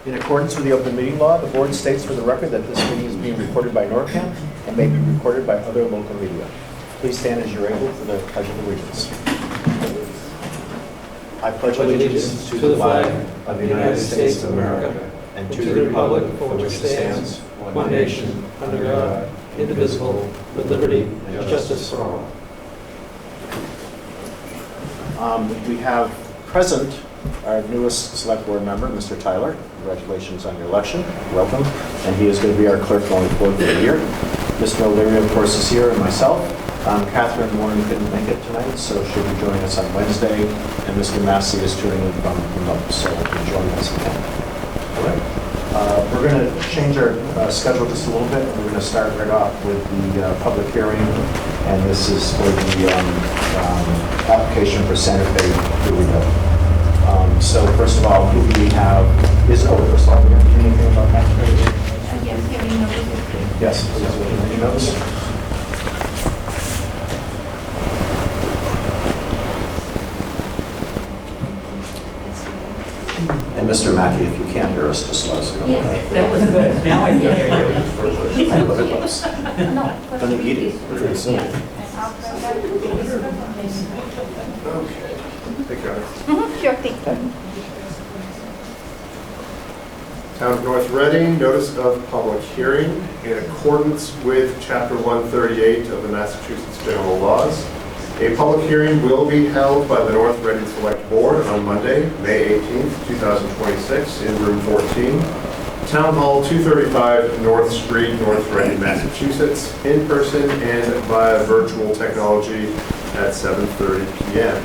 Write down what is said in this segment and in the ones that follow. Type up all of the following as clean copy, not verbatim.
In accordance with the open meeting law, the board states for the record that this meeting is being recorded by NORCAM and may be recorded by other local media. Please stand as you're able for the Pledge of Allegiance. I pledge allegiance to the flag of the United States of America and to the republic for which it stands, one nation, under God, indivisible, with liberty and justice for all. We have present our newest select board member, Mr. Tyler. Congratulations on your election. Welcome. And he is going to be our clerk going forward for the year. Mr. O'Leary, of course, is here, and myself. Catherine Warren couldn't make it tonight, so she'll be joining us on Wednesday. And Mr. Massey is tuning in from remote, so he'll join us again. All right. We're going to change our schedule just a little bit. We're going to start right off with the public hearing. And this is for the application for Santa Fe. Here we go. So first of all, who do we have? First of all, do you have anything about that? Yes, hearing notice. Yes, please, hearing notice. And Mr. Mackey, if you can't hear us, just let us know. Yes. That was good. Now I can hear you. I love it, close. No. Going to eat it pretty soon. Okay. Take care. Sure thing. Town of North Reading, notice of public hearing in accordance with Chapter 138 of the Massachusetts General Laws. A public hearing will be held by the North Reading Select Board on Monday, May 18th, 2026 in room 14, Town Hall 235 North Street, North Reading, Massachusetts, in person and via virtual technology at 7:30 p.m.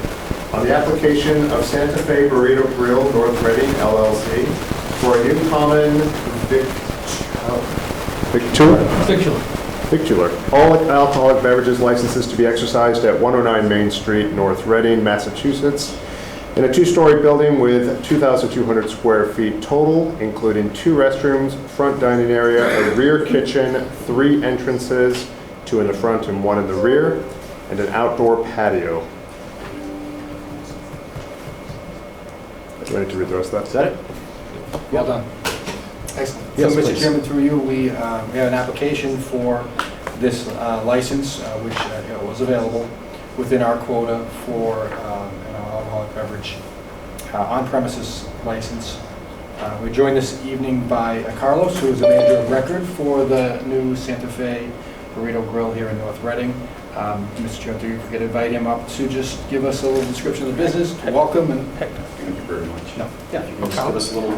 on the application of Santa Fe Burrito Grill, North Reading, LLC, for a new common victular. All alcoholic beverages licenses to be exercised at 109 Main Street, North Reading, Massachusetts, in a two-story building with 2,200 square feet total, including 2 restrooms, front dining area, a rear kitchen, 3 entrances, 2 in the front and 1 in the rear, and an outdoor patio. Do I need to read the rest of that? Is that it? Well done. Excellent. Yes, so, Mr. please. Chairman, through you, we have an application for this license, which was available within our quota for an alcoholic beverage on-premises license. We're joined this evening by Carlos, who is the manager of record for the new Santa Fe Burrito Grill here in North Reading. Mr. Chairman, through you, we could invite him up to just give us a little description of the business, welcome, and Thank you very much. no, yeah. Can you just give us a little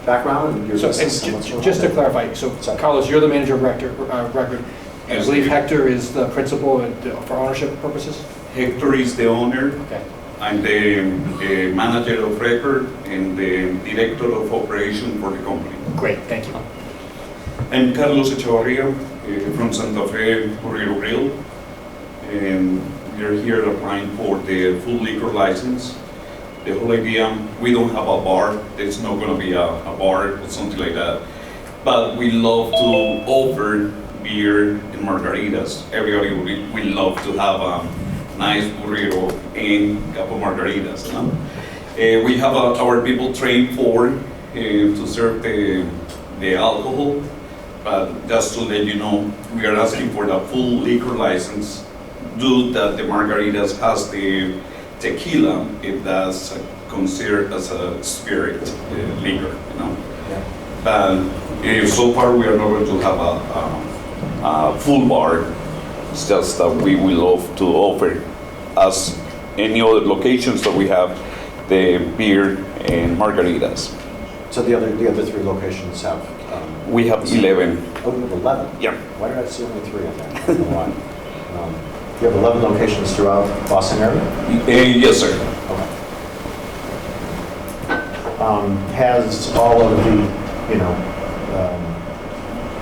background and your So, business and what's going on? just to clarify, so Carlos, you're the manager of record. I Yes. believe Hector is the principal for ownership purposes? Hector is the owner. Okay. I'm the manager of record and the director of operation for the company. Great, thank you. I'm Carlos Echevarria from Santa Fe Burrito Grill, and we're here applying for the full liquor license. The whole idea, we don't have a bar. There's not going to be a bar or something like that. But we love to offer beer and margaritas. Everybody we love to have a nice burrito and a couple margaritas. You know? We have our people trained for to serve the alcohol. But just to let you know, we are asking for the full liquor license due that the margaritas has the tequila, if that's considered as a spirit liquor, you know. Yeah. But so far we are not going to have a full bar. It's just that we will love to offer, as any other locations that we have, the beer and margaritas. So the other 3 locations have... We have 11. Oh, you have 11? Yeah. Why did I see only 3 on there? I don't know why. You have 11 locations throughout Boston area? Yes, sir. Okay. Has all of the, I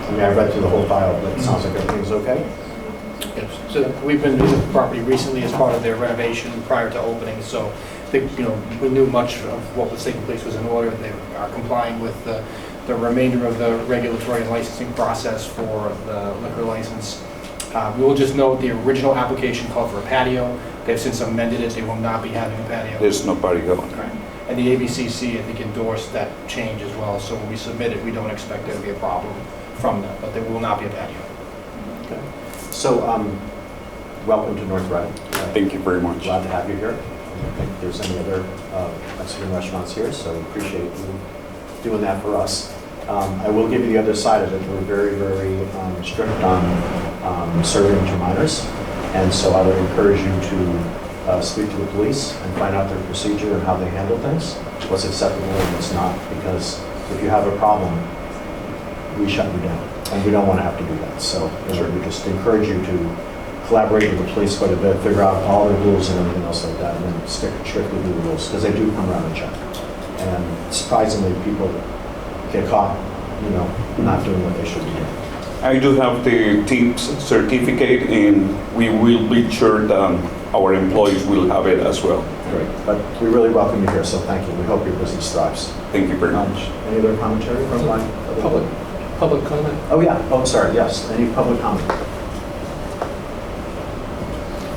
mean, I read through the whole file, but it sounds like everything's okay? Yes. So we've been to the property recently as part of their renovation prior to opening, so I think, we knew much of what was taking place was in order. They are complying with the remainder of the regulatory and licensing process for the liquor license. We will just note the original application called for a patio. They've since amended it. They will not be having a patio. There's no party going. Right. And the ABCC, I think, endorsed that change as well. So when we submit it, we don't expect there to be a problem from that, but there will not be a patio. Okay. So, welcome to North Reading. Thank you very much. Glad to have you here. I don't think there's any other Mexican restaurants here, so we appreciate you doing that for us. I will give you the other side of it. We're very, very strict on serving to minors, and so I would encourage you to speak to the police and find out their procedure and how they handle things, what's acceptable and what's not, because if you have a problem, we shut you down, and we don't want to have to do that. So we just encourage you to collaborate with the police quite a bit, figure out all the rules and everything else like that, and then stick strictly to the rules, because they do come around and check. And surprisingly, people get caught, not doing what they should be doing. I do have the TIPS certificate, and we will be sure that our employees will have it as well. Great, but we really welcome you here, so thank you. We hope your business thrives. Thank you very much. Any other commentary from my Public comment? Oh, yeah. Oh, sorry, yes. Any public comment?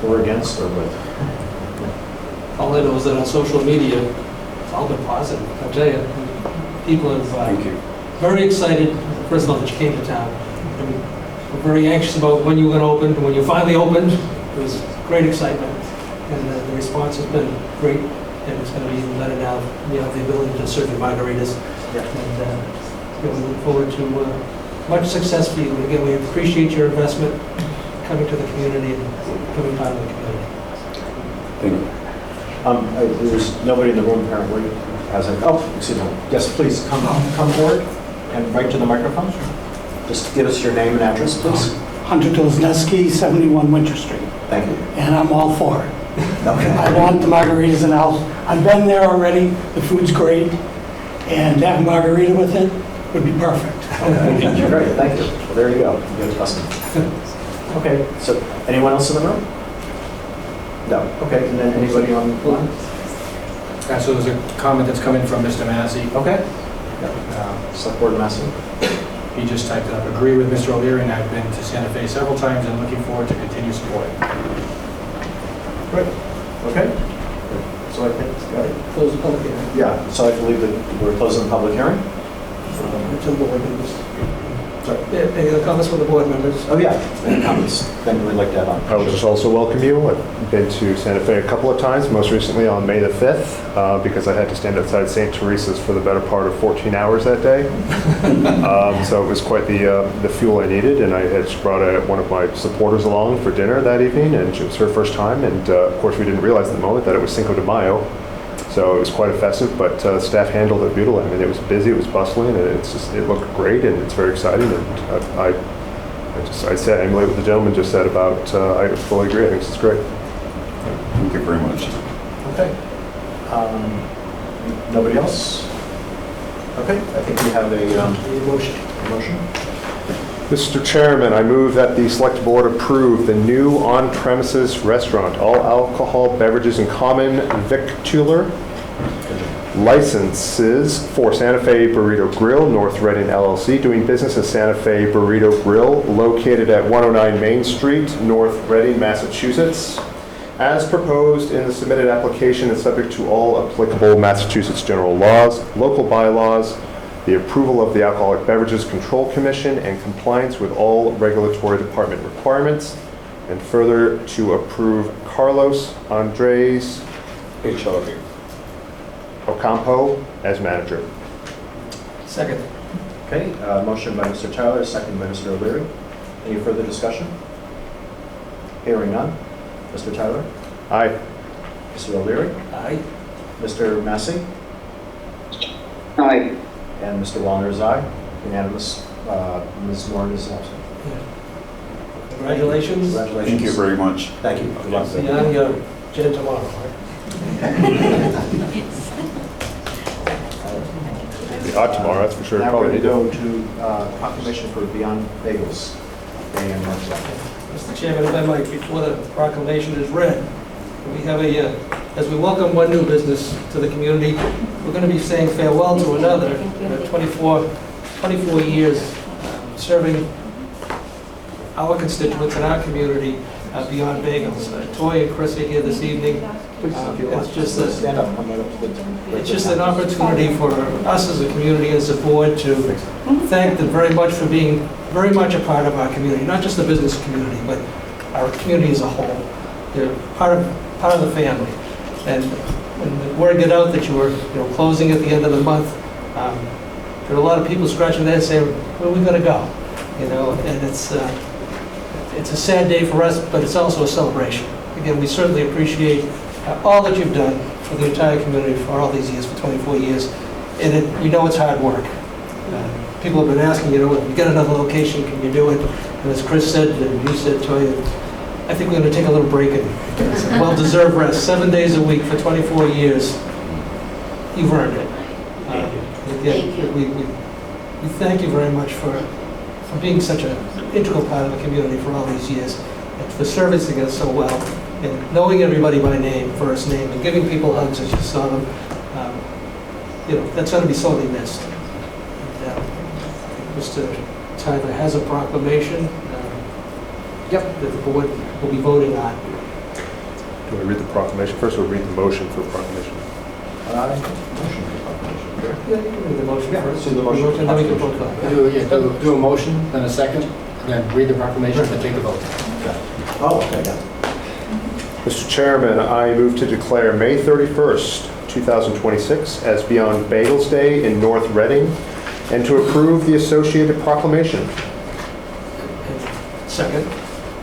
For, against, or with? All I know is that on social media, it's all been positive. I'll tell you, people have Thank you. very excited, first of all, that you came to town. And we're very anxious about when you were going to open, and when you finally opened, it was great excitement. And the response has been great, and it's going to be even better now. You have the ability to serve your margaritas. Yeah. And we look forward to much success for you. And again, we appreciate your investment coming to the community and becoming part of the community. Thank you. There's nobody in the room apparently who has a, oh, excuse me. Yes, please, come forward and right to the microphone. Just give us your name and address, please. Hunter Tilsneski, 71 Winter Street. Thank you. And I'm all for it. Okay. I want the margaritas in the house. I've been there already. The food's great. And to have a margarita with it would be perfect. Okay. Great, thank you. Well, there you go. You get a customer. Okay, so anyone else in the room? No. Okay, and then anybody online? So there's a comment that's coming from Mr. Massey. Okay. Select Board Massey. He just typed up, agree with Mr. O'Leary, and I've been to Santa Fe several times and looking forward to continue supporting. Great. Okay. So I think, got it. Close the public hearing. Yeah, so I believe that we're closing the public hearing. To the board members. Sorry. Yeah, any other comments from the board members? Oh, yeah. Any comments? Then we'd like to have on. I would just also welcome you. I've been to Santa Fe a couple of times, most recently on May the 5th, because I had to stand outside St. Teresa's for the better part of 14 hours that day. So it was quite the fuel I needed, and I had brought one of my supporters along for dinner that evening, and it was her first time, and of course we didn't realize at the moment that it was Cinco de Mayo. So it was quite festive, but staff handled it beautifully. I mean, it was busy, it was bustling, and it looked great, and it's very exciting. And I said, I emulate what the gentleman just said about. I fully agree. I think this is great. Thank you very much. Okay. Nobody else? Okay, I think we have a motion. Mr. Chairman, I move that the Select Board approve the new on-premises restaurant, all alcohol beverages and common victular licenses for Santa Fe Burrito Grill, North Reading LLC, doing business as Santa Fe Burrito Grill, located at 109 Main Street, North Reading, Massachusetts, as proposed in the submitted application and subject to all applicable Massachusetts general laws, local bylaws, the approval of the Alcoholic Beverages Control Commission, and compliance with all regulatory department requirements, and further to approve Carlos Andres HRV. Ocampo as manager. Second. Okay, motion by Mr. Tyler, second by Mr. O'Leary. Any further discussion? Hearing none. Mr. Tyler? Aye. Mr. O'Leary? Aye. Mr. Massey? Aye. And Mr. Wallner is aye. Unanimous. Ms. Moore is absent. Congratulations. Congratulations. Thank you very much. Thank you. Good luck. See you on your jet tomorrow, right? Tomorrow, that's for sure. Now we're Probably going need to to. go to proclamation for Beyond Bagels Day in North Reading. Mr. Chairman, if I might, before the proclamation is read, we have as we welcome one new business to the community, we're going to be saying farewell to another. 24 years serving our constituents in our community, Beyond Bagels. Toy and Chris are here this evening. It's just a, Stand up, come right up to the... it's just an opportunity for us as a community, as a board, to thank them very much for being very much a part of our community, not just the business community, but our community as a whole. They're part of the family. And when the word got out that you were, closing at the end of the month, there were a lot of people scratching their head saying, "Where are we going to go?" And it's a sad day for us, but it's also a celebration. Again, we certainly appreciate all that you've done for the entire community for all these years, for 24 years. And we know it's hard work. People have been asking, if you get another location, can you do it? And as Chris said, and you said, Toy, I think we're going to take a little break and well-deserved rest. 7 days a week for 24 years. You've earned it. Thank you. We thank you very much for being such an integral part of the community for all these years, and for servicing us so well, and knowing everybody by name, first name, and giving people hugs as you saw them. That's going to be sorely missed. And, Mr. Tyler has a proclamation that the board will be voting on. Do I read the proclamation first or read the motion for the proclamation? Motion for proclamation. Yeah, you can read the motion Yeah, first. let's do the motion. And then we can vote on it. Do a motion, then a second, then read the proclamation, then take the vote. Oh, okay, yeah. Mr. Chairman, I move to declare May 31st, 2026 as Beyond Bagels Day in North Reading, and to approve the associated proclamation. Second.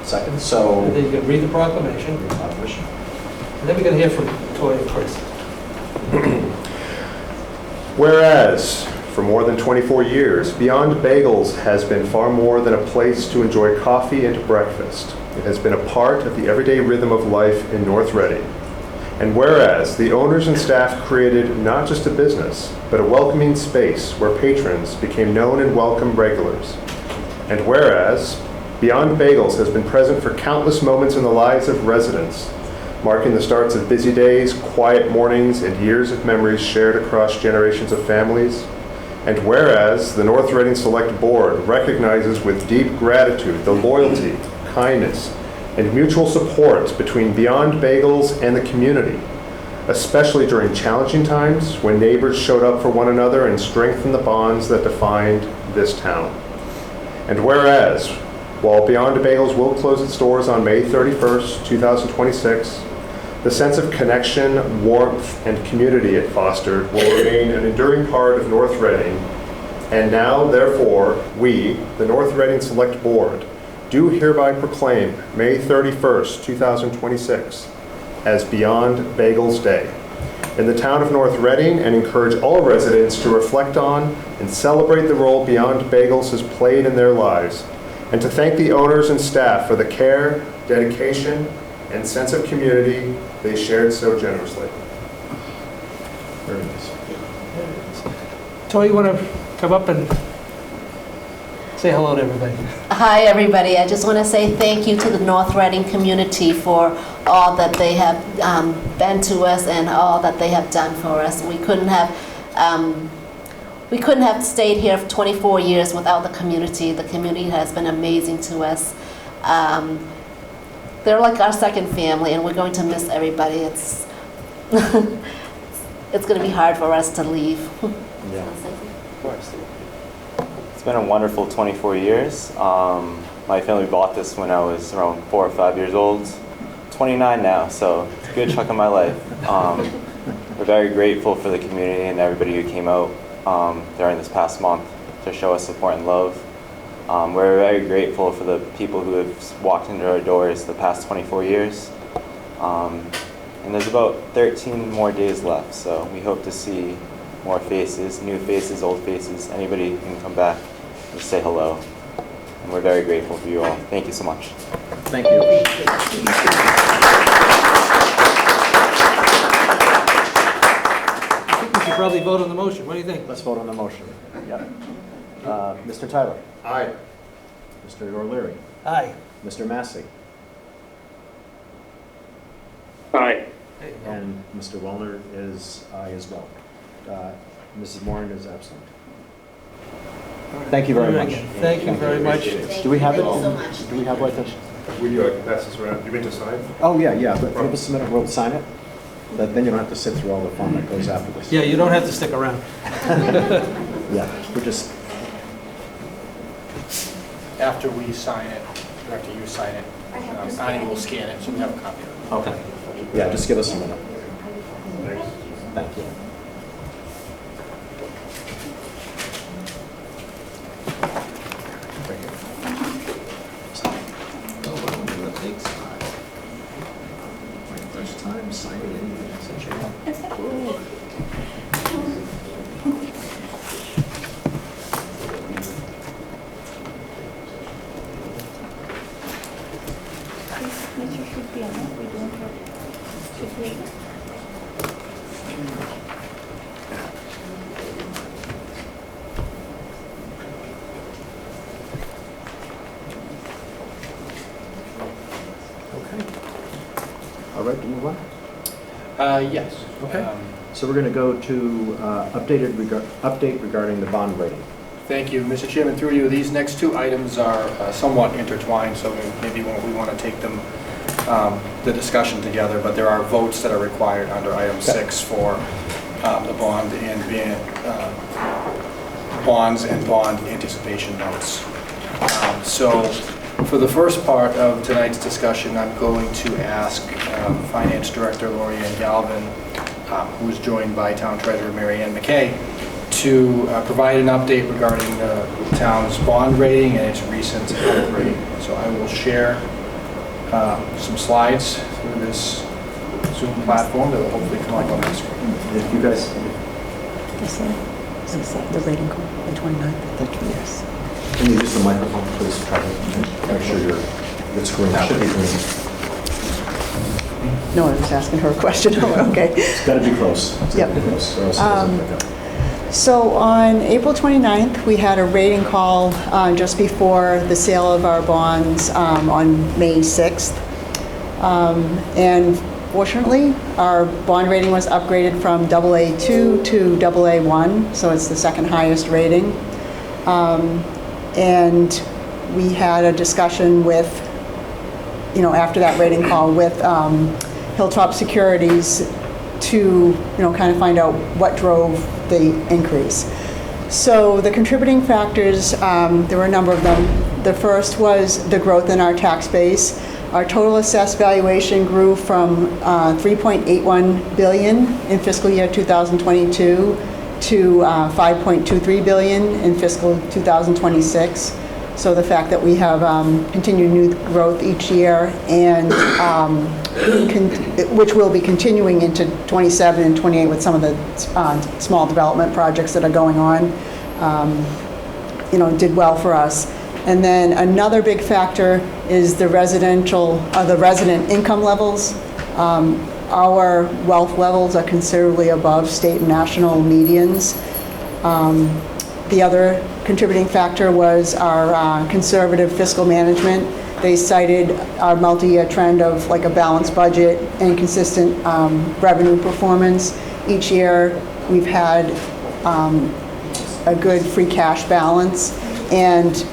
Second, so... And then you can read the proclamation. Proclamation. And then we're going to hear from Toy and Chris. Whereas, for more than 24 years, Beyond Bagels has been far more than a place to enjoy coffee and breakfast. It has been a part of the everyday rhythm of life in North Reading. And whereas, the owners and staff created not just a business, but a welcoming space where patrons became known and welcome regulars. And whereas, Beyond Bagels has been present for countless moments in the lives of residents, marking the starts of busy days, quiet mornings, and years of memories shared across generations of families. And whereas the North Reading Select Board recognizes with deep gratitude the loyalty, kindness, and mutual support between Beyond Bagels and the community, especially during challenging times when neighbors showed up for one another and strengthened the bonds that defined this town. And whereas, while Beyond Bagels will close its doors on May 31st, 2026, the sense of connection, warmth, and community it fostered will remain an enduring part of North Reading. And now, therefore, we, the North Reading Select Board, do hereby proclaim May 31st, 2026 as Beyond Bagels Day in the town of North Reading, and encourage all residents to reflect on and celebrate the role Beyond Bagels has played in their lives, and to thank the owners and staff for the care, dedication, and sense of community they shared so generously. Very nice. Toy, you want to come up and say hello to everybody? Hi, everybody. I just want to say thank you to the North Reading community for all that they have been to us and all that they have done for us. We couldn't have stayed here for 24 years without the community. The community has been amazing to us. They're like our second family, and we're going to miss everybody. It's it's going to be hard for us to leave. Yeah. Of course. It's been a wonderful 24 years. My family bought this when I was around 4 or 5 years old. 29 now, so it's a good chunk of my life. We're very grateful for the community and everybody who came out during this past month to show us support and love. We're very grateful for the people who have walked into our doors the past 24 years. And there's about 13 more days left, so we hope to see more faces, new faces, old faces, anybody who can come back and say hello. And we're very grateful for you all. Thank you so much. Thank you. I think we should probably vote on the motion. What do you think? Let's vote on the motion. Yep. Mr. Tyler? Aye. Mr. O'Leary? Aye. Mr. Massey? Aye. There you go. And Mr. Wellner is aye as well. Mrs. Moran is absent. Thank you very much. Thank you very much. Do we have it? Thank you so much. Do we have like a... Would you like to pass this around? You mean to sign? Oh, yeah, but we'll submit it, we'll sign it. But then you don't have to sit through all the fun that goes after this. Yeah, you don't have to stick around. Yeah, we're just, After we sign it, or after you sign it, Annie will scan it, so we have a copy of it. okay. Yeah, just give us a minute. Thanks. Thank you. First time signing in such a Signature should be on that. We don't have, should wait. Okay. All right, to move on? Yes. Okay. So we're going to go to update regarding the bond rating. Thank you, Mr. Chairman. Through you, these next two items are somewhat intertwined, so maybe we want to take them, the discussion together, but there are votes that are required under item 6 for the bond and bonds and bond anticipation notes. So for the first part of tonight's discussion, I'm going to ask Finance Director Lori Ann Galvin, who is joined by Town Treasurer Mary Ann McKay, to provide an update regarding the town's bond rating and its recent upgrade. So I will share some slides through this Zoom platform that will hopefully come up on the screen. If you guys, The rating call, the 29th, yes. can you use the microphone, please, try to make sure it's green, should be green. No, I was asking her a question. Oh, okay. It's got to be close. It's got to be Yep. close, or else it doesn't pick up. So on April 29th, we had a rating call just before the sale of our bonds on May 6th. And fortunately, our bond rating was upgraded from AA2 to AA1, so it's the second highest rating. And we had a discussion with, after that rating call with Hilltop Securities to, kind of find out what drove the increase. So the contributing factors, there were a number of them. The first was the growth in our tax base. Our total assessed valuation grew from $3.81 billion in fiscal year 2022 to $5.23 billion in fiscal 2026. So the fact that we have continued new growth each year, and which will be continuing into 27 and 28 with some of the small development projects that are going on, did well for us. And then another big factor is the resident income levels. Our wealth levels are considerably above state and national medians. The other contributing factor was our conservative fiscal management. They cited our multi-year trend of like a balanced budget and consistent revenue performance. Each year we've had a good free cash balance. And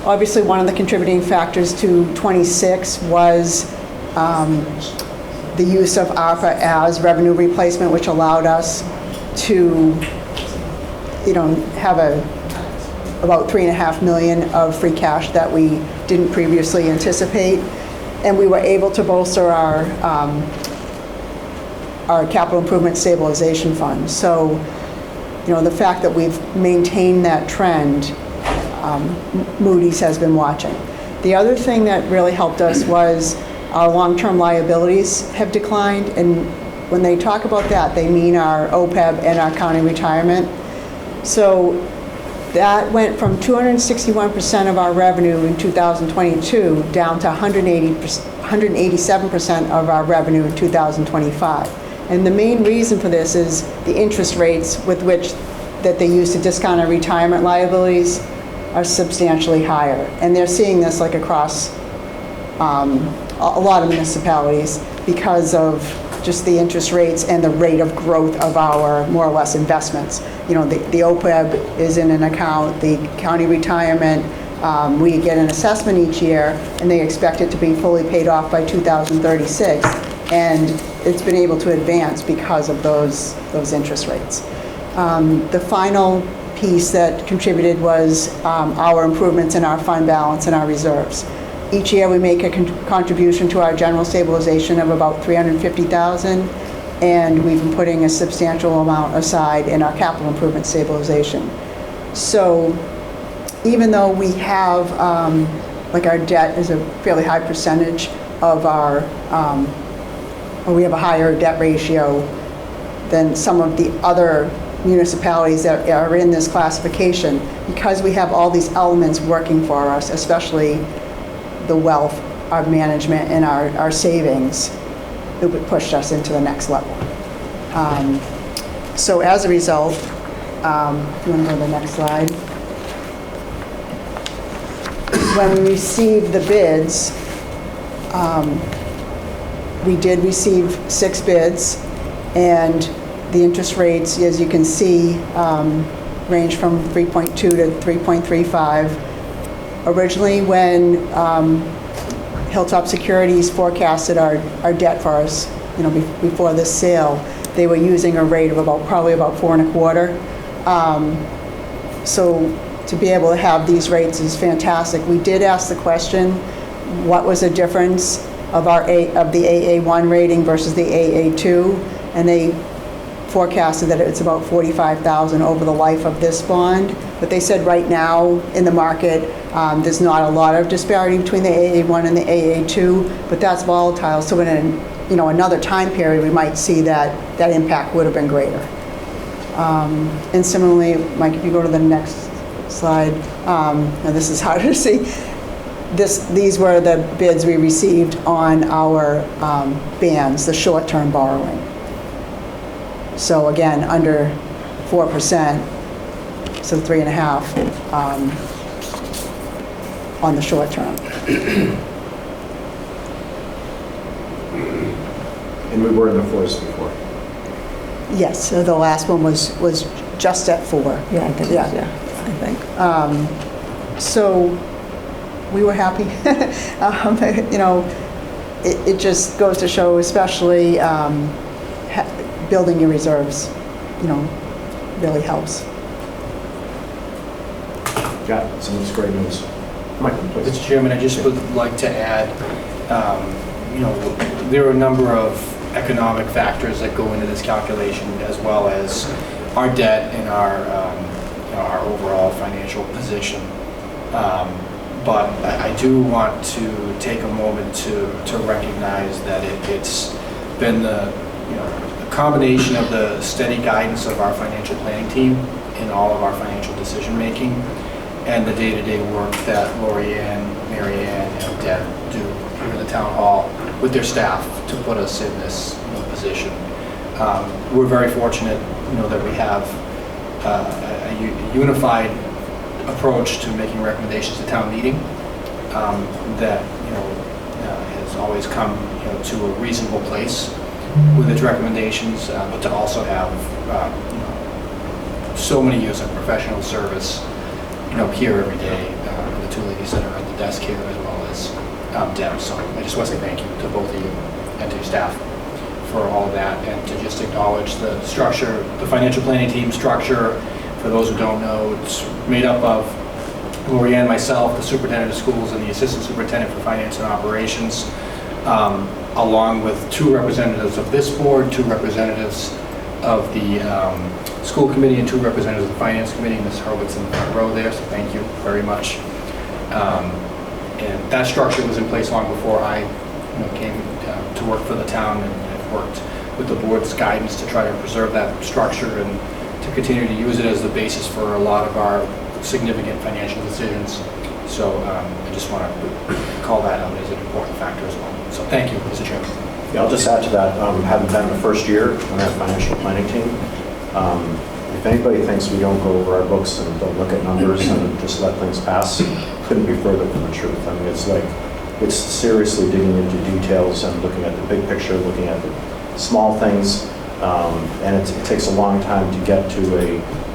obviously one of the contributing factors to 26 was the use of ARPA as revenue replacement, which allowed us to have about $3.5 million of free cash that we didn't previously anticipate. And we were able to bolster our capital improvement stabilization fund. So, the fact that we've maintained that trend, Moody's has been watching. The other thing that really helped us was our long-term liabilities have declined. And when they talk about that, they mean our OPEB and our county retirement. So that went from 261% of our revenue in 2022 down to 187% of our revenue in 2025. And the main reason for this is the interest rates with which that they use to discount our retirement liabilities are substantially higher. And they're seeing this like across a lot of municipalities because of just the interest rates and the rate of growth of our more or less investments. The OPEB is in an account, the county retirement, we get an assessment each year and they expect it to be fully paid off by 2036. And it's been able to advance because of those interest rates. The final piece that contributed was our improvements in our fund balance and our reserves. Each year we make a contribution to our general stabilization of about $350,000, and we've been putting a substantial amount aside in our capital improvement stabilization. So even though we have, like our debt is a fairly high percentage of our, or we have a higher debt ratio than some of the other municipalities that are in this classification, because we have all these elements working for us, especially the wealth, our management, and our savings, it would push us into the next level. So as a result, if you want to go to the next slide. When we received the bids, we did receive 6 bids, and the interest rates, as you can see, range from 3.2 to 3.35. Originally, when Hilltop Securities forecasted our debt for us, before this sale, they were using a rate of probably about 4.25. So to be able to have these rates is fantastic. We did ask the question, what was the difference of the AA1 rating versus the AA2, and they forecasted that it's about $45,000 over the life of this bond. But they said right now in the market, there's not a lot of disparity between the AA1 and the AA2, but that's volatile. So in another time period, we might see that impact would have been greater. And similarly, Mike, if you go to the next slide, now this is harder to see. These were the bids we received on our bands, the short-term borrowing. So again, under 4%, so 3.5 on the short term. And we were in the 4s before. Yes, so the last one was just at 4. Yeah, I think. Yeah. I think. So we were happy. It just goes to show, especially building your reserves, really helps. Got some of this great news. Michael, please. Mr. Chairman, I just would like to add, there are a number of economic factors that go into this calculation, as well as our debt and our overall financial position. But I do want to take a moment to recognize that it's been the combination of the steady guidance of our financial planning team in all of our financial decision making, and the day-to-day work that Lorianne, Marianne, and Deb do here in the town hall with their staff to put us in this position. We're very fortunate, that we have a unified approach to making recommendations to town meeting that has always come to a reasonable place with its recommendations, but to also have so many years of professional service here every day, the 2 ladies that are at the desk here, as well as Deb. So I just want to say thank you to both of you and to your staff for all of that, and to just acknowledge the structure, the financial planning team structure. For those who don't know, it's made up of Lorianne, myself, the superintendent of schools, and the assistant superintendent for finance and operations, along with 2 representatives of this board, 2 representatives of the school committee, and 2 representatives of the finance committee. Ms. Hurwitz in the front row there, so thank you very much. And that structure was in place long before I came to work for the town, and worked with the board's guidance to try to preserve that structure and to continue to use it as the basis for a lot of our significant financial decisions. So I just want to call that out as an important factor as well. So thank you, Mr. Chairman. Yeah, I'll just add to that, having been the first year on that financial planning team, if anybody thinks we don't go over our books and don't look at numbers and just let things pass, couldn't be further from the truth. I mean, it's seriously digging into details and looking at the big picture, looking at the small things, and it takes a long time to get to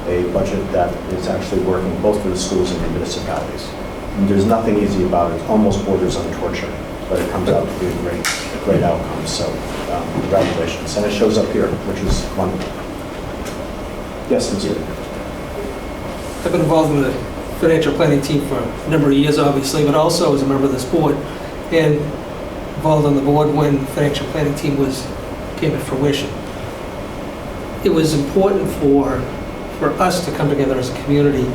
a budget that is actually working both for the schools and the municipalities. And there's nothing easy about it. It almost borders on torture. but it comes out to be a great outcome. So congratulations. And it shows up here, which is wonderful. Yes, Mr. I've been involved in the financial planning team for a number of years, obviously, but also as a member of this board, and involved on the board when the financial planning team came to fruition. It was important for us to come together as a community,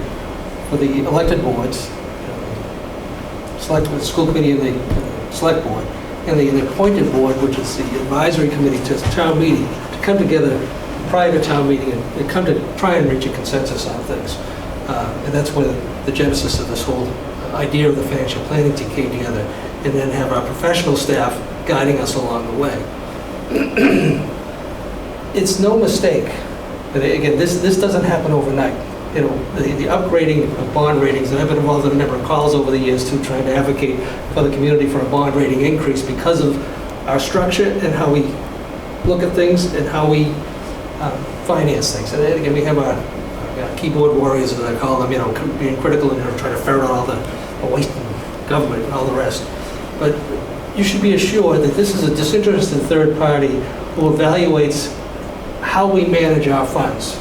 for the elected boards, the school committee and the select board, and the appointed board, which is the advisory committee to town meeting, to come together prior to town meeting and come to try and reach a consensus on things. And that's when the genesis of this whole idea of the financial planning team came together, and then have our professional staff guiding us along the way. It's no mistake, and again, this doesn't happen overnight. You know, the upgrading of bond ratings, and I've been involved in a number of calls over the years too, trying to advocate for the community for a bond rating increase because of our structure and how we look at things and how we finance things. And then again, we have our keyboard warriors, as I call them, you know, being critical and trying to ferret out all the waste in government and all the rest. But you should be assured that this is a disinterested third party who evaluates how we manage our funds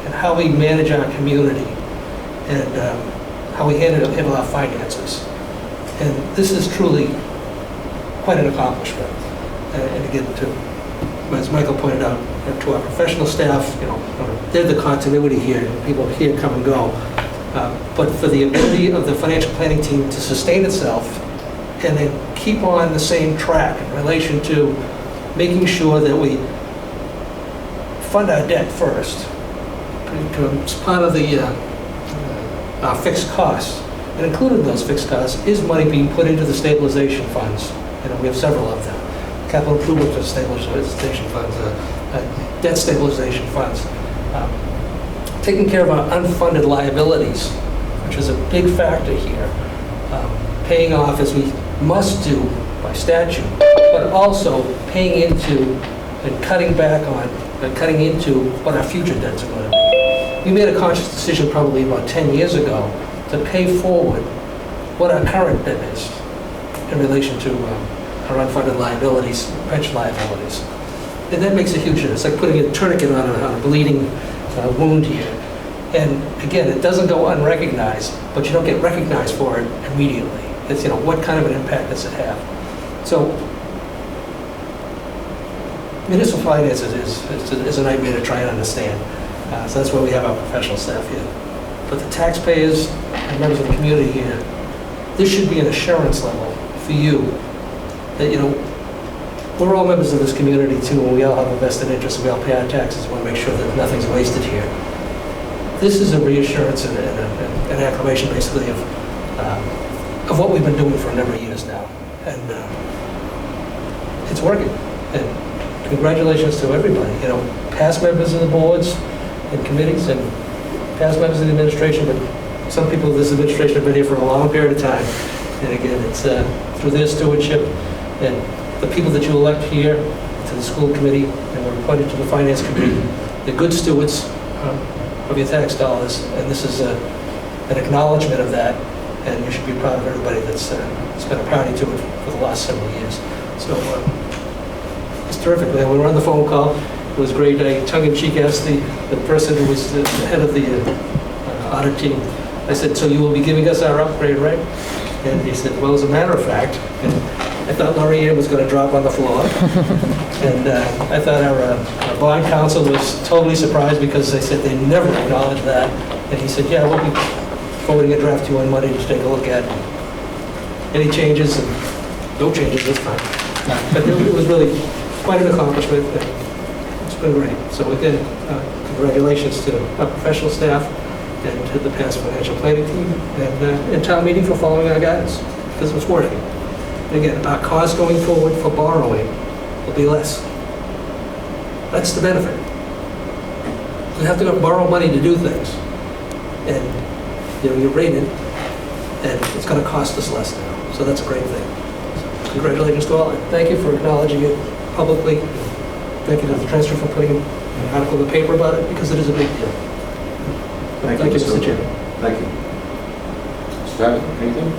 and how we manage our community and how we handle our finances. And this is truly quite an accomplishment. And again, as Michael pointed out, to our professional staff, you know, they're the continuity here. People here come and go. But for the ability of the financial planning team to sustain itself and then keep on the same track in relation to making sure that we fund our debt first. It's part of our fixed costs. And included in those fixed costs is money being put into the stabilization funds. You know, we have several of them. Capital improvement stabilization funds, debt stabilization funds. Taking care of our unfunded liabilities, which is a big factor here. Paying off as we must do by statute, but also paying into and cutting back on, cutting into what our future debts are going to be. We made a conscious decision probably about 10 years ago to pay forward what our current debt is in relation to our unfunded liabilities, pension liabilities. And that makes a huge difference. It's like putting a tourniquet on a bleeding wound here. And again, it doesn't go unrecognized, but you don't get recognized for it immediately. It's, you know, what kind of an impact does it have? So municipal finances is a nightmare to try and understand. So that's why we have our professional staff here. But the taxpayers and members of the community here, this should be an assurance level for you that, you know, we're all members of this community too, and we all have a vested interest, and we all pay our taxes. We want to make sure that nothing's wasted here. This is a reassurance and an affirmation, basically, of what we've been doing for a number of years now. And it's working. And congratulations to everybody, you know, past members of the boards and committees and past members of the administration, but some people of this administration have been here for a long period of time. And again, it's through their stewardship and the people that you elect here to the school committee and were appointed to the finance committee, the good stewards of your tax dollars. And this is an acknowledgement of that. And you should be proud of everybody that's been a party to it for the last several years. So it's terrific. We were on the phone call. It was great. I tongue-in-cheek asked the person who was the head of the audit team. I said, "So you will be giving us our upgrade, right?" And he said, "Well, as a matter of fact," and I thought Lorraine was going to drop on the floor. And I thought our bond counsel was totally surprised because they said they never acknowledged that. And he said, "Yeah, we'll be forwarding a draft to you on Monday to take a look at any changes," and no changes this time. But it was really quite an accomplishment. It's been great. So again, congratulations to our professional staff and to the past financial planning team and town meeting for following our guidance, because it's working. And again, our costs going forward for borrowing will be less. That's the benefit. We have to go borrow money to do things. And you know, you're rated, and it's going to cost us less now. So that's a great thing. So congratulations to all. Thank you for acknowledging it publicly. Thank you to the Transfer for putting an article in the paper about it, because it is a big deal. Thank you, Mr. Chairman. Thank you. Mr. Abbott, anything?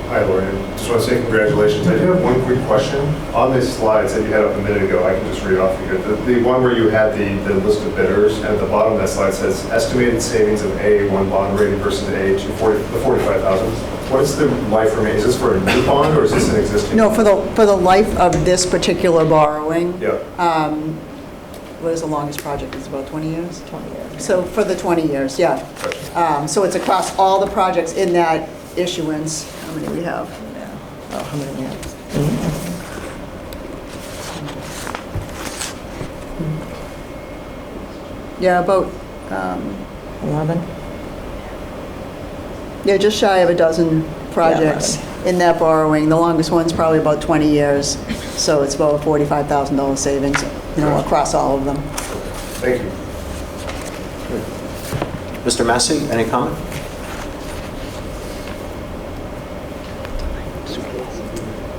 Hi, Lori. Just want to say congratulations. I do have one quick question. On this slide, it said you had up a minute ago. I can just read off here. The one where you had the list of bidders, and at the bottom of that slide says estimated savings of A1 bond rating versus A2, the 45,000. What is the life remaining? Is this for a new bond or is this an existing? No, bond? for the life of this particular borrowing, Yeah. what is the longest project? It's about 20 years? 20 years. So for the 20 years, yeah. So it's across all the projects in that issuance. How many we have? Oh, how many we have? Yeah, about 11? Yeah, just shy of a dozen projects in that borrowing. The longest one's probably about 20 years, so it's about a $45,000 savings, across all of them. Thank you. Mr. Massey, any comment?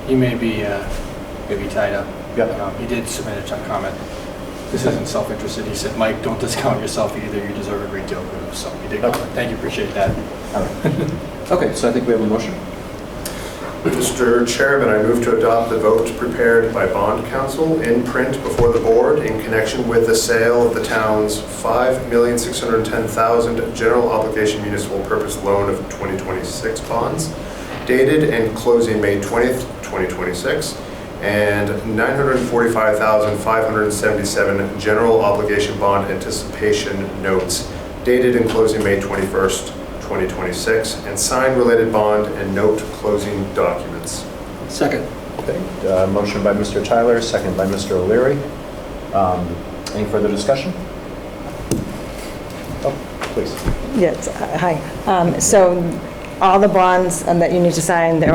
You may be tied up. Yeah. He did submit a comment. This isn't self-interested. He said, Mike, don't discount yourself either. You deserve a great deal of good. So he did comment. Thank you. Appreciate that. All right. Okay, so I think we have a motion. Mr. Chairman, I move to adopt the vote prepared by bond counsel in print before the board in connection with the sale of the town's $5,610,000 general obligation municipal purpose loan of 2026 bonds, dated and closing May 20th, 2026, and $945,577 general obligation bond anticipation notes, dated and closing May 21st, 2026, and sign related bond and note closing documents. Second. Okay, motion by Mr. Tyler, second by Mr. O'Leary. Any further discussion? Oh, please. Yes, hi. So all the bonds that you need to sign, they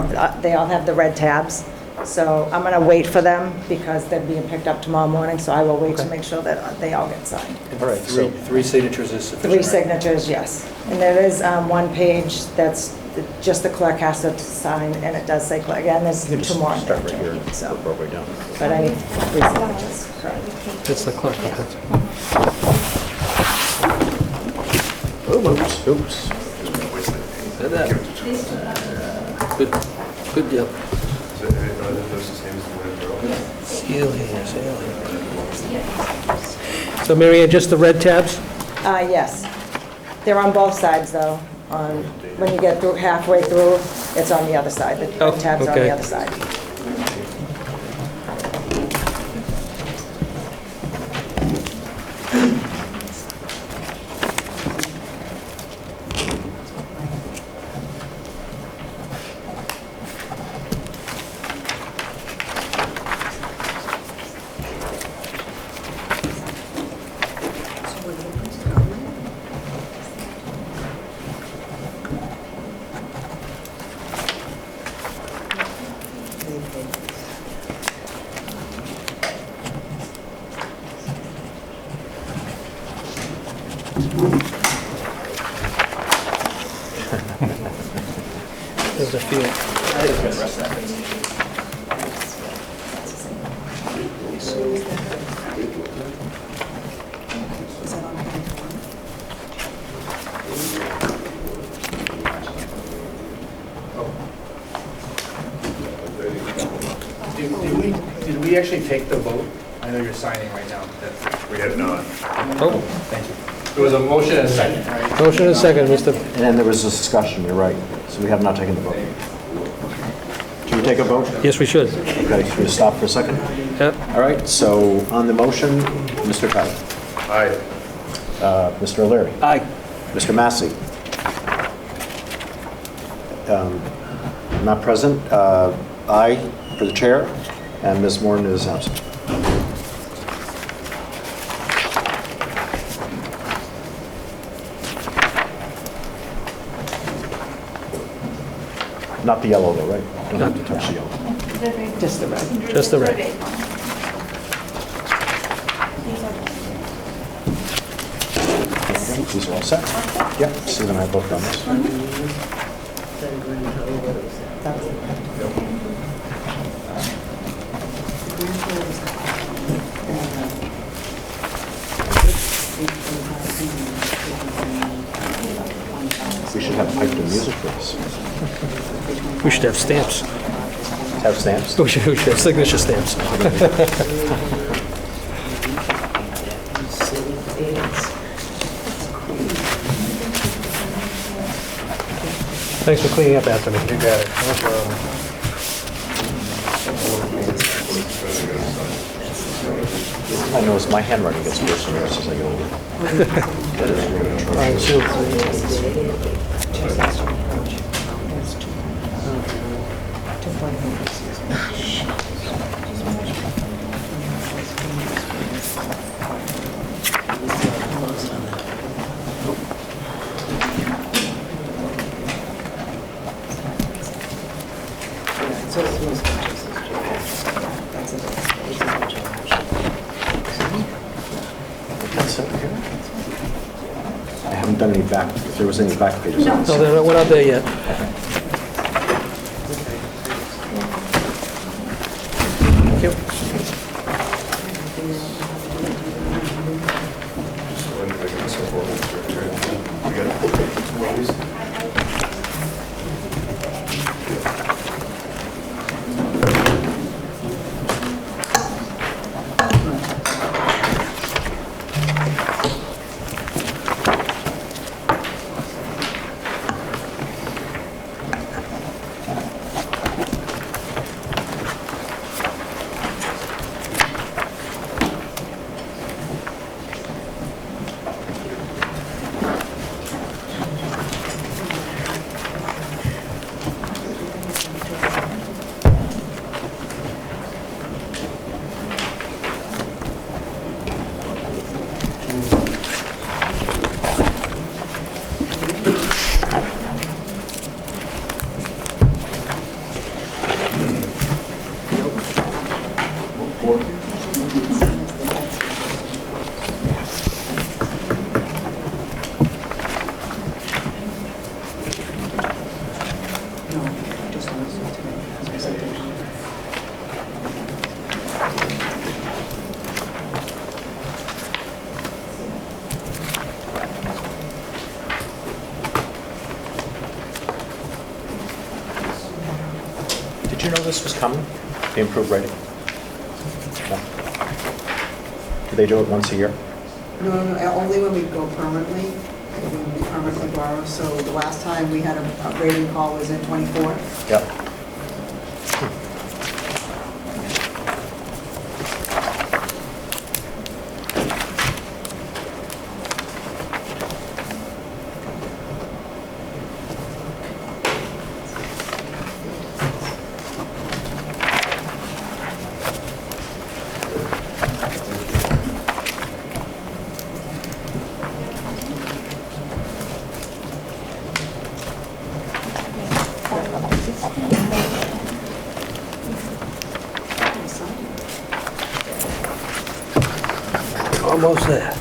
all have the red tabs. So I'm going to wait for them because they're being picked up tomorrow morning, so I will wait to make sure that they all get signed. All right, Three signatures is sufficient. 3 signatures, yes. And there is one page that's just the clerk has to sign, and it does say clerk. Again, there's You can 2 more. start right here, So, work our way down. but I need 3 signatures. Correct. It's the clerk. Oops. Good deal. Are those the same as the one in Pearl? So Mary Ann, just the red tabs? Yes. They're on both sides, though. When you get through halfway through, it's on the other side. The Oh, tabs are on okay. the other side. There's a few. Did we actually take the vote? I know you're signing right now. We have not. Oh, Thank you. There was a motion and a second, right? motion and second, Mr. And then there was a discussion, you're right. So we have not taken the vote. Should we take a vote? Yes, we should. Okay, should we stop for a second? Yep. All right, so on the motion, Mr. Tyler. Aye. Mr. O'Leary. Aye. Mr. Massey. Not present. Aye for the chair, and Ms. Morton is absent. Not the yellow though, right? Don't have to touch the yellow. Just the red. Just the red. Okay, these are all set? Yep, Steve and I both done this. We should have piped in music for us. We should have stamps. Have stamps? We should have signature stamps. Thanks for cleaning up after me. You got it. No problem. I notice my handwriting gets worse and worse as I get older. That's it here. I haven't done any back, if there was any back pages on this. No, we're not there yet. Thank you. Did you know this was coming, the improved rating? No. Do they do it once a year? No, only when we go permanently, when we permanently borrow. So the last time we had a rating call was in '24. Yep. Almost there.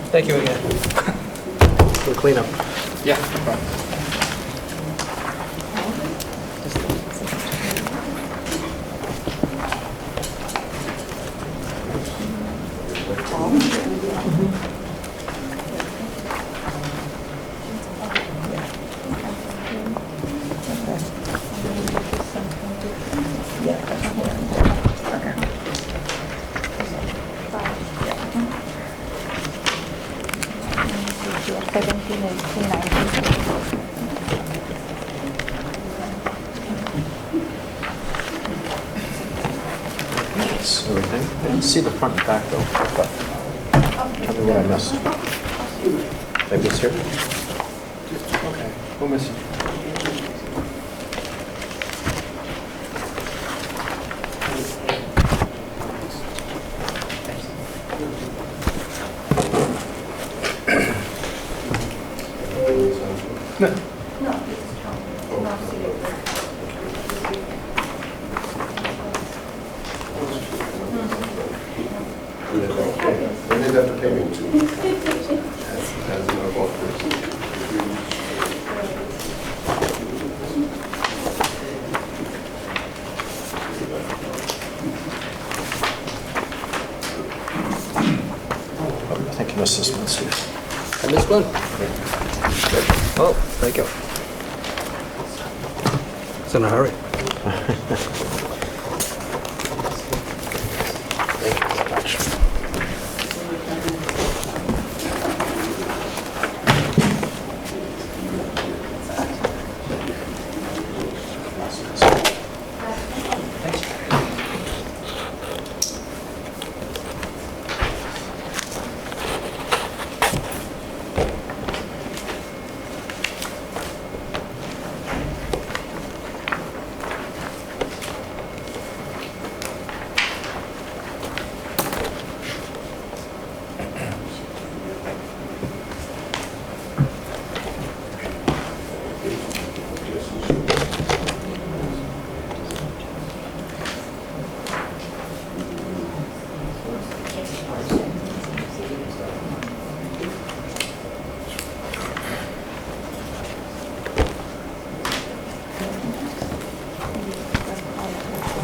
Thank you again. For the cleanup. Yeah, no problem. That's everything. I didn't see the front and back though. Tell me what I missed. Maybe it's here? Okay, we'll miss it. No, it's Tom. Not seated. And they'd have to pay me too. As an officer. Thank you, Mrs. Smith. I missed one. Oh, thank you. It's in a hurry.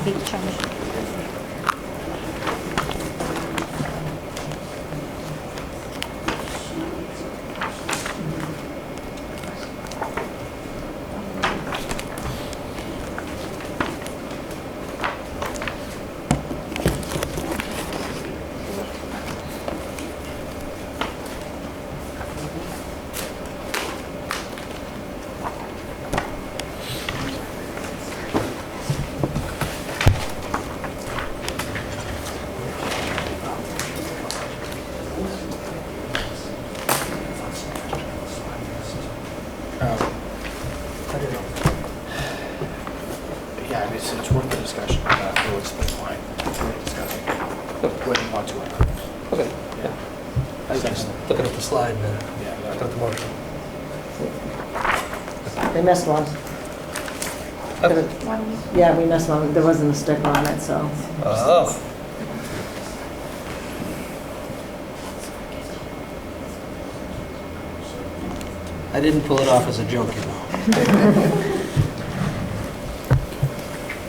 Big chunk. Yeah, it's worth the discussion. It's fine. It's worth discussing. Whether you want to or not. Okay. Yeah. I was just looking at the slide and Yeah. I thought the motion. They missed one. Yeah, we missed one. There wasn't a sticker on it, so. Oh. I didn't pull it off as a joke, you know.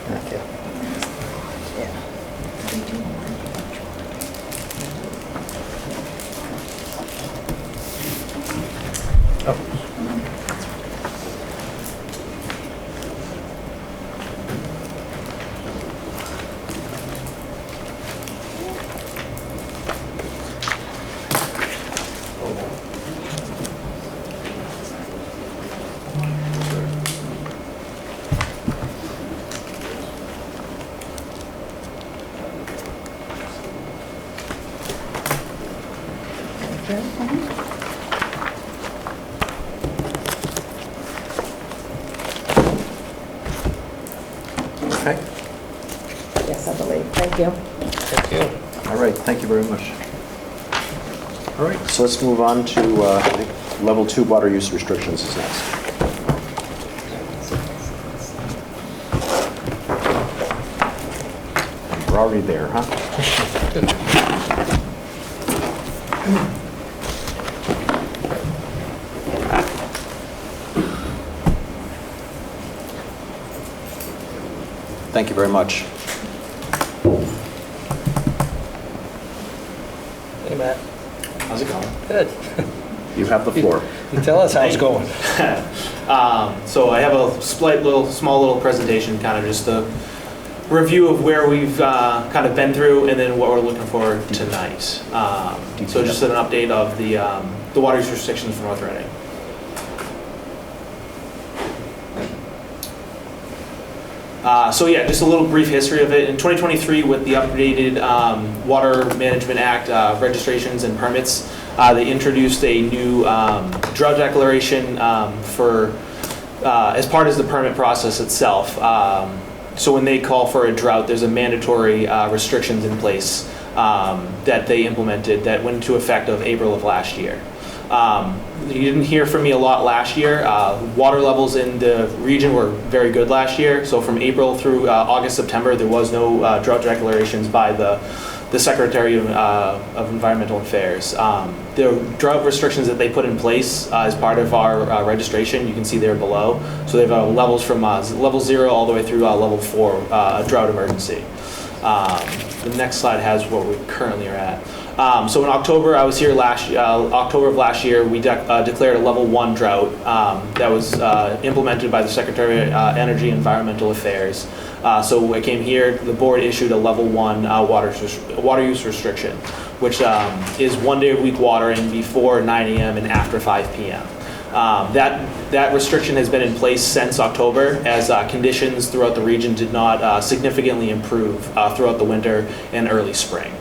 Okay. Okay. Yes, I believe. Thank you. Thank you. All right, thank you very much. All right, so let's move on to I think level 2 water use restrictions is next. We're already there, huh? Thank you very much. Hey, Matt. How's it going? Good. You have the floor. You tell us how it's going. So I have a small little presentation, kind of just a review of where we've kind of been through and then what we're looking for tonight. So just an update of the water use restrictions for North Reading. So yeah, just a little brief history of it. In 2023, with the updated Water Management Act registrations and permits, they introduced a new drought declaration as part of the permit process itself. So when they call for a drought, there's a mandatory restrictions in place that they implemented that went into effect of April of last year. You didn't hear from me a lot last year. Water levels in the region were very good last year. So from April through August, September, there was no drought declarations by the Secretary of Environmental Affairs. The drought restrictions that they put in place as part of our registration, you can see there below. So they have levels from level 0 all the way through level 4, drought emergency. The next slide has where we currently are at. So in October, I was here October of last year, we declared a level 1 drought that was implemented by the Secretary of Energy and Environmental Affairs. So I came here, the board issued a level 1 water use restriction, which is 1 day a week watering before 9 a.m. and after 5 p.m. That restriction has been in place since October, as conditions throughout the region did not significantly improve throughout the winter and early spring.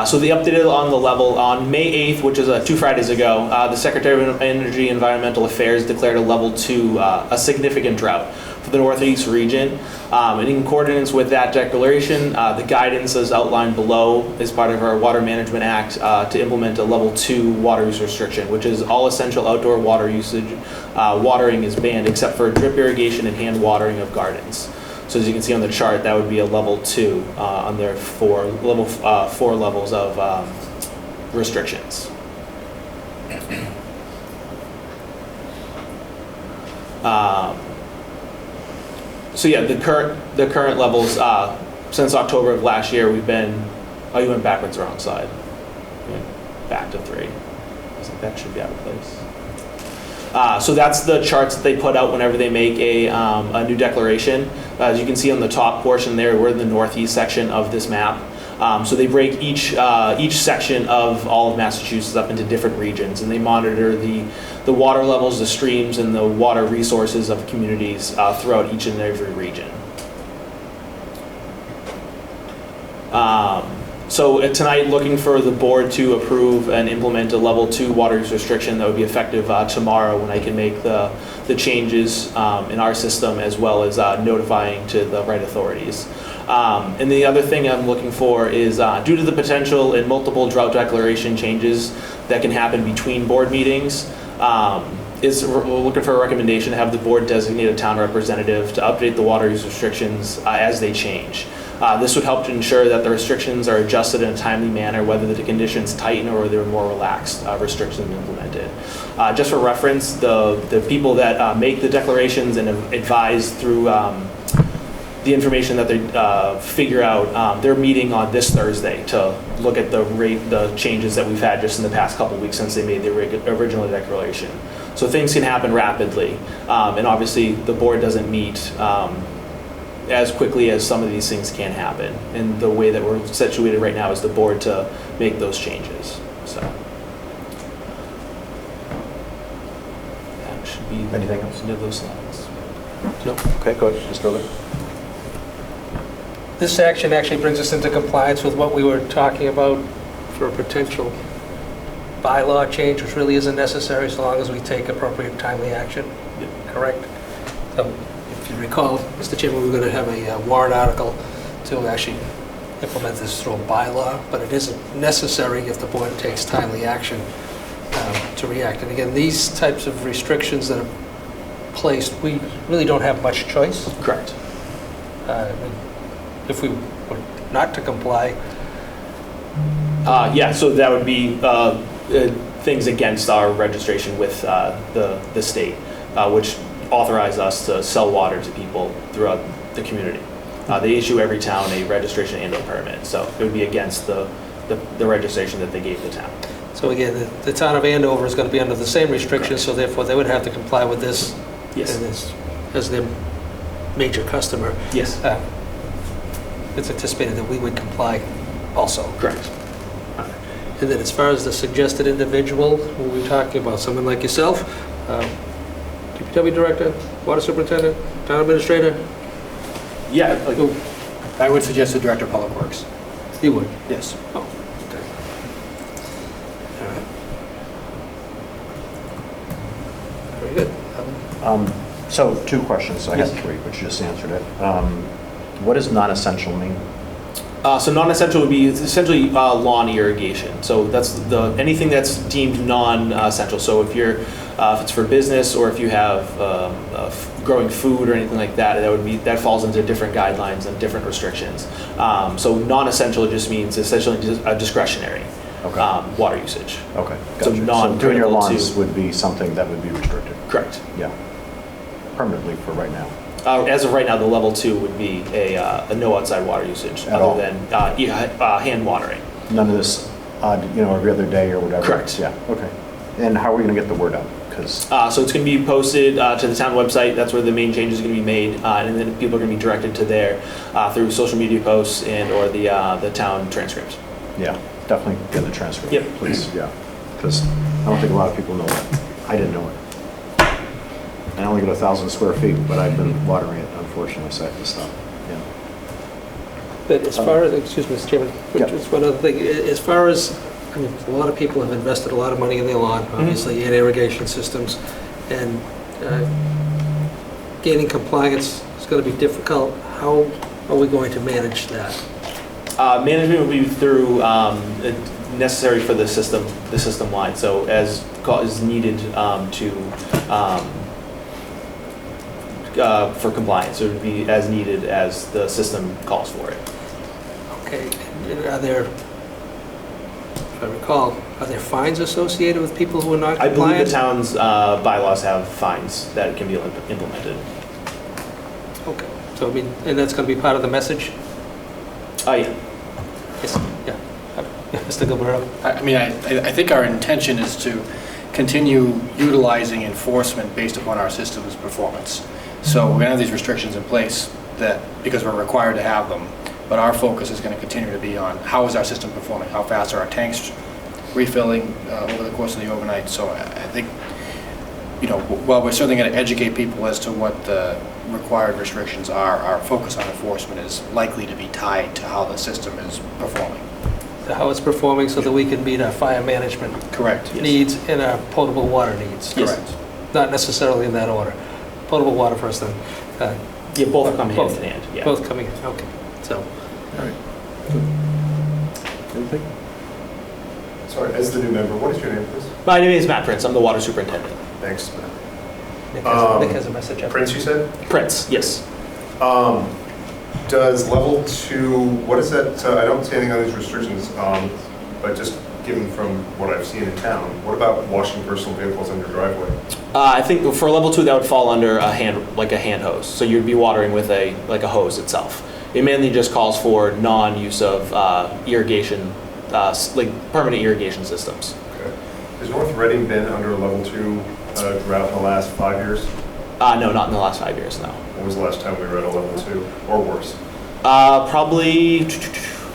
So they updated on the level on May 8th, which is 2 Fridays ago. The Secretary of Energy and Environmental Affairs declared a level 2, a significant drought for the Northeast region. And in accordance with that declaration, the guidance is outlined below as part of our Water Management Act to implement a level 2 water use restriction, which is all essential outdoor water usage. Watering is banned except for drip irrigation and hand watering of gardens. So as you can see on the chart, that would be a level 2 on their four levels of restrictions. So yeah, the current levels since October of last year, we've been. Oh, you went backwards, wrong side. Back to 3. That should be out of place. So that's the charts that they put out whenever they make a new declaration. As you can see on the top portion there, we're in the northeast section of this map. So they break each section of all of Massachusetts up into different regions, and they monitor the water levels, the streams, and the water resources of communities throughout each and every region. So tonight, looking for the board to approve and implement a level 2 water use restriction that would be effective tomorrow, when I can make the changes in our system, as well as notifying to the right authorities. And the other thing I'm looking for is due to the potential and multiple drought declaration changes that can happen between board meetings, we're looking for a recommendation to have the board designate a town representative to update the water use restrictions as they change. This would help to ensure that the restrictions are adjusted in a timely manner, whether the conditions tighten or they're more relaxed restrictions implemented. Just for reference, the people that make the declarations and advise through the information that they figure out, they're meeting on this Thursday to look at the changes that we've had just in the past couple of weeks since they made the original declaration. So things can happen rapidly, and obviously the board doesn't meet as quickly as some of these things can happen. And the way that we're situated right now is the board to make those changes. So that should be anything else? Into those slides. No. Okay, go ahead, Mr. Lee. This action actually brings us into compliance with what we were talking about for a potential bylaw change, which really isn't necessary so long as we take appropriate timely action. Correct? So, if you recall, Mr. Chairman, we're going to have a warrant article to actually implement this through a bylaw, but it isn't necessary if the board takes timely action to react. And again, these types of restrictions that are placed, we really don't have much choice. Correct. If we were not to comply. Yeah, so that would be things against our registration with the state, which authorize us to sell water to people throughout the community. They issue every town a registration and a permit, so it would be against the registration that they gave the town. So again, the town of Andover is going to be under the same restrictions, so therefore they would have to comply with this. Yes. As their major customer. Yes. It's anticipated that we would comply also. Correct. And then as far as the suggested individual, who we're talking about, someone like yourself, DPW Director, Water Superintendent, Town Administrator? Yeah. I would suggest the Director of Public Works. You would? Yes. Oh, okay. All right. Very good. So 2 questions. I had 3, but you just answered it. What does non-essential mean? So non-essential would be essentially lawn irrigation. So that's anything that's deemed non-essential. So if it's for business or if you have growing food or anything like that, that falls into different guidelines and different restrictions. So non-essential just means essentially just a discretionary water usage. Okay, So gotcha. So doing your non-critical lawns would be something that would be restricted? Correct. Yeah, permanently for right now. As of right now, the level 2 would be a no outside water usage At all? other than hand watering. None of this odd, every other day or whatever? Correct. Yeah, okay. And how are we going to get the word out? Because So it's going to be posted to the town website. That's where the main changes are going to be made, and then people are going to be directed to there through social media posts and or the town transcript. yeah, definitely get the transcript. Yep. Please, yeah. Because I don't think a lot of people know that. I didn't know it. I only get 1,000 square feet, but I've been watering it, unfortunately, so I have to stop. Yeah. But as far as, excuse me, Mr. Chairman, Yeah. just one other thing, as far as, I mean, a lot of people have invested a lot of money in their lawn, obviously, in irrigation systems, and gaining compliance is going to be difficult. How are we going to manage that? Management will be through necessary for the system line. So as is needed for compliance, it would be as needed as the system calls for it. Okay, are there, if I recall, are there fines associated with people who are not I believe compliant? the town's bylaws have fines that can be implemented. Okay, so I mean, and that's going to be part of the message? Yeah. Yes, yeah. Mr. Gilberto? I mean, I think our intention is to continue utilizing enforcement based upon our system's performance. So we're going to have these restrictions in place because we're required to have them, but our focus is going to continue to be on how is our system performing, how fast are our tanks refilling over the course of the overnight. So I think, while we're certainly going to educate people as to what the required restrictions are, our focus on enforcement is likely to be tied to how the system is performing. How it's performing so that we can meet our fire management Correct. needs and our potable water needs? Correct. Not necessarily in that order. Potable water first, then. Yeah, both come hand Both. in hand. Yeah. Both coming, okay. So, All right. Anything? Sorry, as the new member, what is your name, please? My name is Matt Prince. I'm the water superintendent. Thanks, Matt. Nick has a message up. Prince, you said? Prince, yes. Does level 2, what is that? I don't see anything on these restrictions, but just given from what I've seen in town, what about washing personal vehicles in your driveway? I think for level 2, that would fall under a hand hose. So you'd be watering with a hose itself. It mainly just calls for non-use of irrigation, like permanent irrigation systems. Okay. Has North Reading been under a level 2 drought in the last 5 years? No, not in the last 5 years, no. When was the last time we were at a level 2 or worse? Probably.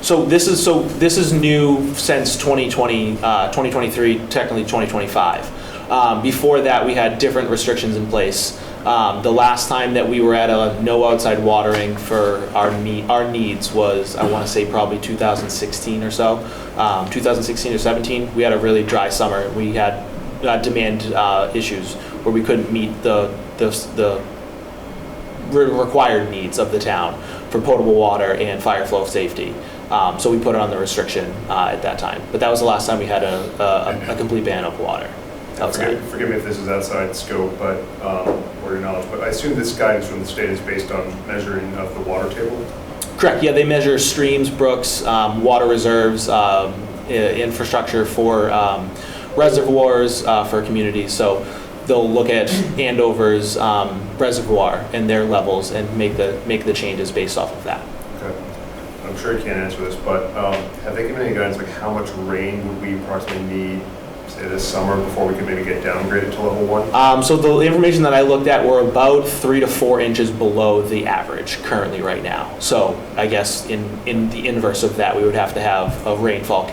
So this is new since 2020, 2023, technically 2025. Before that, we had different restrictions in place. The last time that we were at a no outside watering for our needs was, I want to say, probably 2016 or so, 2016 or 17. We had a really dry summer. We had demand issues where we couldn't meet the required needs of the town for potable water and fire flow safety. So we put it on the restriction at that time. But that was the last time we had a complete ban of water outside. Forgive me if this is outside scope, but or your knowledge, but I assume this guidance from the state is based on measuring of the water table? Correct, yeah, they measure streams, brooks, water reserves, infrastructure for reservoirs for communities. So they'll look at Andover's reservoir and their levels and make the changes based off of that. Okay. I'm sure you can't answer this, but have they given any guidance like how much rain would we approximately need, say this summer, before we could maybe get downgraded to level 1? So the information that I looked at were about 3 to 4 inches below the average currently right now. So I guess in the inverse of that, we would have to have a rainfall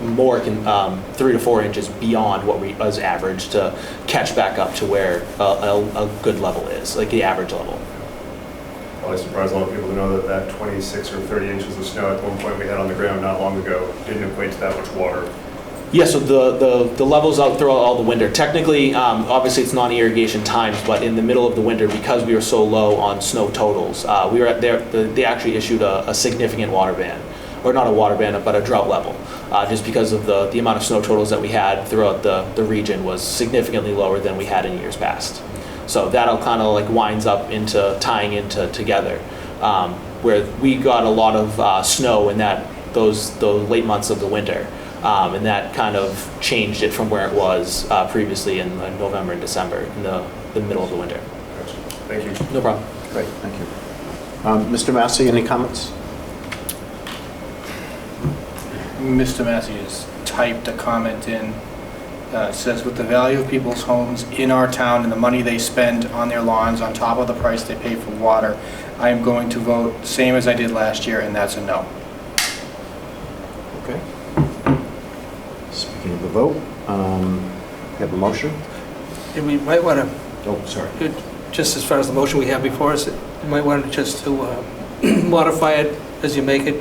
more 3 to 4 inches beyond what was average to catch back up to where a good level is, like the average level. Probably surprised a lot of people to know that 26 or 30 inches of snow at one point we had on the ground not long ago didn't equate to that much water. Yeah, so the levels out throughout all the winter. Technically, obviously it's non-irrigation times, but in the middle of the winter, because we were so low on snow totals, we were at they actually issued a significant water ban, or not a water ban, but a drought level, just because of the amount of snow totals that we had throughout the region was significantly lower than we had in years past. So that'll kind of like winds up into tying into together, where we got a lot of snow in those late months of the winter. And that kind of changed it from where it was previously in November and December, in the middle of the winter. Thank you. No problem. Great, thank you. Mr. Massey, any comments? Mr. Massey has typed a comment in. It says, with the value of people's homes in our town and the money they spend on their lawns on top of the price they pay for water, I am going to vote same as I did last year, and that's a no. Okay. Speaking of the vote, we have a motion. And we might want to, Oh, sorry. just as far as the motion we have before us, you might want to just to modify it as you make it,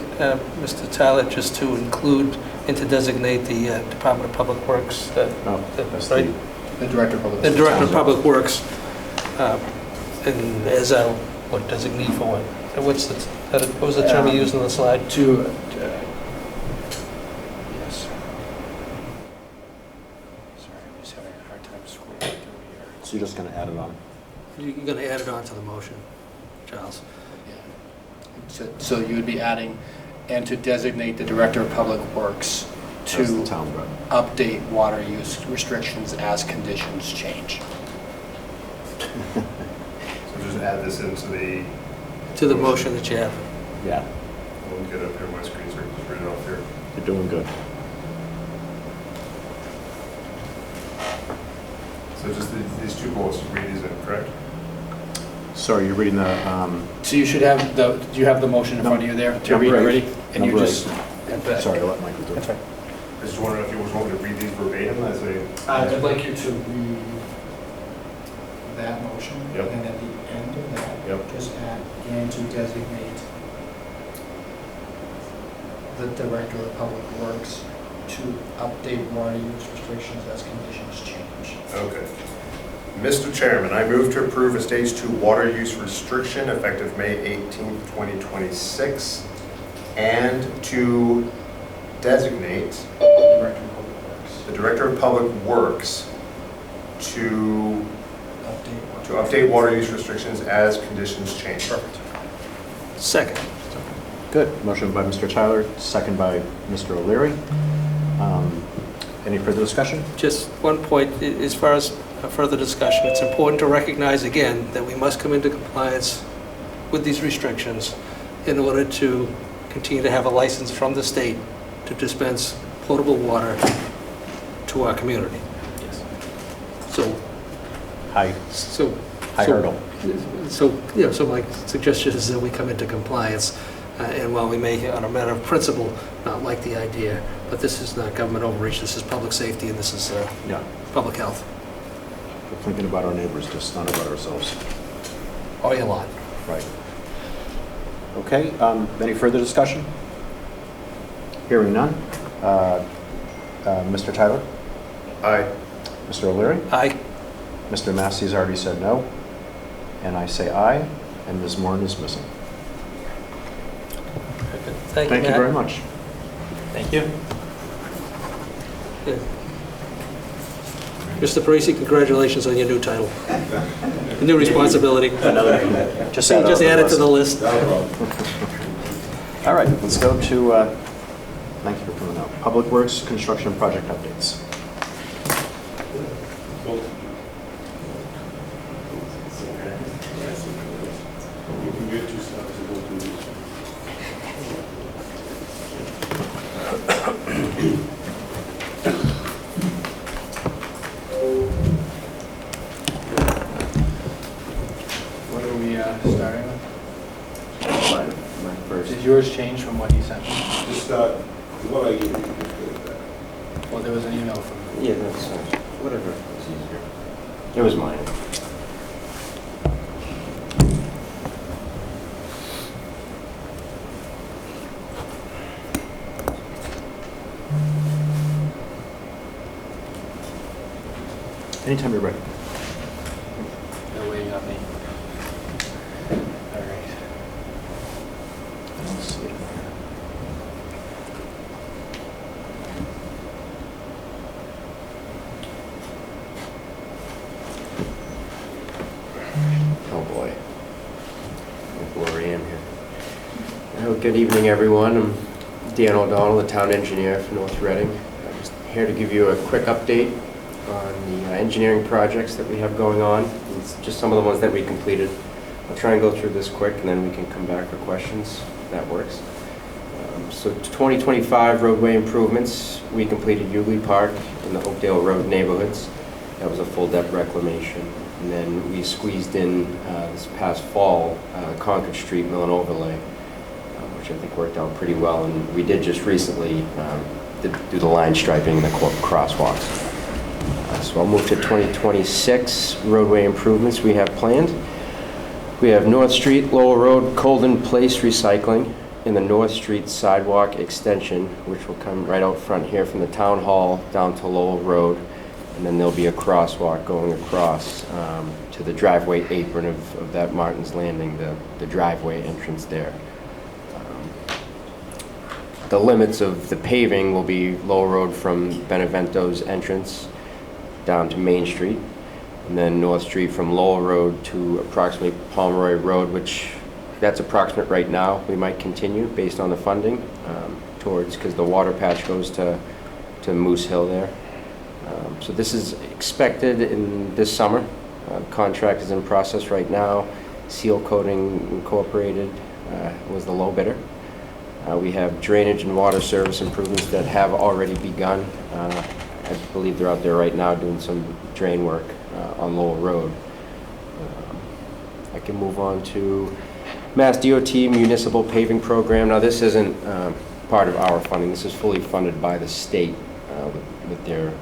Mr. Tyler, just to include and to designate the Department of Public Works, That's right? The Director of Public The Works. Director of Public Works, and as a, what, designee for what? And what was the term you used on the slide? Yes. Sorry, I'm just having a hard time scrolling through here. So you're just going to add it on? You're going to add it on to the motion, Charles. So you would be adding, and to designate the Director of Public Works to As the town rep. update water use restrictions as conditions change. So just add this into the, To the motion that you have. Yeah, I'll get up here on my screen so I can just read it off here. you're doing good. So just these two bullets, read these in, correct? Sorry, you're reading the, So you should have do you have the motion in front of you there to read Number already? eight. And you Number just, sorry, I'll let Michael do it. That's right. I just wondering if you was wanting to read these verbatim as a. I'd like you to read that motion. Yep. And at the end of that, Yep. just add, and to designate the Director of Public Works to update water use restrictions as conditions change. Okay. Mr. Chairman, I move to approve a Stage 2 water use restriction effective May 18th, 2026, and to designate The Director of Public Works the Director of Public Works to update water. update water use restrictions as conditions change. Perfect. Second. Good. Motion by Mr. Tyler, second by Mr. O'Leary. Any further discussion? Just one point, as far as further discussion, it's important to recognize again that we must come into compliance with these restrictions in order to continue to have a license from the state to dispense potable water to our community. Yes. So, High hurdle. So, yeah, so my suggestion is that we come into compliance, and while we may, on a matter of principle, not like the idea, but this is not government overreach, this is public safety, and this is Yeah. public health. We're thinking about our neighbors, just not about ourselves. All your lot. Right. Okay, any further discussion? Hearing none. Mr. Tyler? Aye. Mr. O'Leary? Aye. Mr. Massey's already said no, and I say aye, and Ms. Moran is missing. Thank you, Thank you Matt. very much. Thank you. Yeah. Mr. Parisi, congratulations on your new title. The new responsibility. Just Just add it to the list. All right, let's go to, thank you for coming out. Public Works Construction Project Updates. What are we starting with? My first. Did yours change from what he sent? Just what I gave you. Well, there was an email from. Yeah, that's whatever. It's easier. It was mine. Anytime you're ready. No way, not me. All right. Let's see. Oh, boy. Glory in here. Well, good evening, everyone. I'm Dan O'Donnell, the town engineer for North Reading. I'm just here to give you a quick update on the engineering projects that we have going on. It's just some of the ones that we completed. I'll try and go through this quick, and then we can come back for questions, if that works. So 2025 roadway improvements, we completed Euclid Park in the Oakdale Road neighborhoods. That was a full depth reclamation. And then we squeezed in this past fall, Concord Street Mill and Overlay, which I think worked out pretty well. And we did just recently do the line striping and the crosswalks. So I'll move to 2026 roadway improvements we have planned. We have North Street, Lowell Road, Colden Place recycling, and the North Street sidewalk extension, which will come right out front here from the town hall down to Lowell Road. And then there'll be a crosswalk going across to the driveway apron of that Martin's Landing, the driveway entrance there. The limits of the paving will be Lowell Road from Benevento's entrance down to Main Street, and then North Street from Lowell Road to approximately Pomeroy Road, which that's approximate right now. We might continue based on the funding towards, because the water patch goes to Moose Hill there. So this is expected in this summer. Contract is in process right now. Seal Coating Incorporated was the low bidder. We have drainage and water service improvements that have already begun. I believe they're out there right now doing some drain work on Lowell Road. I can move on to Mass DOT Municipal Paving Program. Now this isn't part of our funding. This is fully funded by the state with their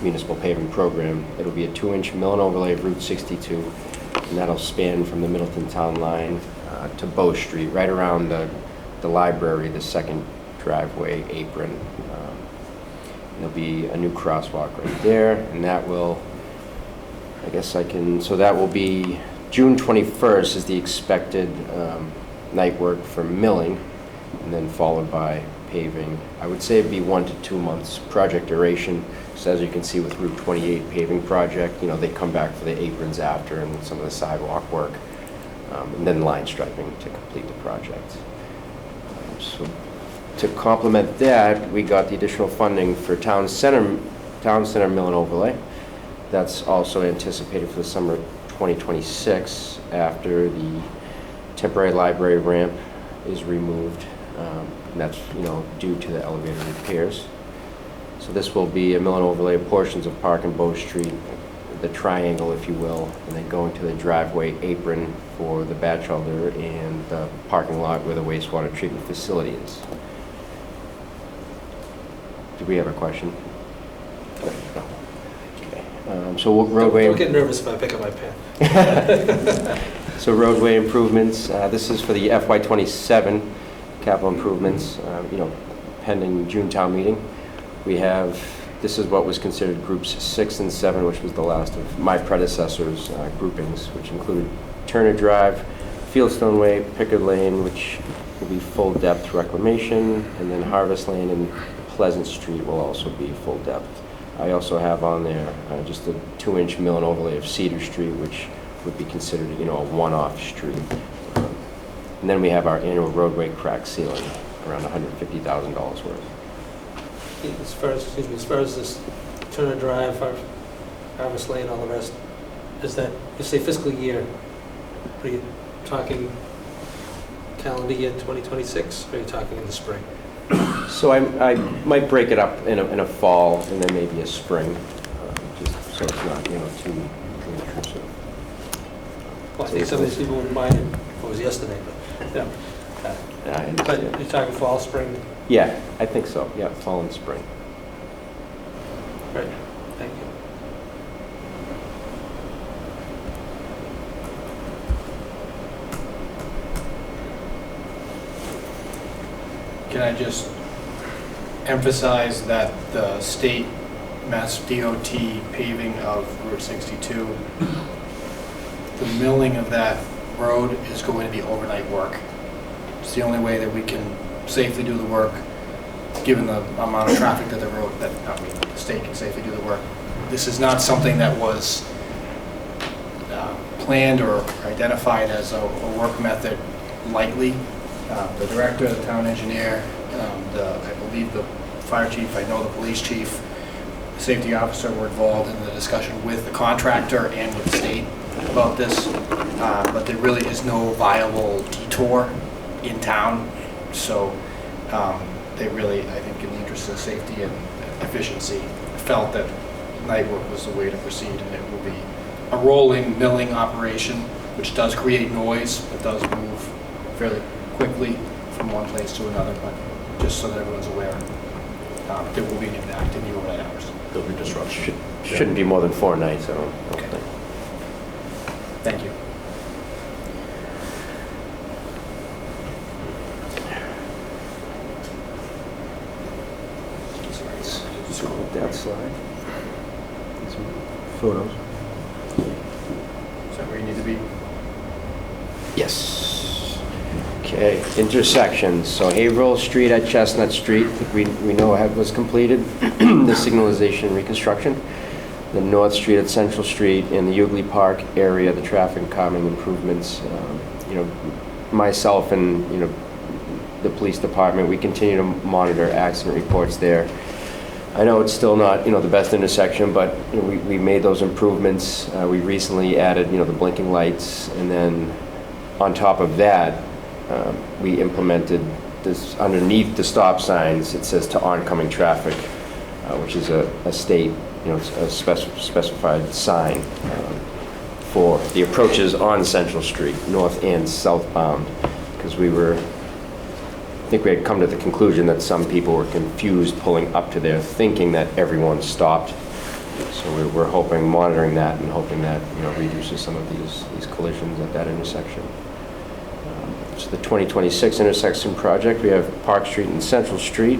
municipal paving program. It'll be a 2-inch mill and overlay of Route 62, and that'll span from the Middleton Town Line to Bow Street, right around the library, the second driveway apron. There'll be a new crosswalk right there, and that will, I guess I can, so that will be June 21st is the expected night work for milling, and then followed by paving. I would say it'd be 1 to 2 months project duration. So as you can see with Route 28 paving project, you know, they come back for the aprons after and some of the sidewalk work, and then line striping to complete the project. So to complement that, we got the additional funding for Town Center Mill and Overlay. That's also anticipated for the summer 2026 after the temporary library ramp is removed. And that's, you know, due to the elevator repairs. So this will be a mill and overlay of portions of Park and Bow Street, the triangle, if you will, and then going to the driveway apron for the Batchelder and the parking lot where the wastewater treatment facility is. Do we have a question? No. Okay. So roadway. Don't get nervous if I pick up my pen. So roadway improvements. This is for the FY27 capital improvements. You know, pending June town meeting. We have, this is what was considered groups 6 and 7, which was the last of my predecessors' groupings, which included Turner Drive, Fieldstone Way, Pickard Lane, which will be full depth reclamation, and then Harvest Lane and Pleasant Street will also be full depth. I also have on there just a 2-inch mill and overlay of Cedar Street, which would be considered, you know, a one-off street. And then we have our annual roadway crack sealing, around $150,000 worth. As far as this Turner Drive, Harvest Lane, all the rest, is that, you say fiscal year, are you talking calendar year 2026, or are you talking in the spring? So I might break it up in a fall and then maybe a spring, just so it's not, you know, too intrusive. Well, I think some of these people wouldn't mind if it was yesterday, but, yeah. Yeah, I understand. But you're talking fall, spring? Yeah, I think so. Yeah, fall and spring. Right, thank you. Can I just emphasize that the state Mass DOT paving of Route 62. The milling of that road is going to be overnight work. It's the only way that we can safely do the work, given the amount of traffic that the state can safely do the work. This is not something that was planned or identified as a work method lightly. The director, the town engineer, I believe the fire chief, I know the police chief, the safety officer were involved in the discussion with the contractor and with the state about this, but there really is no viable detour in town, so they really, I think in the interest of safety and efficiency, felt that night work was the way to proceed, and it will be a rolling milling operation, which does create noise, it does move fairly quickly from one place to another, but just so that everyone's aware, there will be an impact in the overnight hours. There'll be disruption. Shouldn't be more than 4 nights, I don't Okay. think. Thank you. Scroll that slide. Some photos. Is that where you need to be? Yes. Okay, intersections. So Haverhill Street at Chestnut Street, we know was completed, the signalization and reconstruction. The North Street at Central Street and the Euclid Park area, the traffic calming improvements. Myself and, the police department, we continue to monitor accident reports there. I know it's still not, the best intersection, but we made those improvements. We recently added, the blinking lights, and then on top of that, we implemented this underneath the stop signs. It says to oncoming traffic, which is a state, it's a specified sign for the approaches on Central Street, north and southbound, because I think we had come to the conclusion that some people were confused pulling up to there thinking that everyone stopped. So we're monitoring that and hoping that, reduces some of these collisions at that intersection. So the 2026 intersection project, we have Park Street and Central Street,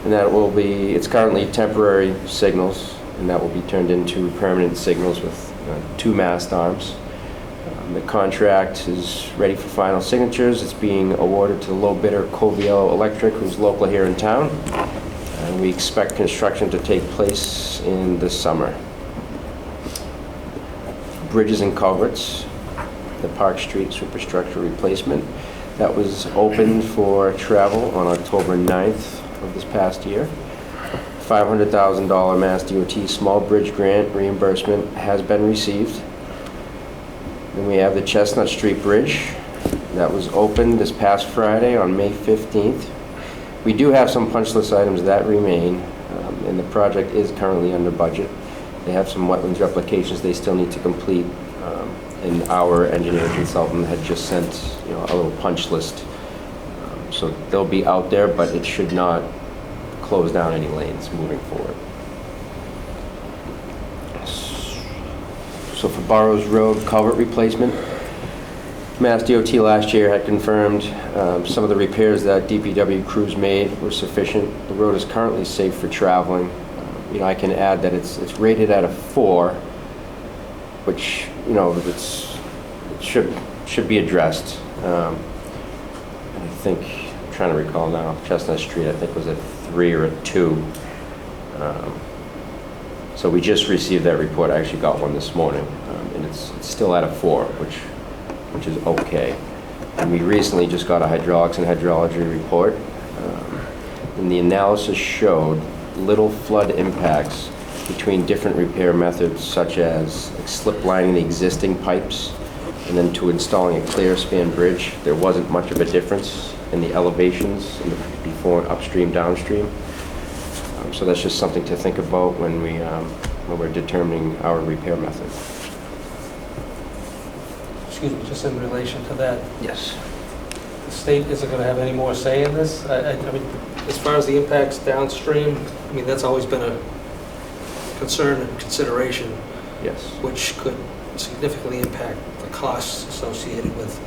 and it's currently temporary signals, and that will be turned into permanent signals with 2 mast arms. The contract is ready for final signatures. It's being awarded to the low bidder, Coviello Electric, who's local here in town. And we expect construction to take place in the summer. Bridges and culverts, the Park Street superstructure replacement. That was opened for travel on October 9th of this past year. $500,000 Mass DOT small bridge grant reimbursement has been received. Then we have the Chestnut Street Bridge. That was opened this past Friday on May 15th. We do have some punch list items that remain, and the project is currently under budget. They have some wetlands replications they still need to complete, and our engineer consultant had just sent a little punch list. So they'll be out there, but it should not close down any lanes moving forward. So for Burrows Road culvert replacement, Mass DOT last year had confirmed some of the repairs that DPW crews made were sufficient. The road is currently safe for traveling. I can add that it's rated at a 4, which it should be addressed. I think, I'm trying to recall now, Chestnut Street I think was a 3 or a 2. So we just received that report. I actually got one this morning, and it's still at a 4, which is okay. And we recently just got a hydraulics and hydrology report, and the analysis showed little flood impacts between different repair methods, such as slip lining the existing pipes and then to installing a clear span bridge. There wasn't much of a difference in the elevations in the before and upstream, downstream. So that's just something to think about when we're determining our repair method. Excuse me, just in relation to that, Yes. the state isn't going to have any more say in this? I mean, as far as the impacts downstream, that's always been a concern and consideration, Yes. which could significantly impact the costs associated with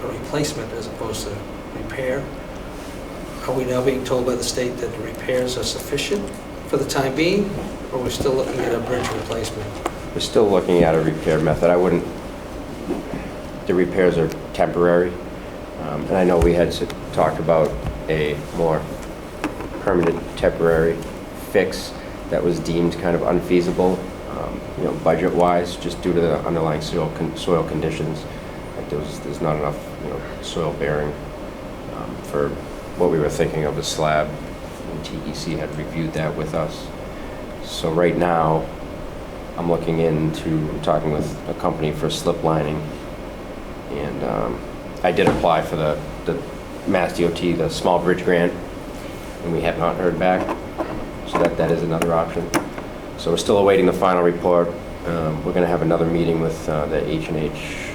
a replacement as opposed to repair. Are we now being told by the state that the repairs are sufficient for the time being, or we're still looking at a bridge replacement? We're still looking at a repair method. The repairs are temporary. And I know we had talked about a more permanent temporary fix that was deemed kind of unfeasible, budget-wise, just due to the underlying soil conditions. Like there's not enough, soil bearing for what we were thinking of a slab. And TEC had reviewed that with us. So right now, I'm talking with a company for slip lining, and I did apply for the Mass DOT, the small bridge grant, and we have not heard back, so that is another option. So we're still awaiting the final report. We're going to have another meeting with the H&H,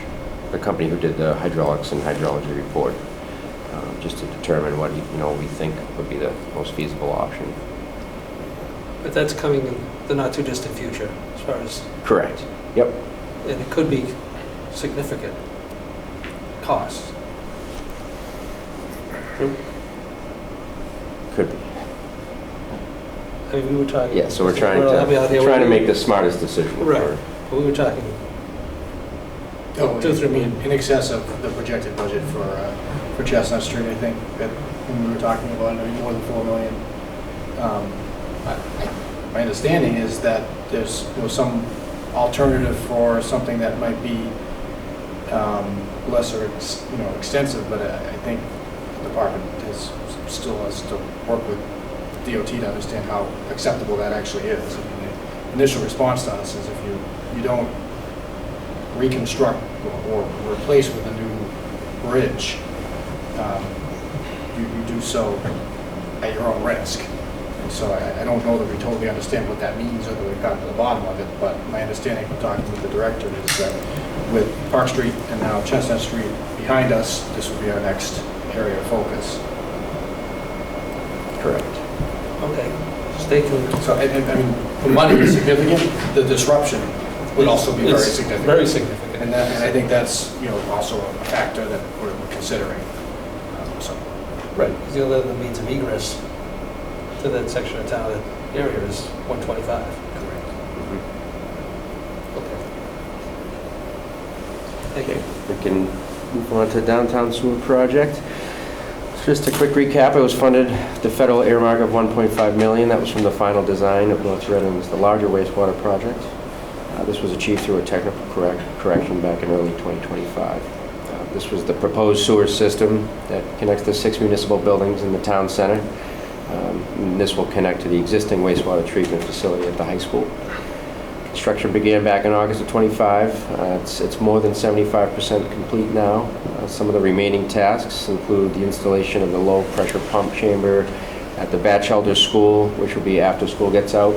the company who did the hydraulics and hydrology report, just to determine what we think would be the most feasible option. But that's coming in the not too distant future, as far as... Correct. Yep. And it could be significant costs. Could be. I mean, we were talking... Yeah, so we're trying to make the smartest decision. Right. But we were talking... Oh, 2-3 million in excess of the projected budget for Chestnut Street, I think, that when we were talking about, more than $4 million. My understanding is that there's some alternative for something that might be lesser, extensive, but I think the department still has to work with DOT to understand how acceptable that actually is. I mean, the initial response to us is if you don't reconstruct or replace with a new bridge, you do so at your own risk. And so I don't know that we totally understand what that means or that we've gotten to the bottom of it, but my understanding from talking with the director is that with Park Street and now Chestnut Street behind us, this will be our next area of focus. Correct. Okay. Stay tuned. So, I mean, the money is significant, the disruption would also be very significant. Very significant. And I think that's, also a factor that we're considering. Right, because the other means of egress to that section of town, that area is 125. Correct. Okay. Thank you. We can move on to downtown sewer project. Just a quick recap, it was funded, the federal earmark of $1.5 million. That was from the final design of North Reading's, the larger wastewater project. This was achieved through a technical correction back in early 2025. This was the proposed sewer system that connects the 6 municipal buildings in the town center. And this will connect to the existing wastewater treatment facility at the high school. Construction began back in August of 25. It's more than 75% complete now. Some of the remaining tasks include the installation of the low pressure pump chamber at the Batchelder School, which will be after school gets out,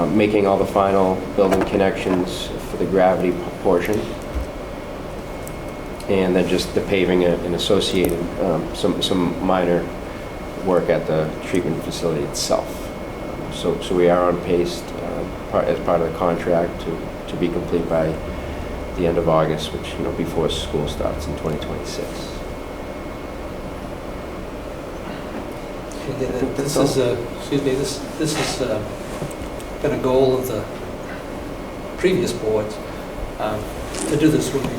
making all the final building connections for the gravity portion, and then just the paving and associated some minor work at the treatment facility itself. So we are on pace as part of the contract to be complete by the end of August, which, before school starts in 2026. This has been a goal of the previous boards to do this. When we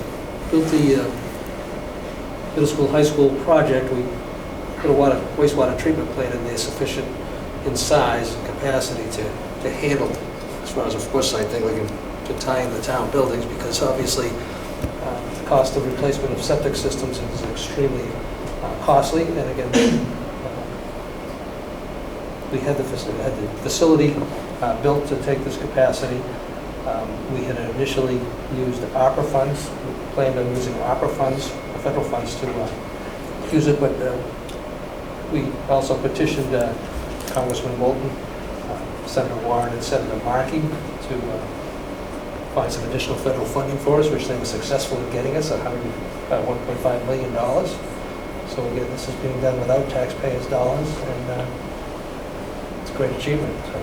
built the middle school, high school project, we put a wastewater treatment plant in there sufficient in size and capacity to handle, as far as a foresight thing, to tie in the town buildings, because obviously the cost of replacement of septic systems is extremely costly. And again, we had the facility built to take this capacity. We had initially used ARPA funds. We planned on using ARPA funds, federal funds, to use it, but we also petitioned Congressman Bolton, Senator Warren, and Senator Markey to find some additional federal funding for us, which they were successful in getting us, about $1.5 million. So again, this is being done without taxpayers' dollars, and it's a great achievement. So,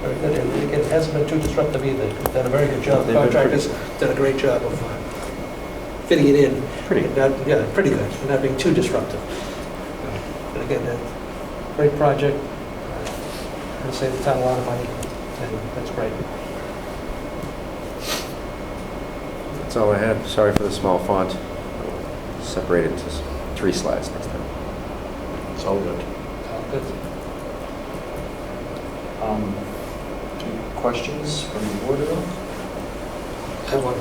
very good. And again, it hasn't been too disruptive either. They've done a very good job. The contractors done a great job of fitting it in. Pretty good. Pretty good. And not being too disruptive. But again, a great project. It'll save the town a lot of money, and that's great. That's all I had. Sorry for the small font. Separate it into 3 slides next time. It's all good. All good. Any questions from the board at all? I have one.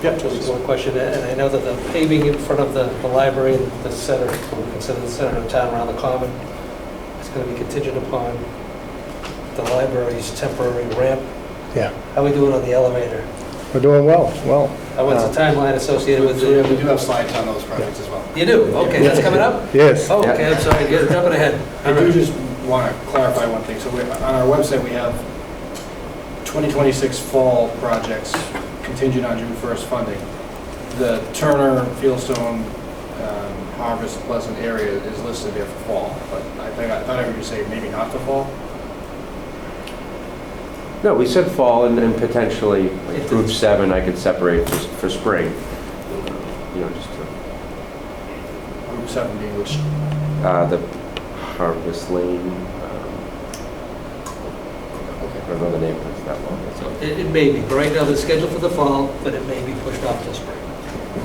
Just one question, and I know that the paving in front of the library and the center, what we consider the center of town around the common, is going to be contingent upon the library's temporary ramp. Yeah, How are we doing on the elevator? we're doing well. What's the timeline associated with So we the... do have slides on those projects as well. You do? Okay, that's coming up? Yes. Oh, okay, I'm sorry, you're jumping ahead. I do just want to clarify one thing. So on our website, we have 2026 fall projects contingent on June 1st funding. The Turner, Fieldstone, Harvest, Pleasant area is listed there for fall, but I thought I heard you say maybe not for fall. No, we said fall and potentially like group 7 I could separate for spring. You know, just to, Group 7 being which, the Harvest Lane. I don't know the name, it's that long. That's all. It may be, but right now they're scheduled for the fall, but it may be pushed off till spring.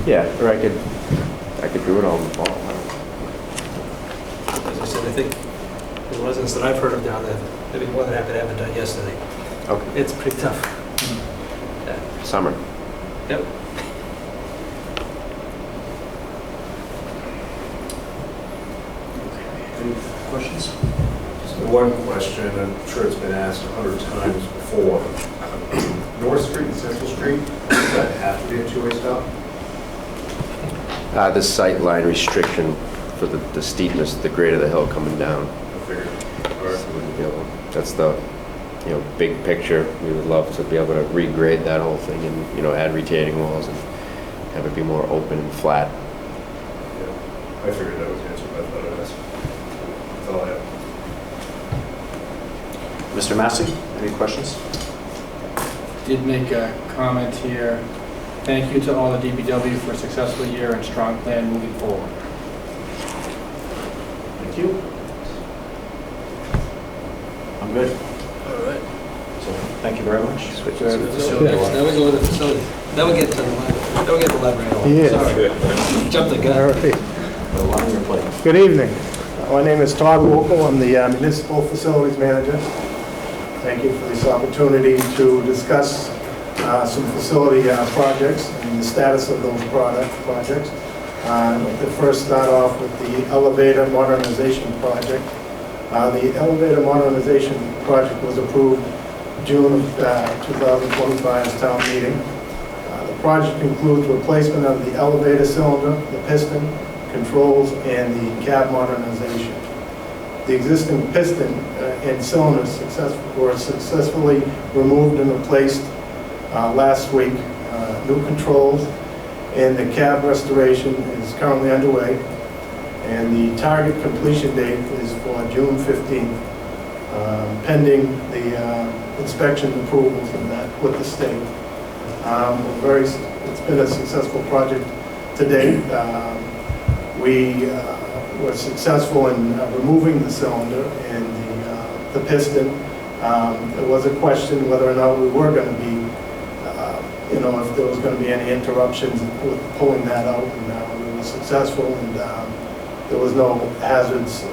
Yeah, or I could do it all in the fall. As I said, I think the residents that I've heard of down there, they'd be more than happy to have it done yesterday. Okay. It's pretty tough. Yeah. Summer. Yep. Any questions? One question, I'm sure it's been asked 100 times before. North Street and Central Street, does that have to be a two-way stop? The sight line restriction for the steepness, the grade of the hill coming down. I figured. All right. So we'd be able- that's the, big picture. We would love to be able to regrade that whole thing and, add retaining walls and have it be more open and flat. Yeah, I figured that was the answer, but I thought I'd ask. That's all I have. Mr. Massey, any questions? did make a comment here. Thank you to all the DPW for a successful year and strong plan moving forward. Thank you. I'm good. All right. So, thank you very much. Switch So now we go to the facility. Now we get to the library. Now we get to the library. Yes. Sorry. Jumped the gun. All right. A lot on your plate. Good evening. My name is Todd Wokel. I'm the Municipal Facilities Manager. Thank you for this opportunity to discuss some facility projects and the status of those projects. I'd like to first start off with the elevator modernization project. The elevator modernization project was approved June of 2025's town meeting. The project includes replacement of the elevator cylinder, the piston, controls, and the cab modernization. The existing piston and cylinders were successfully removed and replaced last week. New controls and the cab restoration is currently underway, and the target completion date is for June 15th, pending the inspection approvals and that with the state. It's been a successful project to date. We were successful in removing the cylinder and the piston. There was a question whether or not we were going to be, if there was going to be any interruptions with pulling that out, and we were successful, and there was no hazards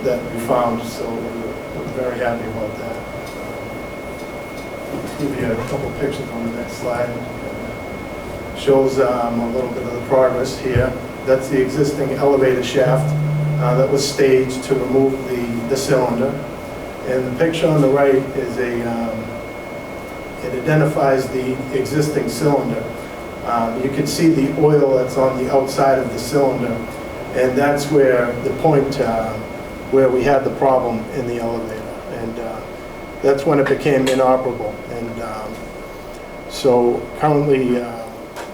that we found, so we're very happy about that. I'll give you a couple pictures on the next slide. Shows a little bit of the progress here. That's the existing elevator shaft that was staged to remove the cylinder. And the picture on the right is it identifies the existing cylinder. You can see the oil that's on the outside of the cylinder, and that's where the point where we had the problem in the elevator. And that's when it became inoperable. And so currently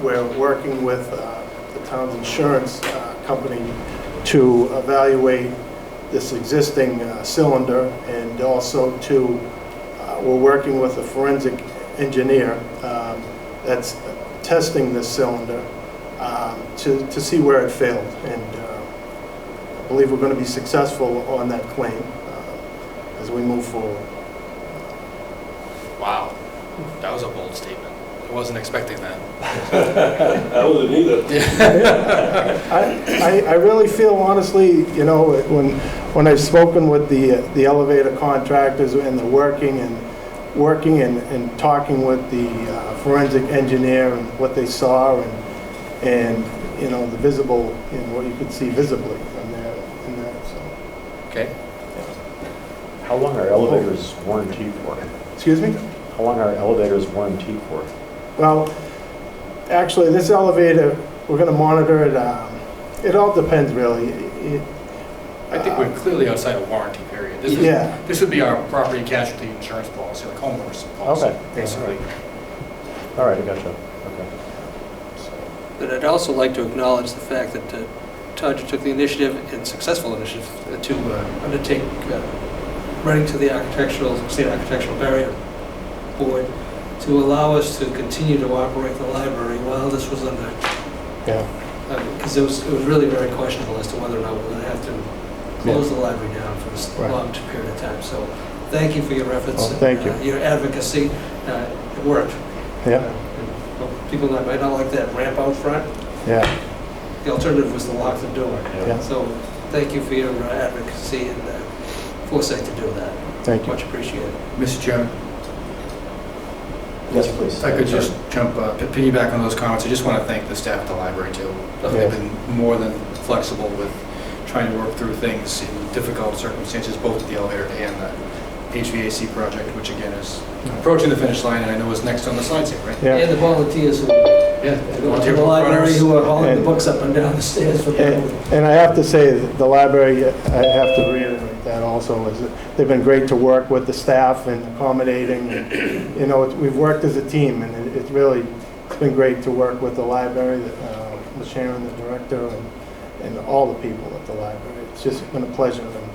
we're working with the town's insurance company to evaluate this existing cylinder, and also we're working with a forensic engineer that's testing this cylinder to see where it failed. And I believe we're going to be successful on that claim. as we move forward. Wow, that was a bold statement. I wasn't expecting that. I wasn't either. I really feel honestly, you know, when I've spoken with the elevator contractors and the working and talking with the forensic engineer and what they saw and you know, the visible, you know, what you could see visibly in there, so. Okay. How long are elevators warranted for? Excuse me? How long are elevators warranted for? Well, actually, this elevator, we're going to monitor it. It all depends, really. I think we're clearly outside a warranty period. This would be our property casualty insurance policy, like homeowners policy, Okay. basically. All right, I gotcha. Okay. But I'd also like to acknowledge the fact that Todd took the initiative, and successful initiative, to undertake writing to the state architectural barrier board to allow us to continue to operate the library while this was under. Yeah. Because it was really very questionable as to whether or not we were going to have to close the library down for this long period of time. So thank you for your efforts. Well, thank you. Your advocacy. It worked. Yeah. People might not like that ramp out front. Yeah. The alternative was to lock the door. Yeah. So thank you for your advocacy and foresight to do that. Thank you. Much appreciated. Mr. Chairman, Yes, please. if I could just piggyback on those comments, I just want to thank the staff at the library too. They've been more than flexible with trying to work through things in difficult circumstances, both at the elevator and the HVAC project, which again is approaching the finish line, and I know is next on the slides here, right? Yeah. And the volunteers who Yeah. go to the library who are hauling the books up and down the stairs for people. And I have to say, the library, I have to reiterate that also, is that they've been great to work with the staff and accommodating. And, you know, we've worked as a team, and it's been great to work with the library, with Sharon, the director, and all the people at the library. It's just been a pleasure, and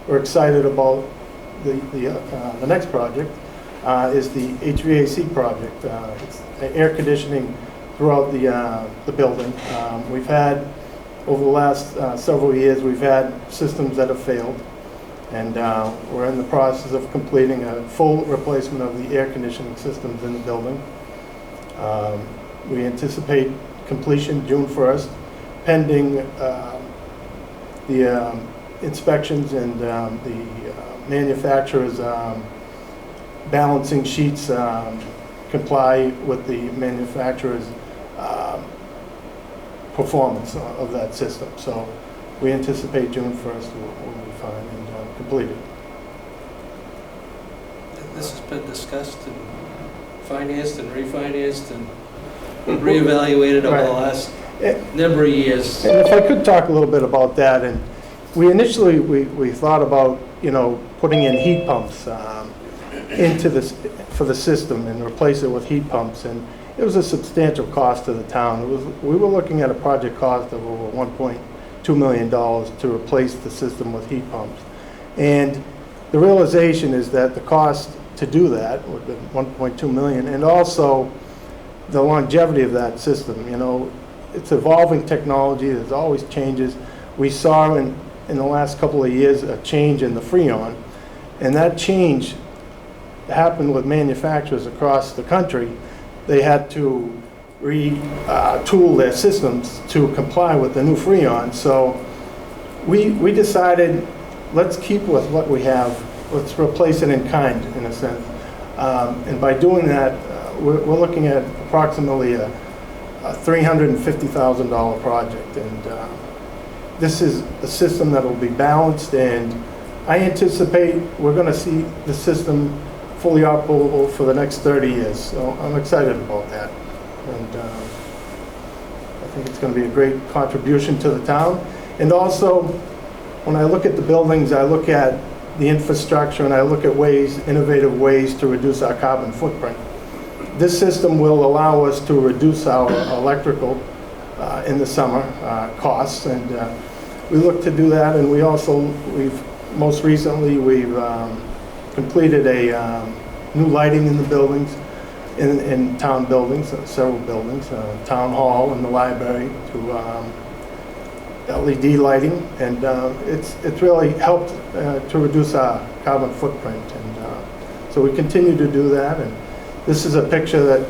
we're excited about the next project. Is the HVAC project. It's air conditioning throughout the building. We've had, over the last several years, we've had systems that have failed, and we're in the process of completing a full replacement of the air conditioning systems in the building. We anticipate completion June 1st, pending the inspections and the manufacturer's balancing sheets comply with the manufacturer's performance of that system. So we anticipate June 1st will be fine and completed. This has been discussed and financed and refinanced and reevaluated over the last number of years. And if I could talk a little bit about that, and we initially we thought about, you know, putting in heat pumps into this for the system and replace it with heat pumps, and it was a substantial cost to the town. We were looking at a project cost of over $1.2 million to replace the system with heat pumps, and the realization is that the cost to do that would be $1.2 million, and also the longevity of that system. You know, it's evolving technology. There's always changes. We saw in the last couple of years a change in the Freon, and that change happened with manufacturers across the country. They had to retool their systems to comply with the new Freon. So we decided, let's keep with what we have. Let's replace it in kind, in a sense. And by doing that, we're looking at approximately a $350,000 project. And this is a system that will be balanced, and I anticipate we're going to see the system fully operable for the next 30 years. So I'm excited about that. And I think it's going to be a great contribution to the town. And also, when I look at the buildings, I look at the infrastructure, and I look at innovative ways to reduce our carbon footprint. This system will allow us to reduce our electrical in the summer costs, and we look to do that. And most recently we've completed a new lighting in the buildings, in town buildings, several buildings, town hall and the library, to LED lighting, and it's really helped to reduce our carbon footprint. And so we continue to do that. And this is a picture that,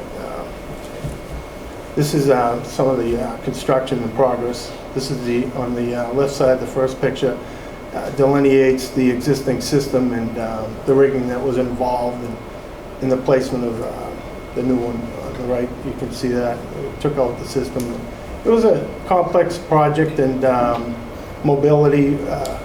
this is some of the construction in progress. This is on the left side, the first picture delineates the existing system and the rigging that was involved in the placement of the new one. On the right, you can see that. It took out the system. It was a complex project, and mobility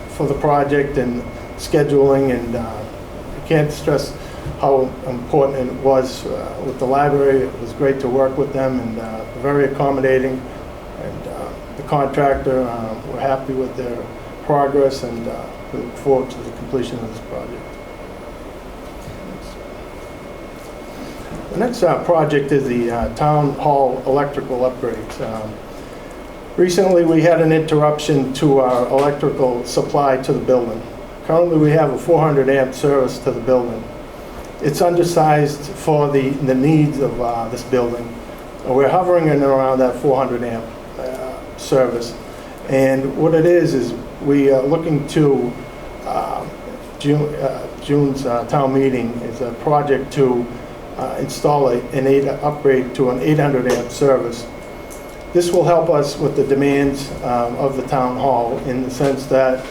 for the project and scheduling, and I can't stress how important it was with the library. It was great to work with them, and very accommodating. And the contractor, we're happy with their progress, and we look forward to the completion of this project. The next project is the town hall electrical upgrades. Recently, we had an interruption to our electrical supply to the building. Currently, we have a 400 amp service to the building. It's undersized for the needs of this building. We're hovering in around that 400 amp service. And what it is we are looking to June's town meeting is a project to install an upgrade to an 800 amp service. This will help us with the demands of the town hall, in the sense that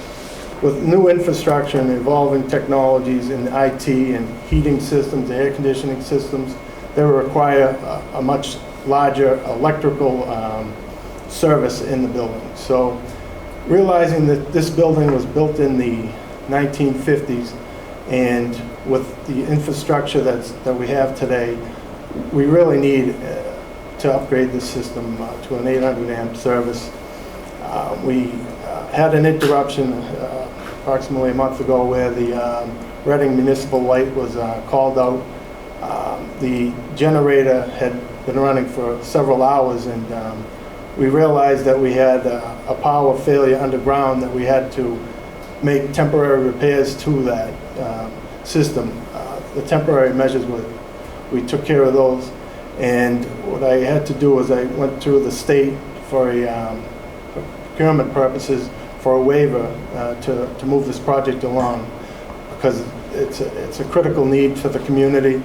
with new infrastructure and evolving technologies in IT and heating systems, air conditioning systems, they require a much larger electrical service in the building. So realizing that this building was built in the 1950s, and with the infrastructure that we have today, we really need to upgrade the system to an 800 amp service. We had an interruption approximately a month ago where the Reading Municipal Light was called out. The generator had been running for several hours, and we realized that we had a power failure underground, that we had to make temporary repairs to that system. The temporary measures we took care of those, and what I had to do was I went through the state for procurement purposes for a waiver to move this project along, because it's a critical need for the community,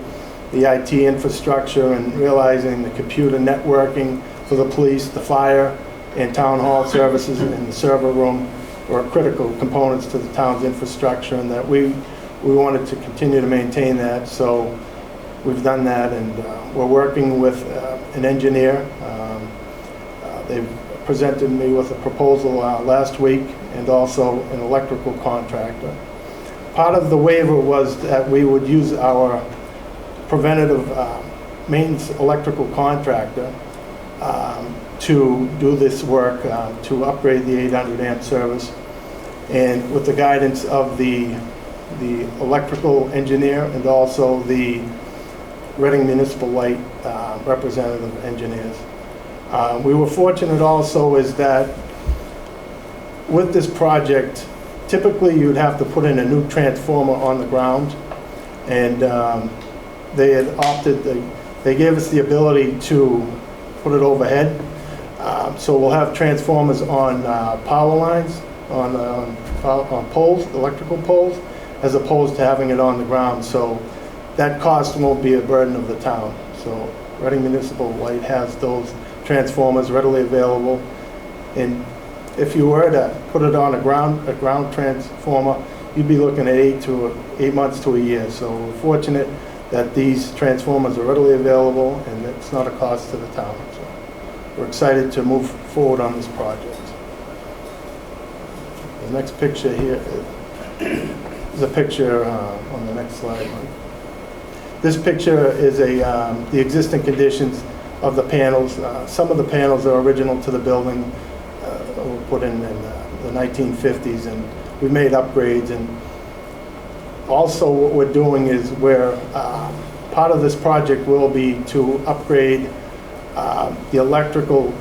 the IT infrastructure, and realizing the computer networking for the police, the fire, and town hall services in the server room were critical components to the town's infrastructure, and that we wanted to continue to maintain that. So we've done that, and we're working with an engineer. They've presented me with a proposal last week, and also an electrical contractor. Part of the waiver was that we would use our preventative maintenance electrical contractor to do this work, to upgrade the 800 amp service, and with the guidance of the electrical engineer and also the Reading Municipal Light representative engineers. We were fortunate also is that with this project, typically you'd have to put in a new transformer on the ground, and they had opted, they gave us the ability to put it overhead. So we'll have transformers on power lines, on poles, electrical poles, as opposed to having it on the ground. So that cost won't be a burden of the town. So Reading Municipal Light has those transformers readily available. And if you were to put it on a ground transformer, you'd be looking at 8 months to a year. So we're fortunate that these transformers are readily available, and it's not a cost to the town. So we're excited to move forward on this project. The next picture here is a picture on the next slide. This picture is the existing conditions of the panels. Some of the panels are original to the building, were put in the 1950s, and we made upgrades. And also what we're doing is part of this project will be to upgrade the electrical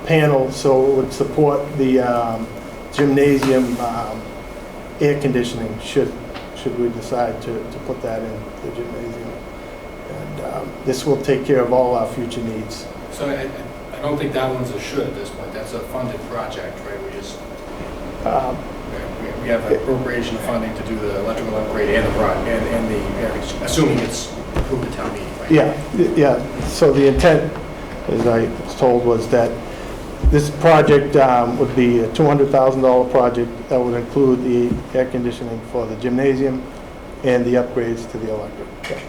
panel so it would support the gymnasium air conditioning should we decide to put that in the gymnasium. And this will take care of all our future needs. So I don't think that one's a should at this point. That's a funded project, right? We just, we have an appropriation of funding to do the electrical upgrade and the assuming it's approved at town meeting, right? Yeah. So the intent, as I was told, was that this project would be a $200,000 project that would include the air conditioning for the gymnasium and the upgrades to the electric. Yeah.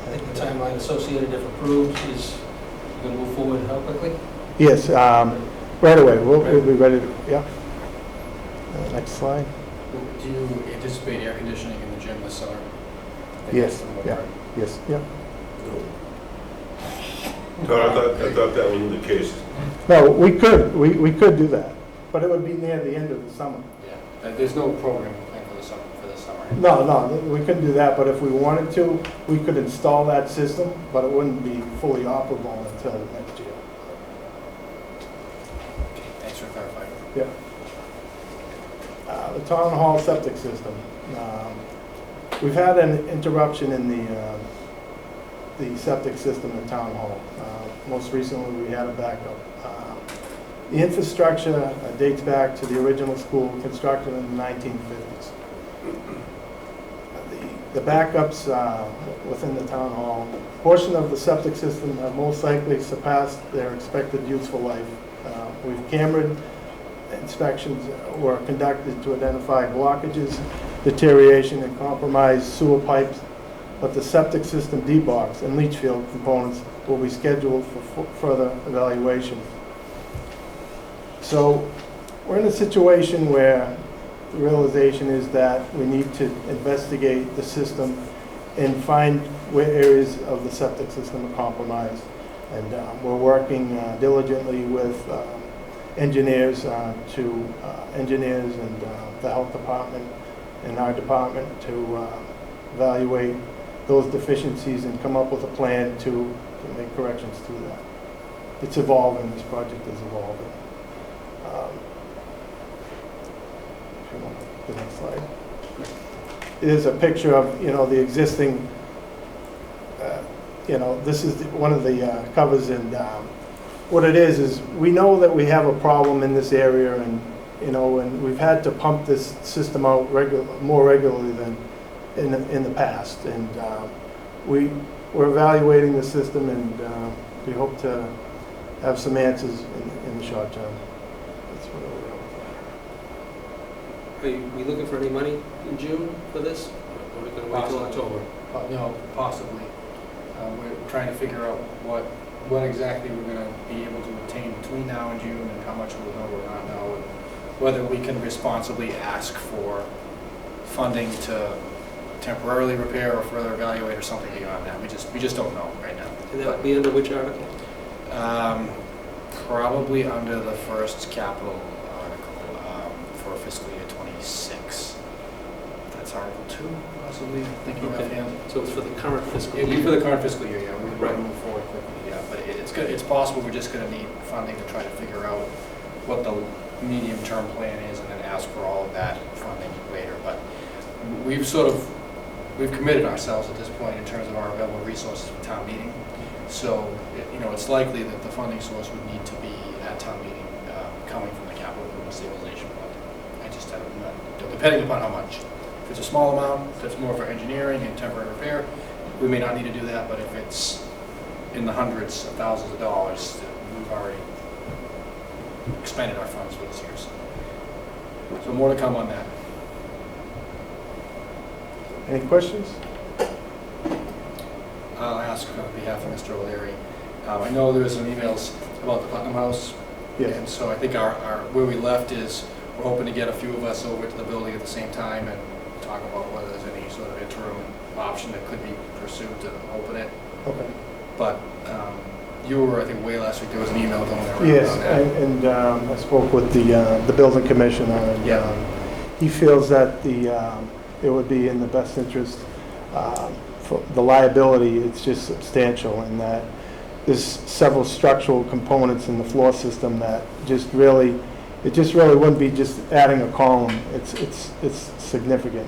I think the timeline associated, if approved, is going to move forward how quickly? Yes, right away. We'll be ready to, yeah. Next slide. Do you anticipate air conditioning in the gym this summer? Yes, yeah, yes, yeah. Todd, I thought that wasn't the case. No, we could do that, but it would be near the end of the summer. Yeah, there's no program plan for the summer, No, we couldn't do that, but if we wanted to, we could install that system, but it wouldn't be fully operable until next year. Okay, thanks for clarifying. Yeah. The town hall septic system. We've had an interruption in the septic system in town hall. Most recently, we had a backup. The infrastructure dates back to the original school constructed in the 1950s. The backups within the town hall, portion of the septic system have most likely surpassed their expected useful life. We've cambered inspections were conducted to identify blockages, deterioration, and compromised sewer pipes, but the septic system debox and leach field components will be scheduled for further evaluation. So we're in a situation where the realization is that we need to investigate the system and find where areas of the septic system are compromised. And we're working diligently with engineers and the health department and our department to evaluate those deficiencies and come up with a plan to make corrections to that. It's evolving, this project is evolving. If you want the next slide. Here's a picture of, the existing, this is one of the covers, and what it is we know that we have a problem in this area, and and we've had to pump this system out more regularly than in the past, and we're evaluating the system, and we hope to have some answers in the short term. That's what we're Are we looking for any money in June for this? Or are we going to wait till October? No, possibly. We're trying to figure out what exactly we're going to be able to obtain between now and June, and how much we'll know or not know, and whether we can responsibly ask for funding to temporarily repair or further evaluate or something beyond that. We just don't know right now. And that would be under which article? Probably under the first capital article for fiscal year 26. That's Article 2, possibly, thinking about hand. So it's for the current fiscal year? It'll be for the current fiscal year, yeah. We would move forward quickly, yeah. But it's possible we're just going to need funding to try to figure out what the medium-term plan is, and then ask for all of that funding later. But we've committed ourselves at this point in terms of our available resources for town meeting. So, it's likely that the funding source would need to be at town meeting coming from the capital improvement stabilization fund. I just haven't, depending upon how much. If it's a small amount, that's more for engineering and temporary repair, we may not need to do that, but if it's in the hundreds of thousands of dollars, we've already expended our funds for this year. So more to come on that. Any questions? I'll ask on behalf of Mr. O'Leary. I know there were some emails about the Putnam House. Yes. And so I think our where we left is we're hoping to get a few of us over to the building at the same time and talk about whether there's any sort of interim option that could be pursued to open it. Okay. But you were, I think, way last week. There was an email going around. Yes, on that. and I spoke with the building commissioner, and he feels that it would be in the best interest for the liability. It's just substantial, in that there's several structural components in the floor system that just really wouldn't be just adding a column. It's significant,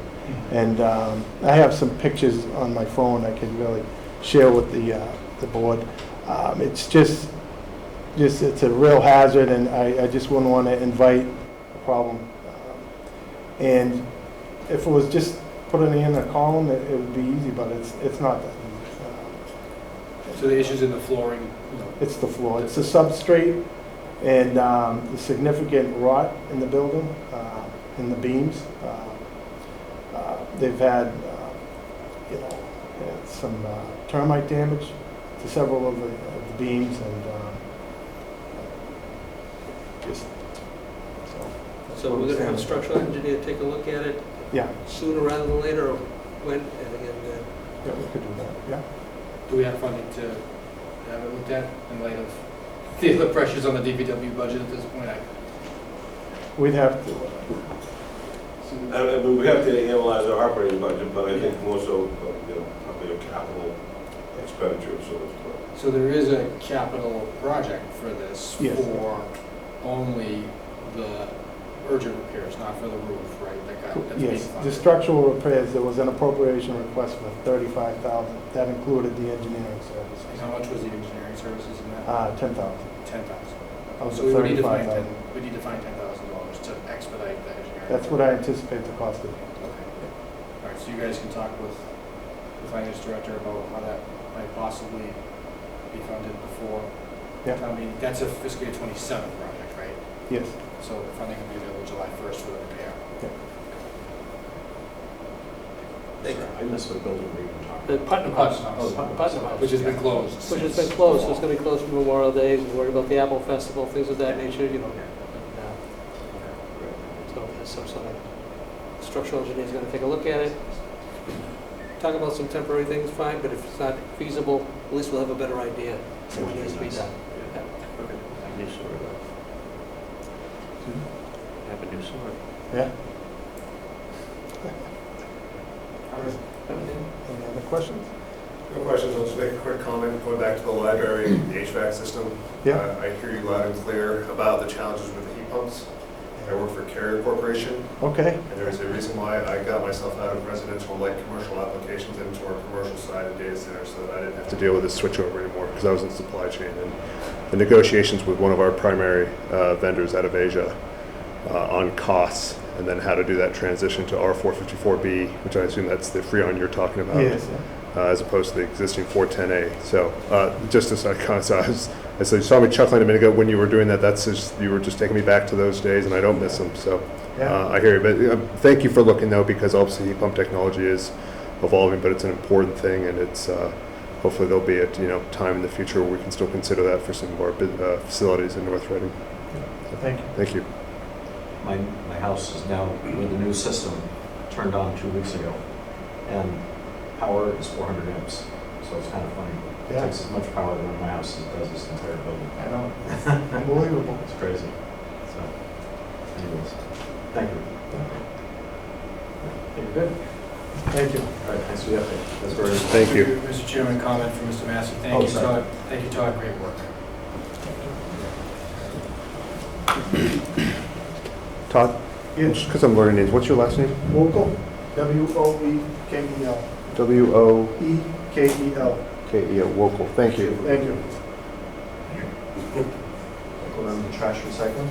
and I have some pictures on my phone I can really share with the board. It's just it's a real hazard, and I just wouldn't want to invite a problem. And if it was just putting in a column, it would be easy, but it's not that easy. So the issues in the flooring, It's the floor, it's the substrate, and the significant rot in the building, in the beams. They've had, some termite damage to several of the beams, and just So we're going to have a structural engineer take a look at it yeah, sooner rather than later, or when? And again, yeah, we could do that. Yeah, do we have funding to have it looked at in light of the other pressures on the DPW budget at this point? we'd have to. I mean, we have to analyze our operating budget, but I think more so, probably a capital expenditure of sort of. So there is a capital project for this Yes. for only the urgent repairs, not for the roof, right? That's being Yes, the funded. structural repairs, there was an appropriation request for $35,000. That included the engineering services. And how much was the engineering services in that? 10,000. 10,000. Of the So we would need to find $35,000. we need to find $10,000 to expedite the engineering. That's what I anticipate the cost to be. Okay. All right, so you guys can talk with the finance director about how that might possibly be funded before. Yeah. I mean, that's a fiscal year 27 project, right? Yes. So the funding will be available July 1st for the repair. I missed what building we were talking the about. Putnam Putnam House. House. Putnam House. Which has been closed. Which has been closed, so it's going to be closed for Memorial Day, we're worried about the Apple Festival, things of that nature, So there's some sort of structural engineer's going to take a look at it. Talk about some temporary things, fine, but if it's not feasible, at least we'll have a better idea of what needs to be done. New sewer, though. Have a new sewer. Yeah. Any other questions? No questions, I'll just make a quick comment, going back to the library, the HVAC system. Yeah. I hear you loud and clear about the challenges with the heat pumps. I work for Carrier Corporation, Okay. and there's a reason why I got myself out of residential light commercial applications into our commercial side of data centers, so that I didn't have to deal with this switchover anymore, because I was in supply chain. And the negotiations with one of our primary vendors out of Asia on costs, and then how to do that transition to R454B, which I assume that's the Freon you're talking about. Yes. As opposed to the existing 410A. So just as as you saw me chuckling a minute ago when you were doing that, you were just taking me back to those days, and I don't miss them. So I hear you. But thank you for looking, though, because obviously heat pump technology is evolving, but it's an important thing, and it's hopefully there'll be a time in the future where we can still consider that for some of our facilities in North Reading. So thank you. Thank you. My house is now with the new system turned on 2 weeks ago, and power is 400 amps, so it's kind of funny. It takes as much power to run my house as it does this entire building. I know. Unbelievable. It's crazy. So, anyways, thank you. You're good. Thank you. All right, thanks for the update. That's very. Thank you. Mr. Chairman, comment from Mr. Massey. Oh, Thank you, sorry. Todd. Thank you, Todd. Great work. Todd? Yes. Because I'm learning names. What's your last name? Wokel, W-O-E-K-E-L. W-O-K-E-L. E-K-E-L. Wokel. Thank you. Thank you. Go on the trash recycling.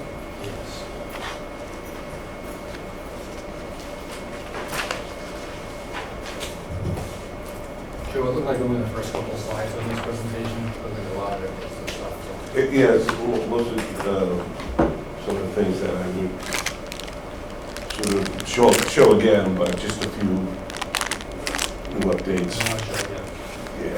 Joe, it looked like only the first couple of slides on this presentation, but like a lot of it was the stuff. So. Yes, most of some of the things that I would sort of show again, but just a few new updates. I'm not sure yet. Yeah.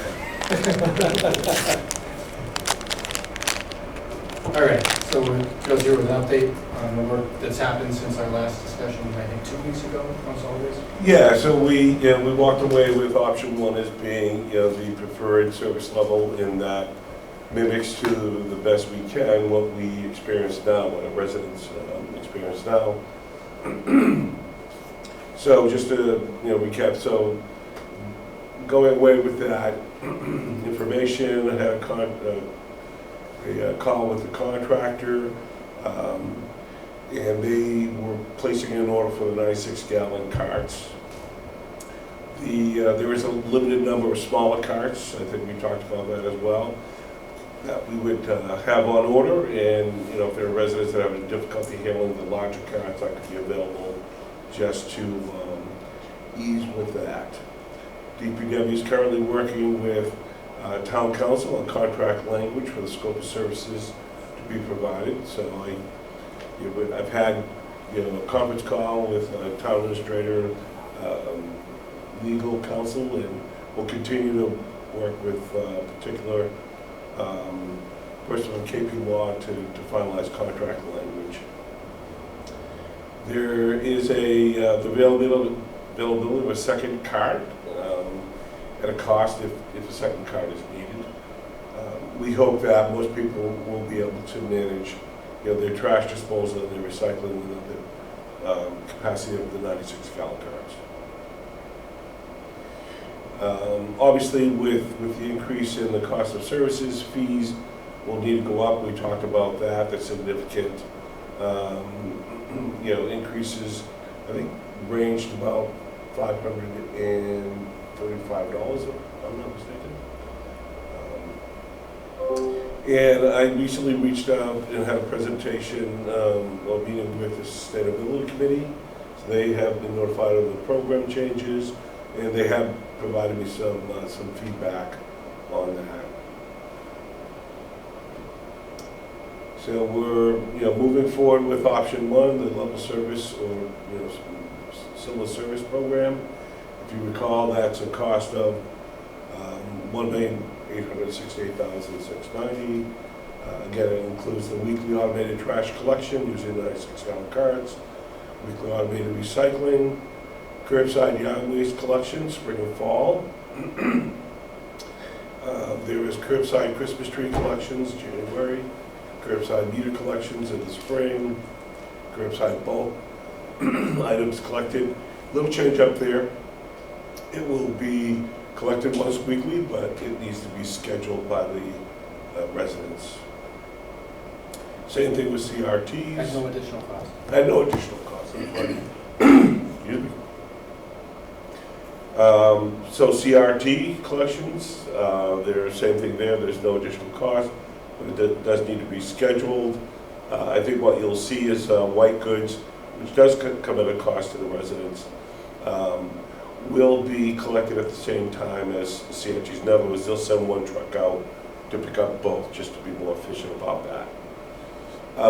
All right, so we'll go through with an update on the work that's happened since our last discussion, I think 2 weeks ago, on solid waste. Yeah, so we walked away with option one as being, the preferred service level, in that mimics to the best we can what we experience now, what our residents experience now. So just to recap, so going away with that information, I had a call with the contractor, and they were placing an order for the 96-gallon carts. There is a limited number of smaller carts. I think we talked about that as well. that we would have on order, and if there are residents that have difficulty handling the larger carts, that could be available just to ease with that. DPW is currently working with Town Council on contract language for the scope of services to be provided. So I've had a conference call with Town Administrator, legal counsel, and we'll continue to work with particular person from KP Law to finalize contract language. There is the availability of a second cart at a cost if a second cart is needed. We hope that most people will be able to manage their trash disposal and their recycling within the capacity of the 96 gallon carts. Obviously, with the increase in the cost of services, fees will need to go up. We talked about that. That's significant. Increases, I think, ranged about $535, if I'm not mistaken. And I recently reached out and had a presentation while meeting with the Sustainability Committee. So they have been notified of the program changes, and they have provided me some feedback on that. So we're moving forward with option one, the level service or similar service program. If you recall, that's a cost of $1,868,690. Again, it includes the weekly automated trash collection using 96 gallon carts, weekly automated recycling, curbside yard waste collection, spring and fall. There is curbside Christmas tree collections, January, curbside meter collections in the spring, curbside bulk items collected. Little change up there. It will be collected once weekly, but it needs to be scheduled by the residents. Same thing with CRTs. At no additional cost. At no additional cost. Excuse me. So CRT collections, there's same thing there. There's no additional cost, but it does need to be scheduled. I think what you'll see is white goods, which does come at a cost to the residents, will be collected at the same time as CRTs. In other words, they'll send one truck out to pick up both, just to be more efficient about that.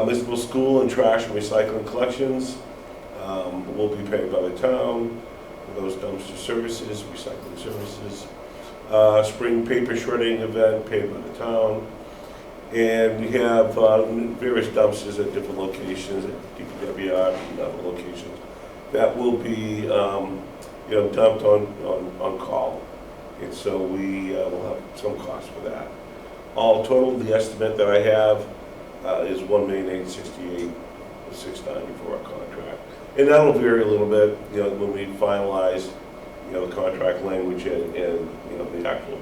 Municipal school and trash and recycling collections will be paid by the town for those dumpster services, recycling services. Spring paper shredding event paid by the town. And we have various dumpsters at different locations, at DPWR and other locations, that will be dumped on call. And so we will have some cost for that. All total, the estimate that I have is $1,868,690 for our contract. And that'll vary a little bit, when we finalize, the contract language and the actual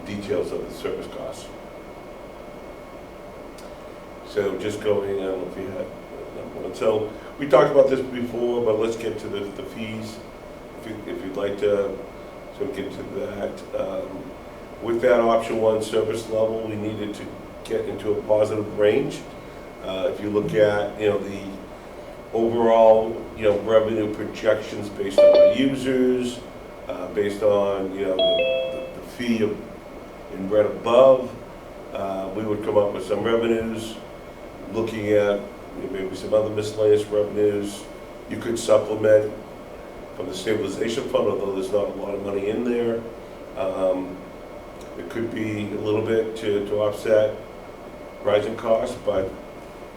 details of the service costs. So just going, I don't know if you had number one. So we talked about this before, but let's get to the fees. If you'd like to get to that. With that option one service level, we needed to get into a positive range. If you look at, the overall, revenue projections based on the users, based on, the fee in red above, we would come up with some revenues. Looking at maybe some other miscellaneous revenues, you could supplement from the stabilization fund, although there's not a lot of money in there. It could be a little bit to offset rising costs, but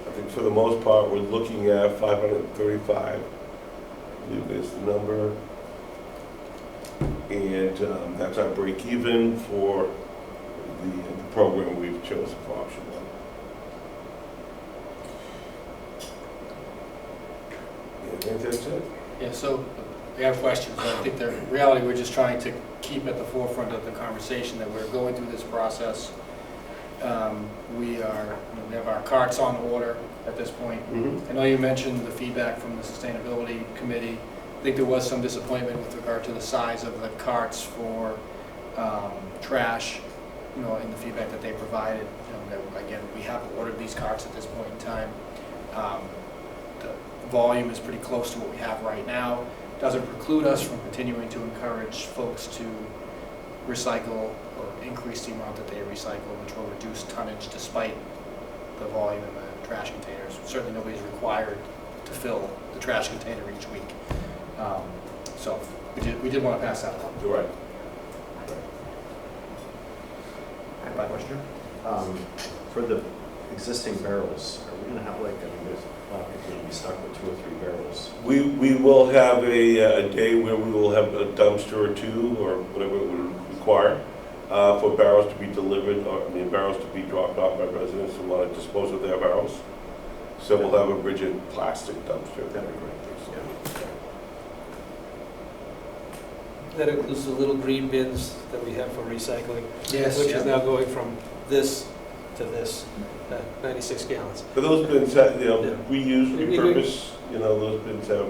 I think for the most part, we're looking at 535, I believe is the number. And that's our break even for the program we've chosen for option one. I think that's it. Yeah, so we have questions. I think the reality, we're just trying to keep at the forefront of the conversation that we're going through this process. We have our carts on order at this point. Mm-hmm. I know you mentioned the feedback from the Sustainability Committee. I think there was some disappointment with regard to the size of the carts for trash in the feedback that they provided, that, again, we have ordered these carts at this point in time. The volume is pretty close to what we have right now. Doesn't preclude us from continuing to encourage folks to recycle or increase the amount that they recycle, which will reduce tonnage despite the volume in the trash containers. Certainly nobody's required to fill the trash container each week. So we did want to pass that along. You're right. My question? For the existing barrels, are we going to have like, there's a lot of people going to be stuck with 2 or 3 barrels. We will have a day where we will have a dumpster or 2 or whatever it would require for barrels to be delivered, or barrels to be dropped off by residents who want to dispose of their barrels. So we'll have a rigid plastic dumpster. That'd be great. That includes the little green bins that we have for recycling. Yes. Which is now going from this to this, 96 gallons. But those bins have, Yeah. reuse, repurpose, those bins have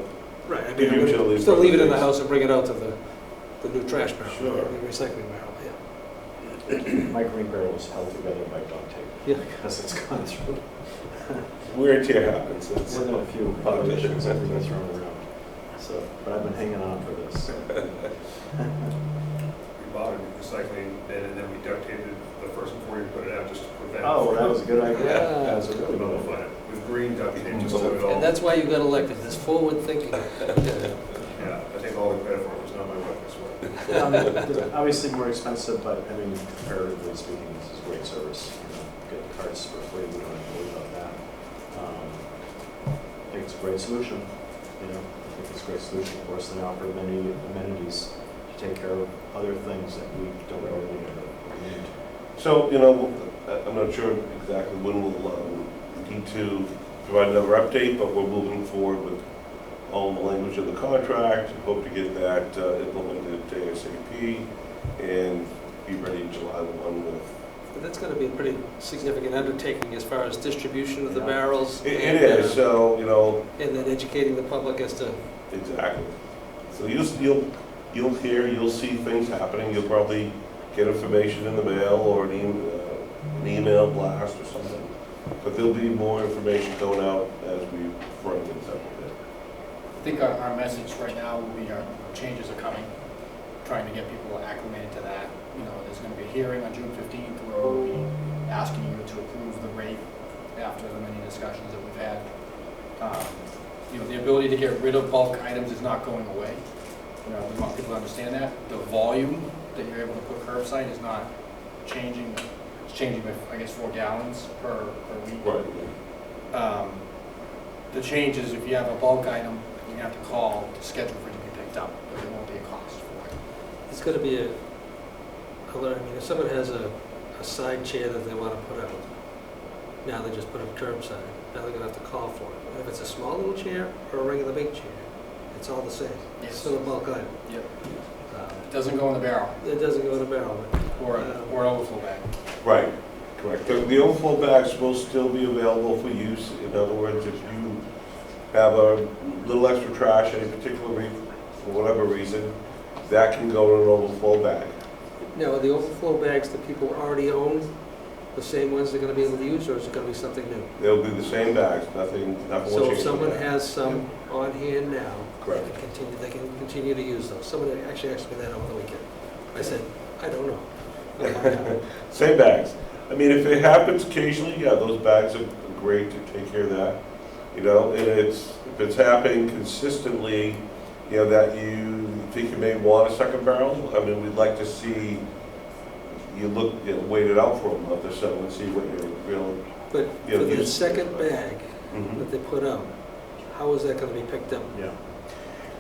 Right, I good mean, utility. still leave it in the purposes. house and bring it out to the new trash barrel, Sure. the recycling barrel, yeah. My green barrel is held together by duct tape. Yeah. Because it's gone through. Wear and tear happens. It's More than a few politicians have been thrown around. So, but I've been hanging on for this. We bought a recycling bin and then we duct taped it the first before we put it out just to prevent. Oh, that was a good idea. Yeah. That was a really good Notify idea. it with green duct tape just so it all. And that's why you got elected, this forward thinking. Yeah, I take all the credit for it. It's not my work, I swear. Obviously more expensive, but I mean, comparatively speaking, this is great service. Get carts for free, we don't have to worry about that. I think it's a great solution. I think it's a great solution. Of course, they offer many amenities to take care of other things that we don't really need. So, I'm not sure exactly when we'll need to provide another update, but we're moving forward with all the language of the contract. Hope to get that implemented ASAP and be ready July 1 with. But that's going to be a pretty significant undertaking as far as distribution of the Yeah. barrels. It is, so, And then educating the public as to. exactly. So you'll hear, you'll see things happening. You'll probably get information in the mail or an email blast or something. But there'll be more information going out as we run things up a bit. I think our message right now will be our changes are coming, trying to get people acclimated to that. There's going to be a hearing on June 15th where we'll be asking you to approve the rate after the many discussions that we've had. The ability to get rid of bulk items is not going away. We want people to understand that. The volume that you're able to put curbside is not changing. It's changing by, I guess, 4 gallons per week. Right. The change is if you have a bulk item, you have to call to schedule for it to be picked up, but there won't be a cost for it. It's going to be if someone has a side chair that they want to put out, now they just put up curbside. Now they're going to have to call for it. And if it's a small little chair or a regular big chair, it's all the same. Yes. It's still a bulk item. Yep. It doesn't go in the barrel It doesn't go in a barrel. or an overflow bag. Right, correct. The overflow bags will still be available for use. In other words, if you have a little extra trash any particular for whatever reason, that can go in an overflow bag. Now, are the overflow bags that people already own the same ones they're going to be able to use, or is it going to be something new? They'll be the same bags, nothing will So change. if someone with that. has some on hand now, Correct. they can continue to use those. Somebody actually asked me that over the weekend. I said, I don't know. Same bags. If it happens occasionally, yeah, those bags are great to take care of that. And if it's happening consistently, that you think you may want a second barrel, we'd like to see you wait it out for a month or so and see what your real. But for the use- second bag Mhm. that they put out, how is that going to be picked up? Yeah.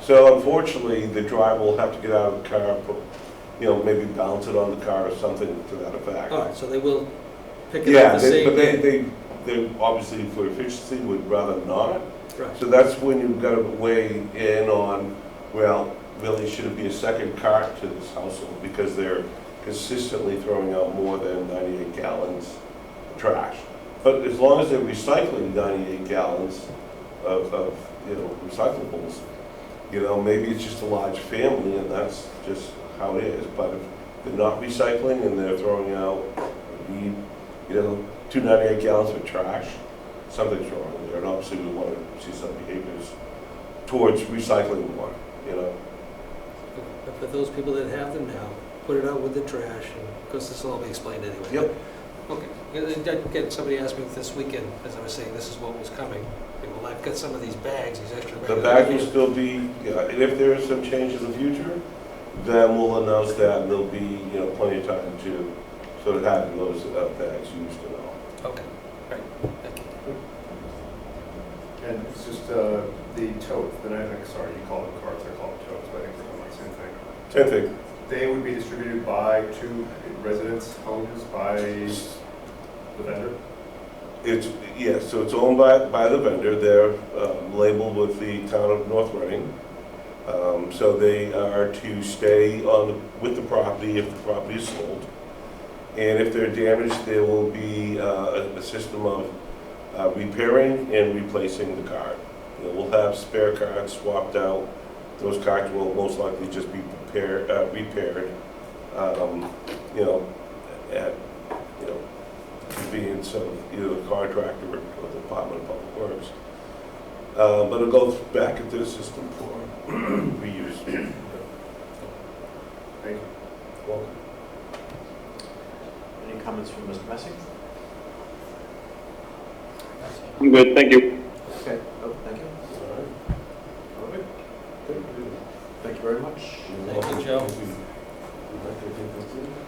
So unfortunately, the driver will have to get out of the car, maybe bounce it on the car or something to that effect. All right, so they will pick it Yeah, up the same but day. they obviously for efficiency would rather not. Right. So that's when you've got to weigh in on, really should it be a second cart to this household because they're consistently throwing out more than 98 gallons of trash. But as long as they're recycling 98 gallons of recyclables, maybe it's just a large family and that's just how it is. But they're not recycling and they're throwing out, 298 gallons of trash, something's wrong there. And obviously we want to see some behaviors towards recycling more, But for those people that have them now, put it out with the trash, and of course this will all be explained anyway. Yep. Okay. Again, somebody asked me this weekend, as I was saying, this is what was coming. Well, I've got some of these bags, these extra bags. The bag will still be, and if there is some change in the future, then we'll announce that, and there'll be, plenty of time to sort of have those bags used and all. Okay, great, thank you. And it's just the totes, sorry, you call them carts, I call them totes, but I think they're the same thing. Same thing. They would be distributed to residents' homes by the vendor? So it's owned by the vendor. They're labeled with the town of North Reading. So they are to stay with the property if the property is sold. And if they're damaged, there will be a system of repairing and replacing the cart. We'll have spare carts swapped out. Those carts will most likely just be repaired, at convenience of either the contractor or the Department of Public Works. But it'll go back into the system for reuse. Thank you. Welcome. Any comments from Mr. Messing? I'm good, thank you. Okay, thank you. All right. Good. Thank you very much. Thank you, Joe.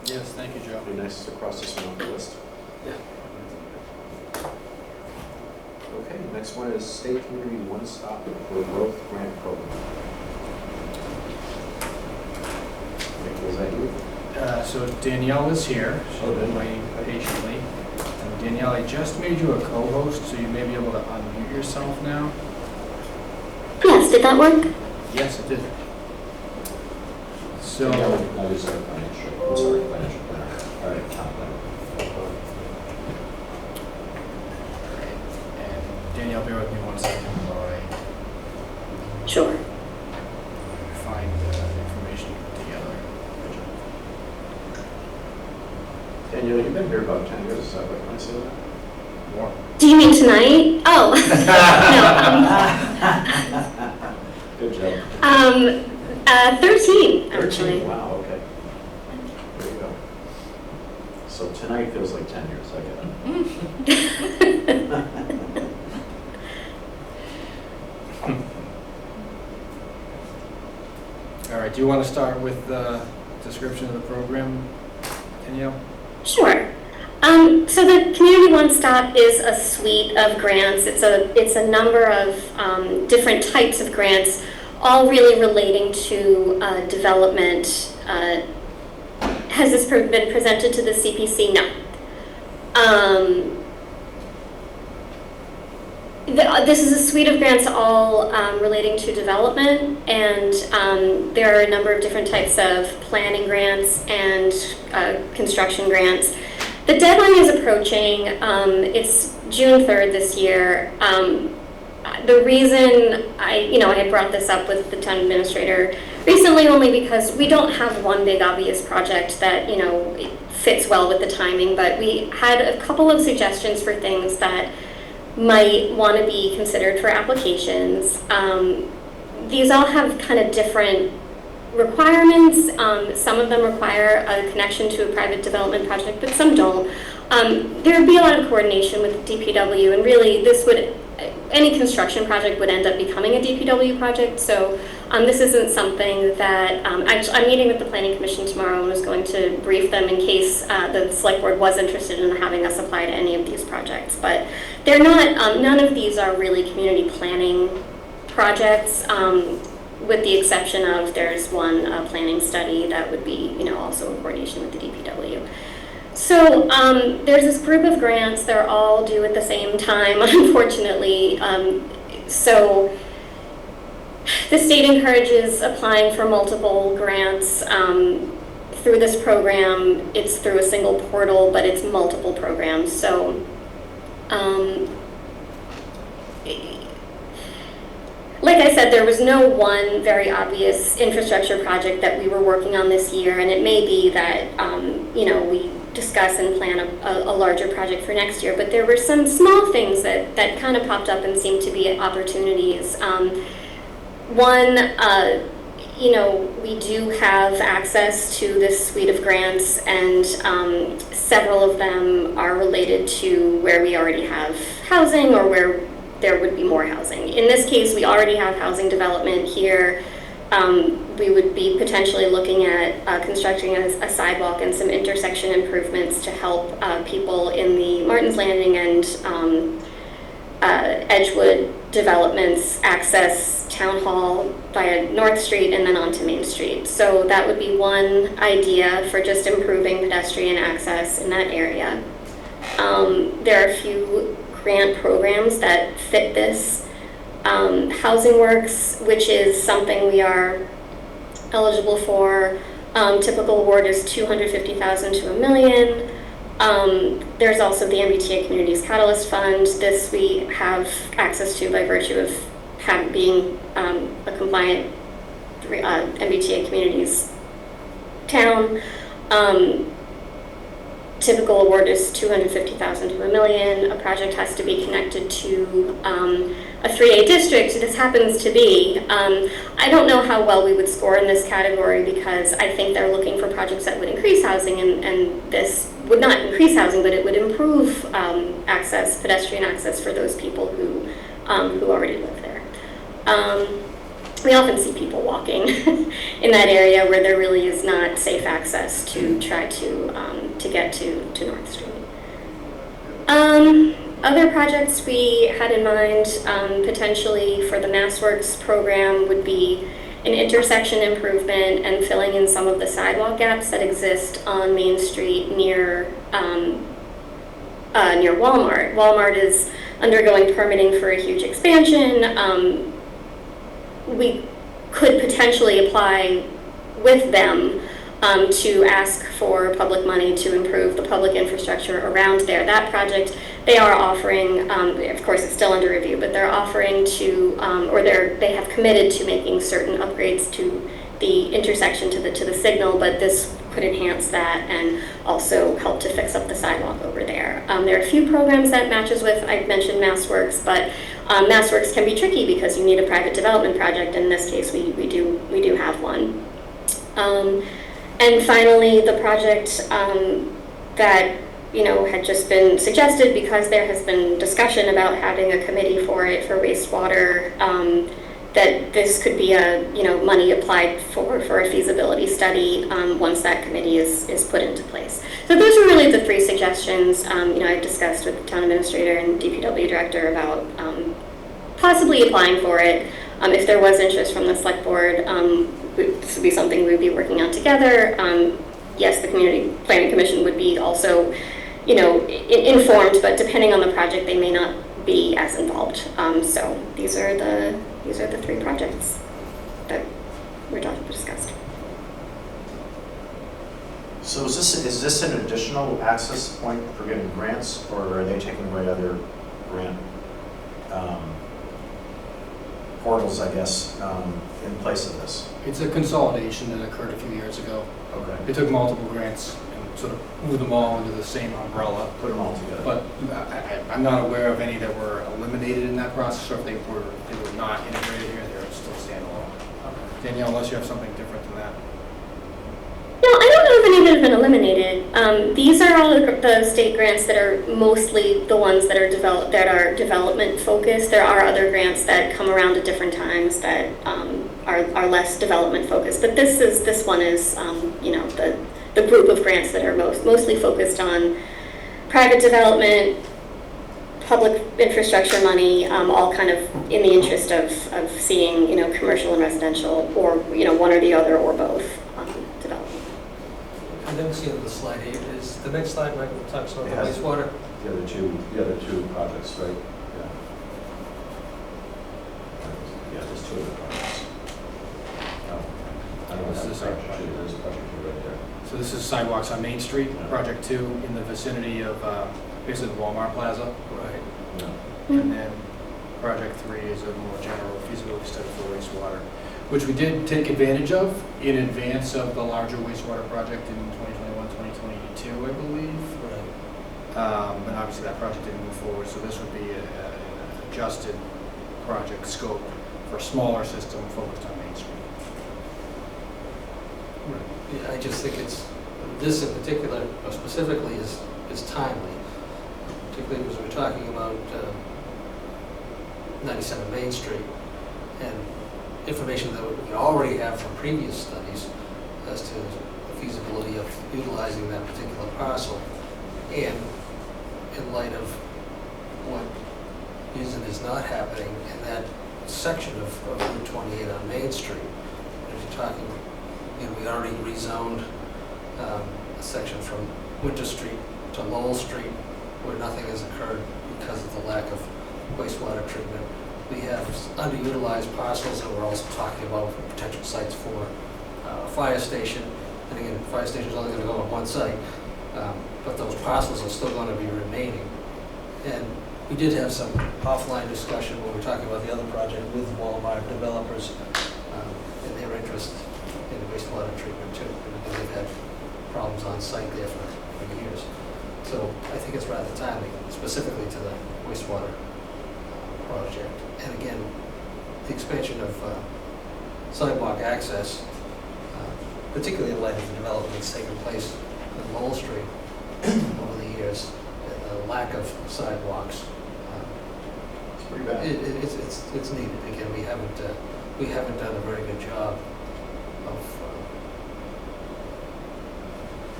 Yes, thank you, Joe. It'd be nice to cross this one off the list. Yeah. Okay, next one is State Community One Stop for Growth Grant Program. Nick, was that you? So Danielle is here. She's been waiting patiently. And Danielle, I just made you a co-host, so you may be able to unmute yourself now. Yes, did that work? Yes, it did. So, That is our financial planner. All right, top planner. and Danielle, bear with me 1 second while I Sure. find the information together. Daniel, you've been here about 10 years, is that what I say that? More. Do you mean tonight? Oh, no. Good job. 13, actually. 13, wow, okay. There you go. So tonight feels like 10 years, I get it. All right, do you want to start with the description of the program, Danielle? Sure. So the Community One Stop is a suite of grants. It's a number of different types of grants, all really relating to development. Has this been presented to the CPC? No. This is a suite of grants all relating to development, and there are a number of different types of planning grants and construction grants. The deadline is approaching. It's June 3rd this year. The reason I had brought this up with the town administrator recently only because we don't have one big obvious project that fits well with the timing, but we had a couple of suggestions for things that might want to be considered for applications. These all have kind of different requirements. Some of them require a connection to a private development project, but some don't. There would be a lot of coordination with DPW, and really any construction project would end up becoming a DPW project, so this isn't something that, I'm meeting with the Planning Commission tomorrow and was going to brief them in case the Select Board was interested in having us apply to any of these projects, but they're not, none of these are really community planning projects, with the exception of there's one planning study that would be, also in coordination with the DPW. So there's this group of grants. They're all due at the same time, unfortunately. So the state encourages applying for multiple grants through this program. It's through a single portal, but it's multiple programs. So like I said, said, there was no one very obvious infrastructure project that we were working on this year, and it may be that, we discuss and plan a larger project for next year, but there were some small things that kind of popped up and seemed to be opportunities. One, we do have access to this suite of grants, and several of them are related to where we already have housing or where there would be more housing. In this case, we already have housing development here. We would be potentially looking at constructing a sidewalk and some intersection improvements to help people in the Martin's Landing and Edgewood developments access Town Hall via North Street and then onto Main Street. So that would be one idea for just improving pedestrian access in that area. There are a few grant programs that fit this. Housing Works, which is something we are eligible for. Typical award is $250,000 to $1 million. There's also the MBTA Communities Catalyst Fund. This we have access to by virtue of being a compliant MBTA Communities town. Typical award is $250,000 to $1 million. A project has to be connected to a 3A district. This happens to be. I don't know how well we would score in this category because I think they're looking for projects that would increase housing, and this would not increase housing, but it would improve access, pedestrian access for those people who already live there. We often see people walking in that area where there really is not safe access to try to get to North Street. Other projects we had in mind potentially for the MassWorks program would be an intersection improvement and filling in some of the sidewalk gaps that exist on Main Street near Walmart. Walmart is undergoing permitting for a huge expansion. We could potentially apply with them to ask for public money to improve the public infrastructure around there. That project, they are offering, of course it's still under review, but they're offering to, they have committed to making certain upgrades to the intersection to the signal, but this could enhance that and also help to fix up the sidewalk over there. There are a few programs that matches with, I mentioned MassWorks, but MassWorks can be tricky because you need a private development project. In this case, we do have one. And finally, the project that had just been suggested because there has been discussion about having a committee for it for wastewater. That this could be money applied for a feasibility study once that committee is put into place. So those are really the three suggestions. I've discussed with the town administrator and DPW director about possibly applying for it. If there was interest from the select board, this would be something we would be working on together. Yes, the Community Planning Commission would be also, informed, but depending on the project, they may not be as involved. So these are the three projects that we're discussed. So is this an additional access point for getting grants, or are they taking away other grant portals, I guess, in place of this? It's a consolidation that occurred a few years ago. Okay. They took multiple grants and sort of moved them all under the same umbrella. Put them all together. But I'm not aware of any that were eliminated in that process, or if they were not integrated here, they're still standalone. Danielle, unless you have something different than that. No, I don't know if any that have been eliminated. These are all the state grants that are mostly the ones that are development focused. There are other grants that come around at different times that are less development focused. But this one is the group of grants that are mostly focused on private development, public infrastructure money, all kind of in the interest of seeing commercial and residential, or one or the other or both development. I didn't see on the slide 8. Is the next slide, Michael, talks about the wastewater? The other two projects, right? Yeah, there's two of the projects. I don't know. There's a project right there. So this is sidewalks on Main Street, Project 2, in the vicinity of basically the Walmart Plaza. Right. And then Project 3 is a more general feasibility study for wastewater, which we did take advantage of in advance of the larger wastewater project in 2021, 2022, I believe. And obviously that project didn't move forward, so this would be an adjusted project scope for a smaller system focused on Main Street. Yeah, I just think this in particular, or specifically, is timely, particularly because we're talking about 97 Main Street and information that we already have from previous studies as to the feasibility of utilizing that particular parcel, and in light of what is and is not happening in that section of Route 28 on Main Street. If you're talking, we already rezoned a section from Winter Street to Lowell Street where nothing has occurred because of the lack of wastewater treatment. We have underutilized parcels that we're also talking about for potential sites for a fire station. And again, the fire station is only going to go on one site. But those parcels are still going to be remaining. And we did have some offline discussion when we were talking about the other project with Walmart developers and their interest in wastewater treatment too. And they've had problems on site there for years. So I think it's rather timely, specifically to the wastewater project. And again, the expansion of sidewalk access, particularly in light of the development that's taken place in Lowell Street over the years, and the lack of sidewalks. It's pretty bad. It's needed. Again, we haven't done a very good job of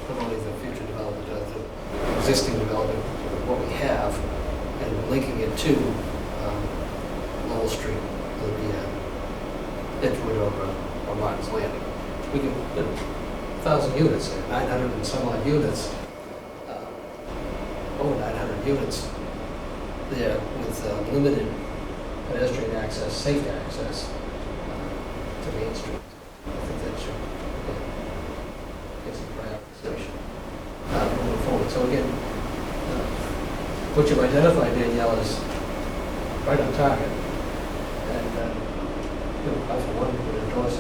promoting the future development of the existing development, what we have, and linking it to Lowell Street, whether it be Edgewood or Martin's Landing. We can put 1,000 units there, 900 and some odd units, over 900 units there with limited pedestrian access, safe access to Main Street. I think that should get some prioritization moving forward. So again, what you've identified, Danielle, is right on target. And I, for one, would endorse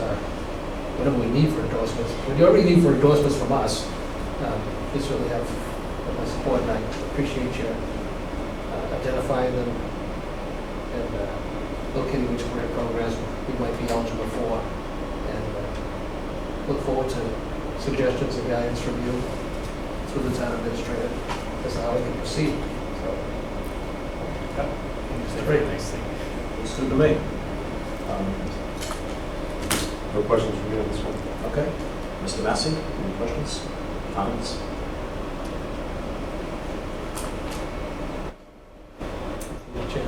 whatever we need for endorsements. What you already need for endorsements from us, you certainly have my support, and I appreciate you identifying them and locating which grant programs we might be eligible for, and look forward to suggestions and guidance from you through the town administrator as to how we can proceed. So, it's a very nice thing. Looks good to me. No questions from you on this one? Okay. Mr. Massey, any questions, comments? Okay.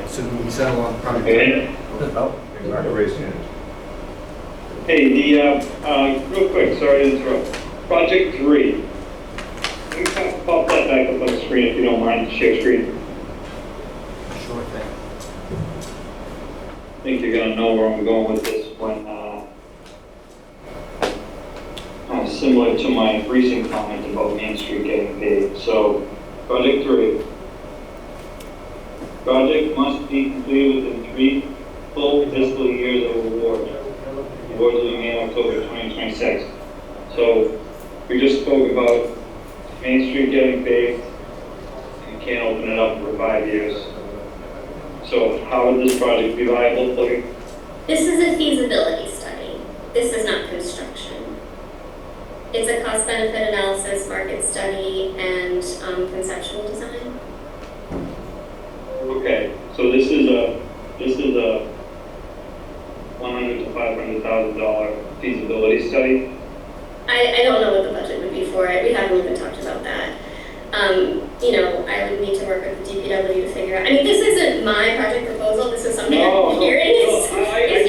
So we settle on project. Okay. Oh, you already raised your hand. Hey, real quick, sorry to interrupt. Project 3. Can you pop that back up on the screen if you don't mind, share screen? Sure thing. I think you're gonna know where I'm going with this when, similar to my recent comment about Main Street getting paid. So, Project 3. Project must be completed within 3 full fiscal years of award. Awards will be made October 2026. So, we just spoke about Main Street getting paid. You can't open it up for 5 years. So how would this project be viable for you? This is a feasibility study. This is not construction. It's a cost-benefit analysis, market study, and conceptual design. Okay, so this is a $100,000 to $500,000 feasibility study. I don't know what the budget would be for it. We haven't even talked about that. I would need to work with the DPW to figure out. I mean, this isn't my project proposal. This is something I'm hearing is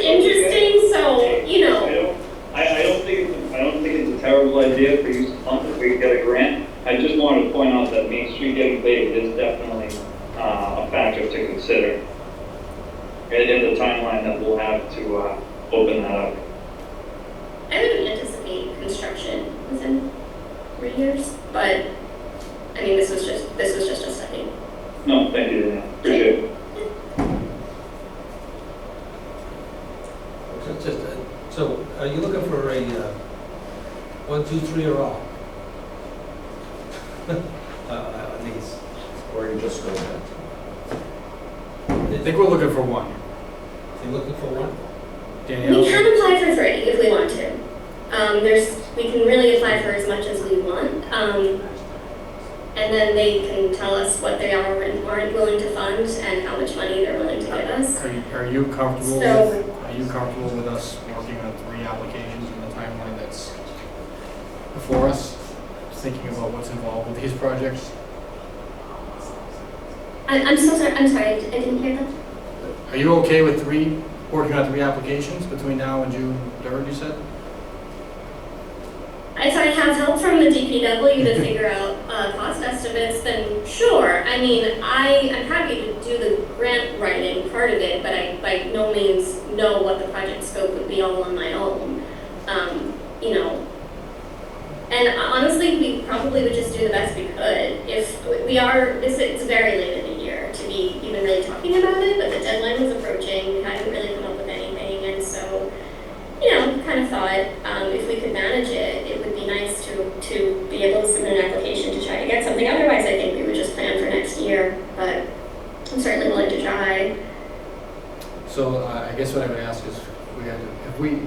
interesting. So, I don't think it's a terrible idea for you to fund if we can get a grant. I just wanted to point out that Main Street getting paid is definitely a factor to consider. And in the timeline that we'll have to open that up. I wouldn't anticipate construction within 3 years, but I mean, this was just a study. No, thank you. Or you just go ahead? I think we're looking for one. You're looking for one? Danielle? We can apply for 3 if we want to. We can really apply for as much as we want. And then they can tell us what they are and aren't willing to fund and how much money they're willing to give us. Are you comfortable with us working on 3 applications in the timeline that's before us? Thinking about what's involved with these projects? I'm so sorry. I'm sorry. I didn't hear that. Are you okay with working on 3 applications between now and June 3rd, you said? If I have help from the DPW to figure out cost estimates, then sure. I mean, I'm happy to do the grant writing part of it, but I by no means know what the project scope would be all on my own. You know, and honestly, we probably would just do the best we could. If we are, it's very late in the year to be even really talking about it, but the deadline was approaching. We hadn't really come up with anything, and so, you know, kind of thought if we could manage it, it would be nice to be able to submit an application to try to get something. Otherwise, I think we would just plan for next year, but I'm certainly willing to try. So I guess what I would ask is, we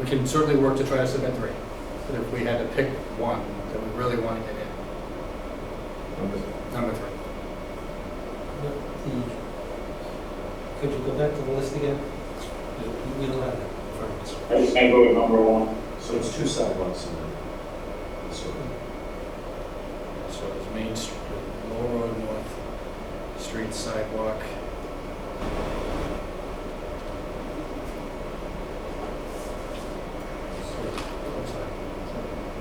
can certainly work to try to submit 3, but if we had to pick one that we really want to get in, number 3. Could you go back to the list again? We don't have that in front of us. I vote number 1. So it's 2 sidewalks in there. So it's Main Street, Lower Road, North Street sidewalk.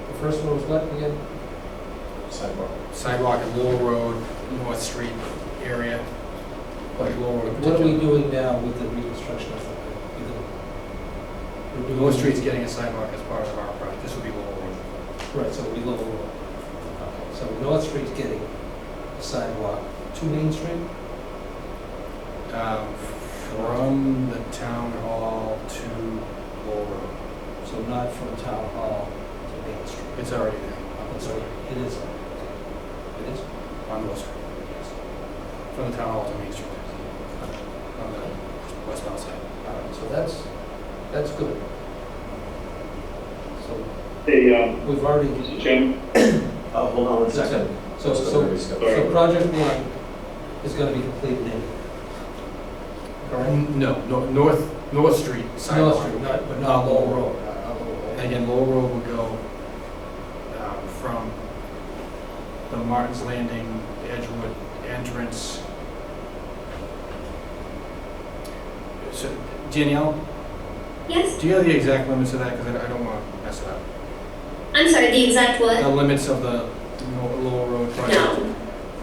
The first one was what again? Sidewalk at Lower Road, North Street area. Like Lower Road. What are we doing now with the reconstruction of the? North Street's getting a sidewalk as part of our project. This would be Lower Road. Right, so it would be Lower Road. Okay, so North Street's getting a sidewalk to Main Street? From the town hall to Lower Road. So not from town hall to Main Street? It's already there. It's already, it is. It is? On North Street, yes. From the town hall to Main Street. On the westbound side. All right, so that's good. So Hey, we've already. Mr. Chairman? Hold on 1 second. So project 1 is going to be completed in? Correct? No, North Street sidewalk. North Street, but not Lower Road. And again, Lower Road would go from the Martin's Landing, Edgewood entrance. So, Danielle? Yes? Do you have the exact limits of that? Because I don't want to mess it up. I'm sorry, the exact what? The limits of the Lower Road project? No.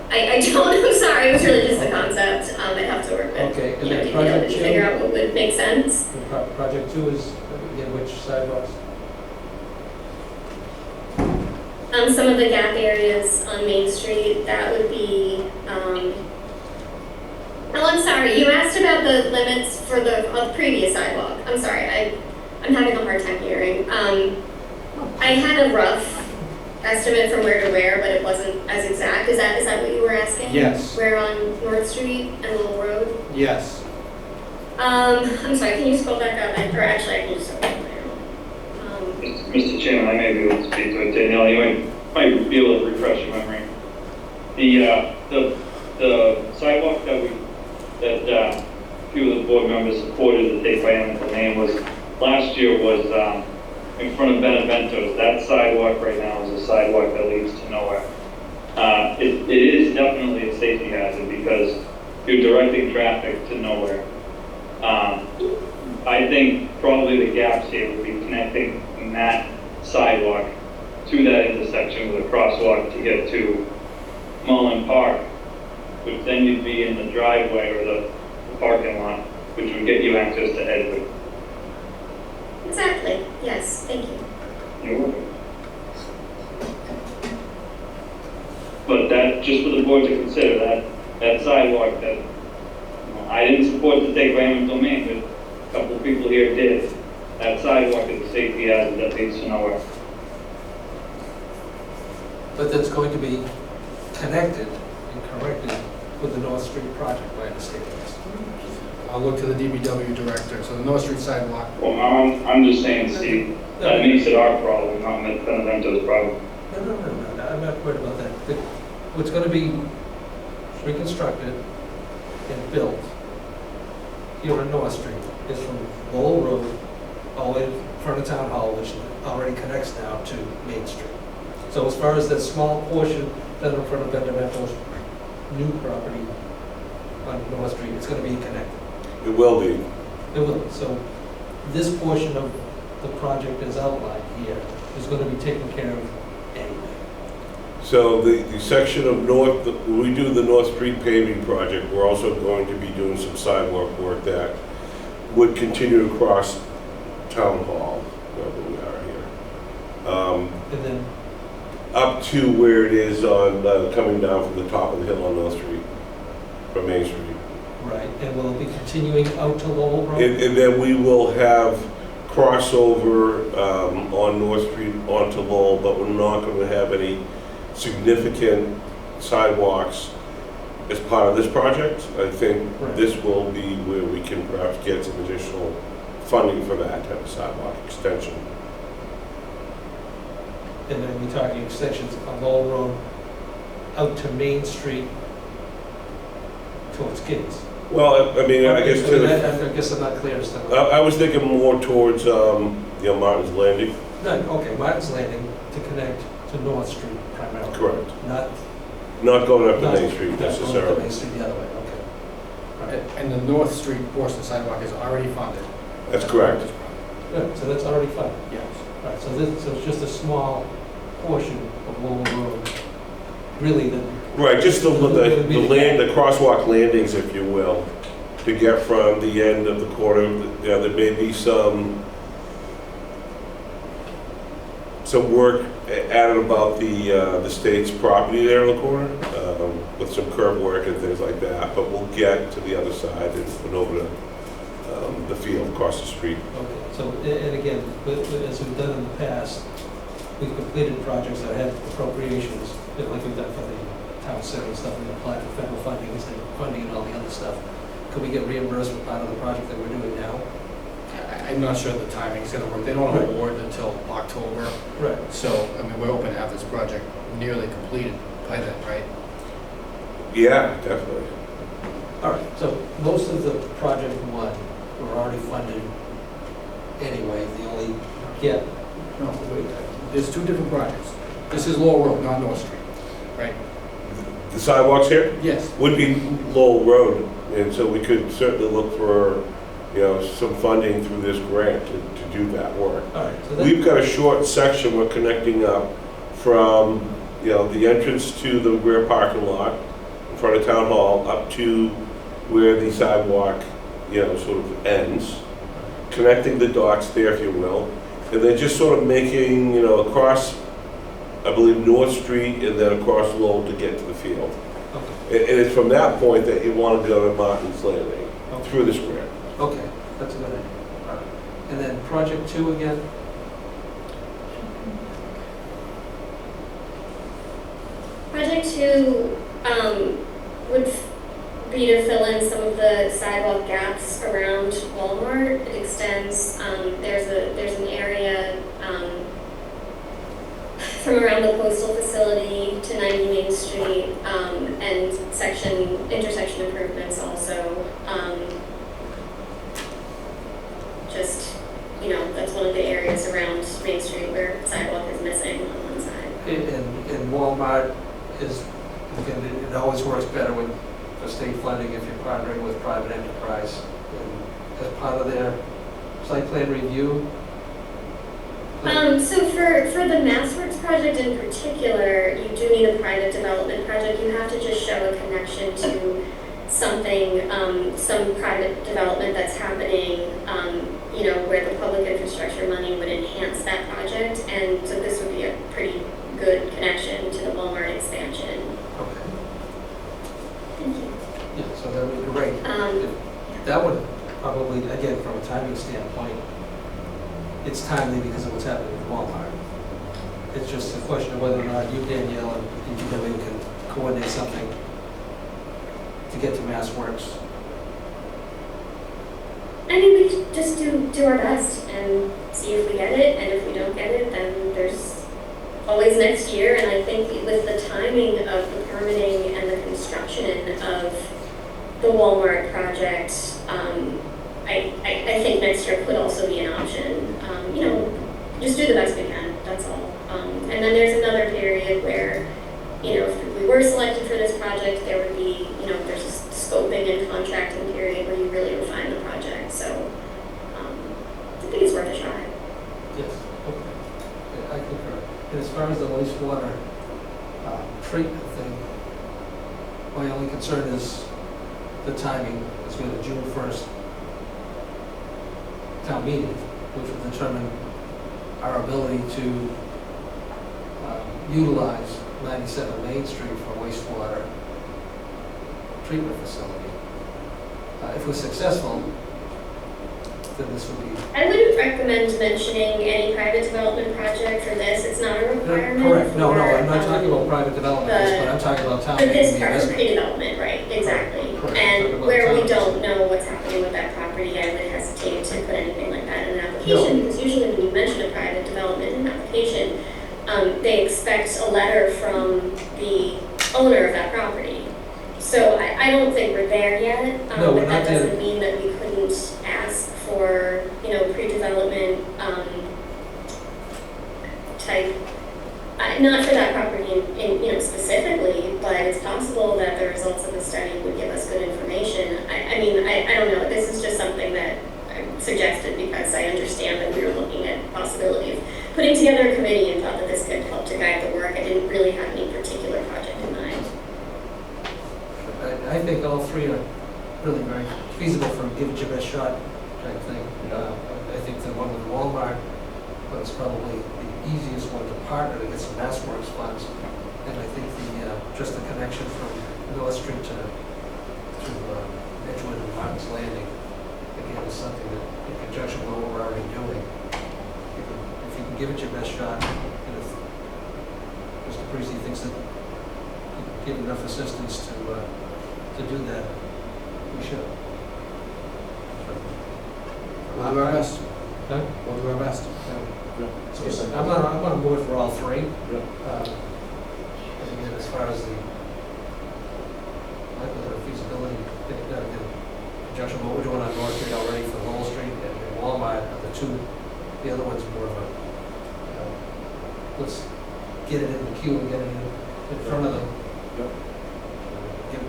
I don't, I'm sorry, it was really just a concept. I'd have to work with, Okay, and you know, then DPW project to 2? figure out what would make sense. Project 2 is, again, which sidewalks? Some of the gap areas on Main Street, that would be, oh, I'm sorry, you asked about the limits for the previous sidewalk. I'm sorry, I'm having a hard time hearing. I had a rough estimate from where to where, but it wasn't as exact. Is that what you were asking? Yes. Where on North Street and Little Road? Yes. I'm sorry, can you scroll back up? Or actually, I can just open my own. Mr. Chairman, I may be able to speak to it. Danielle, you might be able to refresh your memory. The sidewalk that a few of the board members supported to take by eminent domain was last year was in front of Benevento's. That sidewalk right now is a sidewalk that leads to nowhere. It is definitely a safety hazard because you're directing traffic to nowhere. I think probably the gaps here would be connecting that sidewalk to that intersection with a crosswalk to get to Mullen Park, which then you'd be in the driveway or the parking lot, which would get you access to Edgewood. Exactly, yes, thank you. You're welcome. But that, just for the board to consider, that sidewalk that, I didn't support to take by eminent domain, but a couple of people here did. That sidewalk is a safety hazard that leads to nowhere. But that's going to be connected and corrected with the North Street project, my understanding is. I'll look to the DPW director. So the North Street sidewalk. Well, I'm just saying, Steve, that makes it our problem, not Benevento's problem. No, I'm not worried about that. What's going to be reconstructed and built here on North Street is from Lowell Road all the way in front of Town Hall, which already connects now to Main Street. So as far as that small portion that in front of Benevento's new property on North Street, it's going to be connected. It will be. It will. So this portion of the project as outlined here is going to be taken care of anyway. So the section of north, when we do the North Street paving project, we're also going to be doing some sidewalk work that would continue across Town Hall, wherever we are here. And then Up to where it is on, coming down from the top of the hill on North Street, from Main Street. right, and will it be continuing out to Lowell Road? And then we will have crossover on North Street onto Lowell, but we're not going to have any significant sidewalks as part of this project. I think this will be where we can perhaps get some additional funding for that type of sidewalk extension. And then we're talking extensions on Lowell Road out to Main Street towards Giddings. Well, I mean, I guess I guess I'm not clear as to. I was thinking more towards, Martin's Landing. No, okay, Martin's Landing to connect to North Street primarily. Correct. Not going up to Main Street Not going up to necessarily. Main Street the other way, okay. Right. And the North Street portion of the sidewalk is already funded. That's correct. Good, so that's already funded. Yes. Right, so it's just a small portion of Lowell Road, really, that. Right, just the crosswalk landings, if you will, to get from the end of the corner. There may be some work added about the state's property there in the corner, with some curb work and things like that. But we'll get to the other side and put over the field across the street. Okay, so, and again, as we've done in the past, we've completed projects that had appropriations, like we've done for the town center and stuff, we applied for federal funding, state funding and all the other stuff. Could we get reimbursed for part of the project that we're doing now? I'm not sure the timing is going to work. They don't award until October. Right. So, I mean, we're hoping to have this project nearly completed by then, right? Yeah, definitely. All right, so most of the project one were already funded anyway, the only No, wait, there's two different projects. This is Lowell Road, not North Street, right? The sidewalks here? Yes. Would be Lowell Road, and so we could certainly look for, some funding through this grant to do that work. All right, so We've got a short section we're connecting up from, the entrance to the rear parking lot in front of Town Hall up to where the sidewalk, sort of ends, connecting the dots there, if you will, and then just sort of making, across, I believe, North Street and then across Lowell to get to the field. Okay. And it's from that point that you want to go to Martin's Landing, through this grant. Okay, that's a good idea. All right. And then project two again? Project two would be to fill in some of the sidewalk gaps around Walmart. It extends, there's an area from around the postal facility to 90 Main Street, and intersection improvements also. That's one of the areas around Main Street where sidewalk is missing on one side. And Walmart is, again, it always works better for state funding if you're partnering with private enterprise. And as part of their site plan review. So for the MassWorks project in particular, you do need a private development project. You have to just show a connection to something, some private development that's happening, where the public infrastructure money would enhance that project. And so this would be a pretty good connection to the Walmart expansion. Okay. Thank you. Yeah, so that would be great. That would probably, again, from a timing standpoint, it's timely because of what's happening with Walmart. It's just a question of whether or not you, Danielle, and DPW can coordinate something to get to Mass Works? I mean, we just do our best and see if we get it, and if we don't get it, then there's always next year. And I think with the timing of the permitting and the construction of the Walmart project, I think next year could also be an option. You know, just do the best we can, that's all. And then there's another period where, you know, if we were selected for this project, there would be, you know, there's a scoping and contracting period where you really refine the project. So I think it's worth a try. Yes. Okay. Yeah, I concur. And as far as the wastewater treatment thing, my only concern is the timing. It's going to June 1st town meeting, which will determine our ability to utilize 97 Main Street for wastewater treatment facility. If we're successful, then this would be... I wouldn't recommend mentioning any private development project for this. It's not a requirement. Correct. No, I'm not talking about private development, but I'm talking about town But meeting. this part is pre-development, right, exactly. Correct. And where we don't know what's happening with that property, I would hesitate to put anything like that in an application, because usually when you mention a private development in an application, they expect a letter from the owner of that property. So I don't think we're there yet, No, we're but that not there. doesn't mean that we couldn't ask for, you know, pre-development type, not for that property in, you know, specifically, but it's possible that the results of the study would give us good information. I mean, I don't know, this is just something that I suggested because I understand that we were looking at possibility of putting together a committee and thought that this could help to guide the work. I didn't really have any particular project in mind. I think all three are really very feasible for give it your best shot type thing. I think the one with Walmart was probably the easiest one to partner to get some Mass Works funds. And I think just the connection from North Street to Edgewood and Martin's Landing, again, is something that in conjunction with what we're already doing, if you can give it your best shot, and if Mr. Parisi thinks that you can give enough assistance to do that, we should. We'll do our best. Huh? We'll do our best. I'm on board for all three. And again, as far as the likelihood of feasibility, in conjunction with what we're doing on North Street already for Lowell Street and Walmart are the two. The other one's more of a, let's get it in the queue and get it in front of them.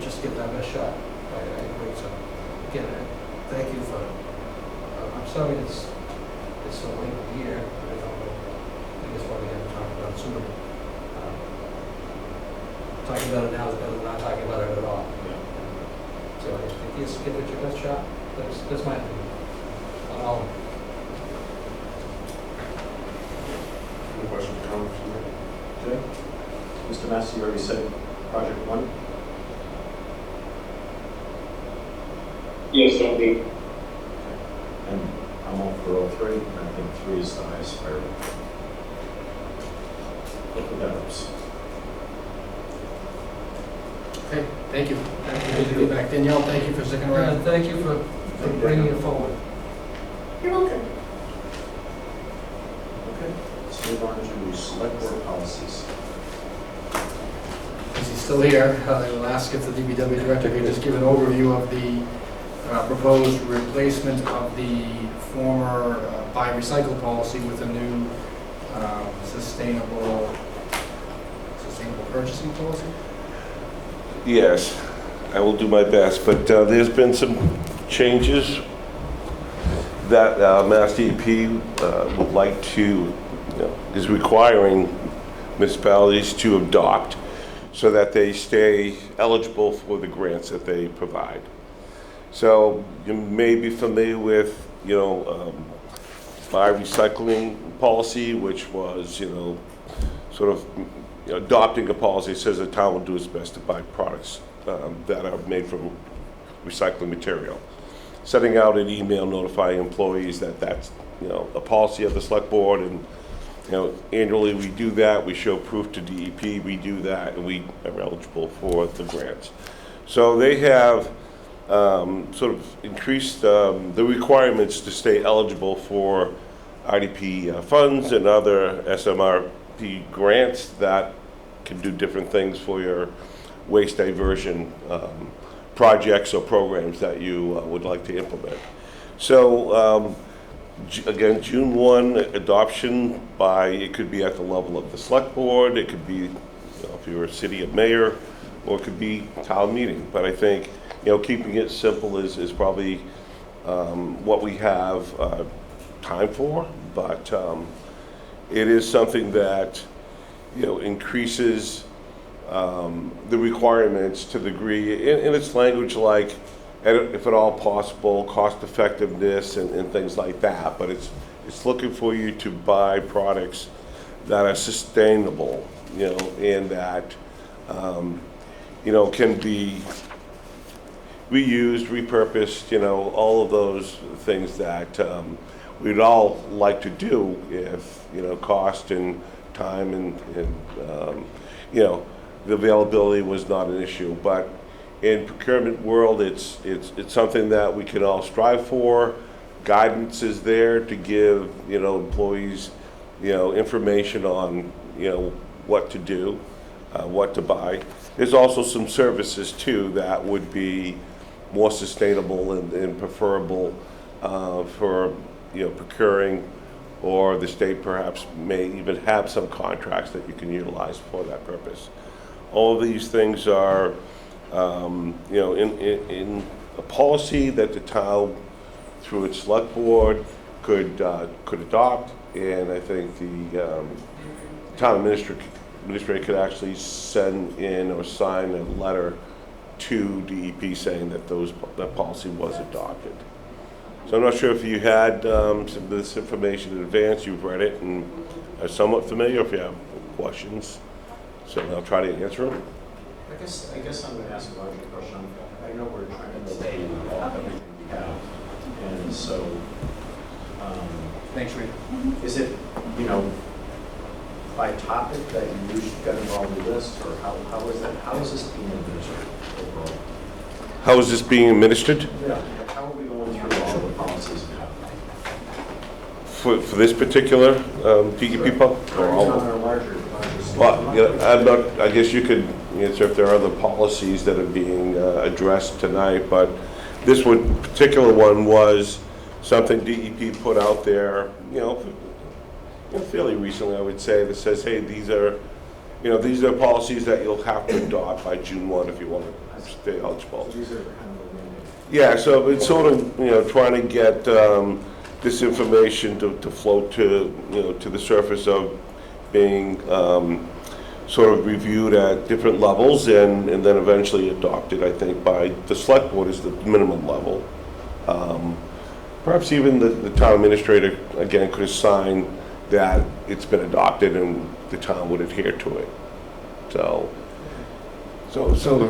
Just give that a shot. I agree. So again, thank you for. I'm sorry it's so late in the year. I don't know. I guess why we haven't talked about it sooner. Talking about it now is better than not talking about it at all. So I think you just give it your best shot. That's my opinion on all of them. Any questions or comments? Okay. Mr. Massey, you already said project one. Yes, I do. And I'm all for all three, and I think three is the highest priority. Look that helps. Okay, thank you. Thank you. Back. Danielle, thank you for sticking around. Thank you for bringing it forward. You're welcome. Okay, let's move on to select board policies. As he's still here, I will ask if the DPW director could just give an overview of the proposed replacement of the former buy recycle policy with a new sustainable purchasing policy? Yes, I will do my best, but there's been some changes that Mass DEP would like to, is requiring municipalities to adopt so that they stay eligible for the grants that they provide. So you may be familiar with, buy recycling policy, which was, sort of adopting a policy that says the town will do its best to buy products that are made from recycling material. Sending out an email notifying employees that that's, a policy of the select board, and annually we do that. We show proof to DEP, we do that, and we are eligible for the grants. So they have sort of increased the requirements to stay eligible for IDP funds and other SMRP grants that can do different things for your waste diversion projects or programs that you would like to implement. So again, June 1 adoption by, it could be at the level of the select board, it could be, you know, if you're a city of mayor, or it could be town meeting. But I think, you know, keeping it simple is probably what we have time for. But it is something that, you know, increases the requirements to the degree, in its language like, if at all possible, cost effectiveness and things like that. But it's looking for you to buy products that are sustainable, you know, and that you know, can be reused, repurposed, you know, all of those things that we'd all like to do if, you know, cost and time and you know, the availability was not an issue. But in procurement world, it's something that we can all strive for. Guidance is there to give, you know, employees, you know, information on, you know, what to do, what to buy. There's also some services too that would be more sustainable and preferable for, you know, procuring, or the state perhaps may even have some contracts that you can utilize for that purpose. All of these things are, you know, in a policy that the town, through its select board, could adopt, and I think the town administrator could actually send in or sign a letter to DEP saying that that policy was adopted. So I'm not sure if you had some of this information in advance, you've read it and are somewhat familiar, if you have questions. So I'll try to answer them. I guess I'm going to ask a larger question. I know we're trying to stay involved in everything we have. And so, Thanks, Rita. Is it, you know, by topic that you got involved in this, or how is this being administered overall? How is this being administered? Yeah. How are we going through all the policies we have? For this particular DEP policy? Or all of them? Well, you know, I guess you could answer if there are other policies that are being addressed tonight, but this particular one was something DEP put out there, you know, fairly recently, I would say, that says, hey, these are policies that you'll have to adopt by June 1 if you want to stay eligible. These are kind of yeah, so it's sort of, you know, trying to get this information to float to, you know, to the surface of being sort of reviewed at different levels and then eventually adopted, I think, by the select board is the minimum level. Perhaps even the town administrator, again, could assign that it's been adopted and the town would adhere to it. So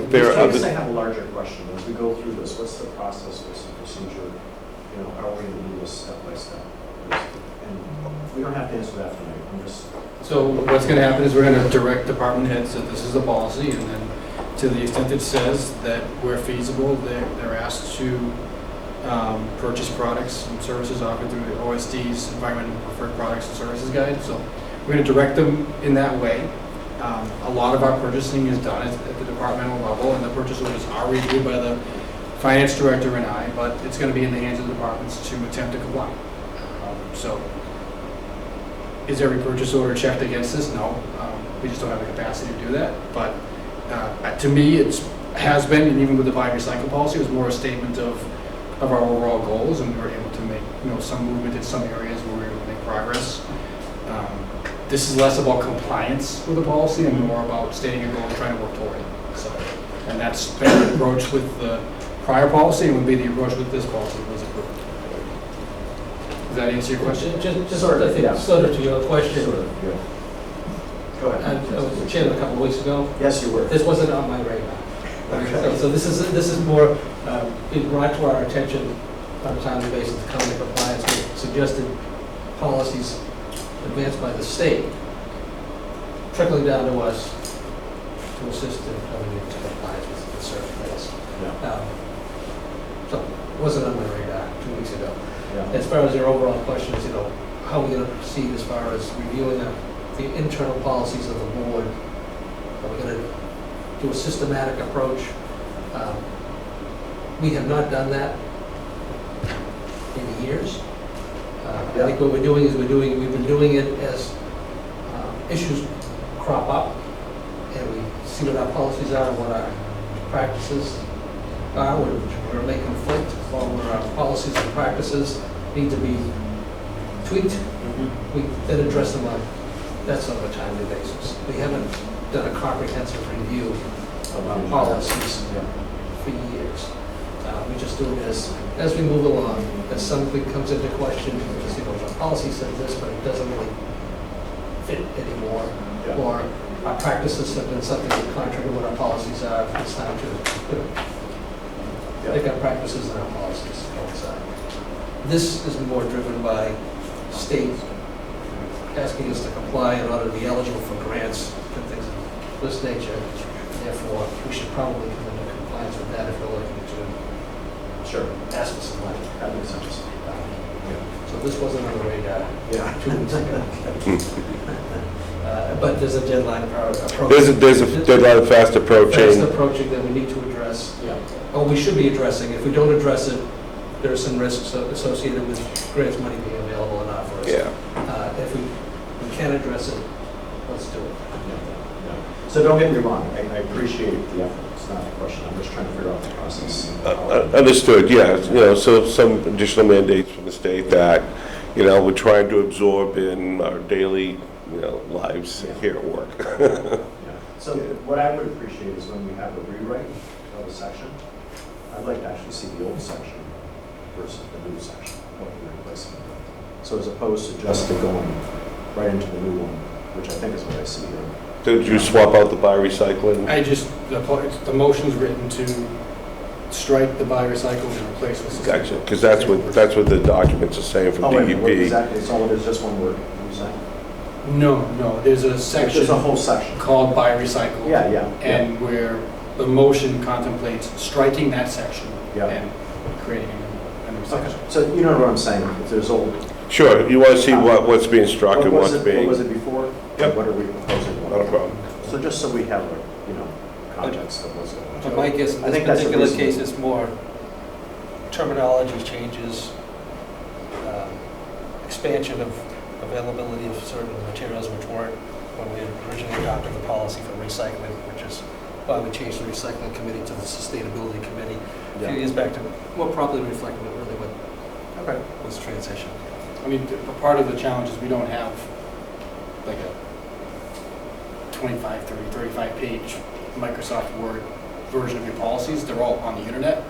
there are I other... guess I have a larger question. As we go through this, what's the process, what's the procedure? You know, how are we going to do this step by step? And we don't have to answer that tonight. I'm just... So what's going to happen is we're going to direct department heads that this is a policy, and then to the extent it says that where feasible, they're asked to purchase products and services offered through the OSD's Environmental Preferred Products and Services Guide. So we're going to direct them in that way. A lot of our purchasing is done at the departmental level, and the purchase orders are reviewed by the finance director and I, but it's going to be in the hands of the departments to attempt to comply. So is every purchase order checked against this? No. We just don't have the capacity to do that. But to me, it has been, and even with the buy recycle policy, it was more a statement of our overall goals, and we were able to make, you know, some movement in some areas where we were able to make progress. This is less about compliance with the policy and more about stating a goal and trying to work toward it. So, and that's been the approach with the prior policy and would be the approach with this policy was approved. Does that answer your question? Just sort of, I think, Yeah. sort of to your question. Sort of, yeah. Go ahead. I was chairman a couple of weeks ago. Yes, you were. This wasn't on my radar. Okay. So this is more being brought to our attention on a timely basis to come into compliance with suggested policies advanced by the state, trickling down to us to assist in coming into compliance with certain things. So it wasn't on my radar 2 weeks ago. Yeah. As far as your overall question is, how are we going to proceed as far as reviewing the internal policies of the board? Are we going to do a systematic approach? We have not done that in years. I think what we're doing is we've been doing it as issues crop up, and we see what our policies are, what our practices are, where they conflict, or where our policies and practices need to be tweaked. We then address them on that sort of a timely basis. We haven't done a comprehensive review of our policies for years. We just do it as we move along, as something comes into question, because the policy says this, but it doesn't really fit anymore, or our practices have been something that's contrary to what our policies are. It's time to make our practices and our policies coincide. This is more driven by state asking us to comply in order to be eligible for grants and things of this nature. Therefore, we should probably come into compliance with that if we're looking to ask for some money. That makes sense. So this wasn't on the radar 2 weeks ago. But there's a deadline approaching. There's a deadline fast approaching. Fast approaching that we need to address. Or we should be addressing. If we don't address it, there are some risks associated with grants money being available or not for us. If we can address it, let's do it. So don't get me wrong, I appreciate the effort. It's not a question. I'm just trying to figure out the process. Understood, yeah. So some additional mandates from the state that, we're trying to absorb in our daily, lives here at work. So what I would appreciate is when we have a rewrite of a section, I'd like to actually see the old section versus the new section, what we're replacing. So as opposed to just going right into the new one, which I think is what I see here. Did you swap out the bi-recycling? The motion's written to strike the bi-recycle and replace with. Gotcha, because that's what the documents are saying from DEP. DEP. Exactly, so it is just one word, you're saying? No, there's a section. There's a whole section. Called bi-recycle. And where the motion contemplates striking that section and creating a new section. Okay. So you know what I'm saying, if there's old. Sure, you want to see what's being struck and what's being. What was it before? Yep. What are we proposing? Not a problem. So just so we have a, context of what's going on. But my guess in this particular case is more terminology changes, expansion of availability of certain materials which weren't when we originally adopted the policy for recycling, which is why we changed the recycling committee to the sustainability committee a few years back to more properly reflect what really was transition. I mean, part of the challenge is we don't have like a 25, 30, 35 page Microsoft Word version of your policies. They're all on the internet.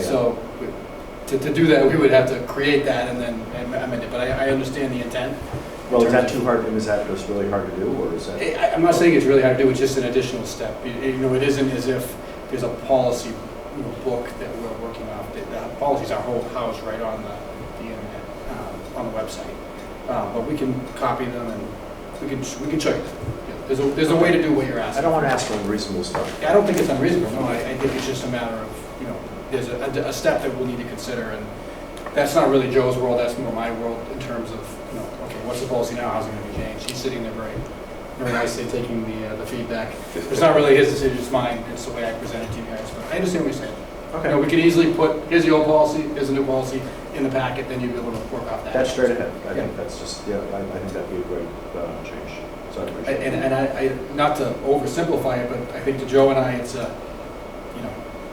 So to do that, we would have to create that and then amend it. But I understand the intent. Well, is that too hard? Is that just really hard to do, or is that? I'm not saying it's really hard to do. It's just an additional step. It isn't as if there's a policy book that we're working off. The policies are housed right on the internet, on the website. But we can copy them and we can show you. There's a way to do what you're asking. I don't want to ask for unreasonable stuff. I don't think it's unreasonable. No, I think it's just a matter of there's a step that we'll need to consider, and that's not really Joe's world. That's more my world in terms of okay, what's the policy now? How's it going to be changed? He's sitting there very nicely taking the feedback. It's not really his decision, it's mine. It's the way I present it to you guys. But I understand what you're saying. Okay. We could easily put here's the old policy, here's the new policy in the packet. Then you'd be able to work off that. That's straight ahead. I think that's just I think that'd be a great change. So I appreciate it. And I not to oversimplify it, but I think to Joe and I, it's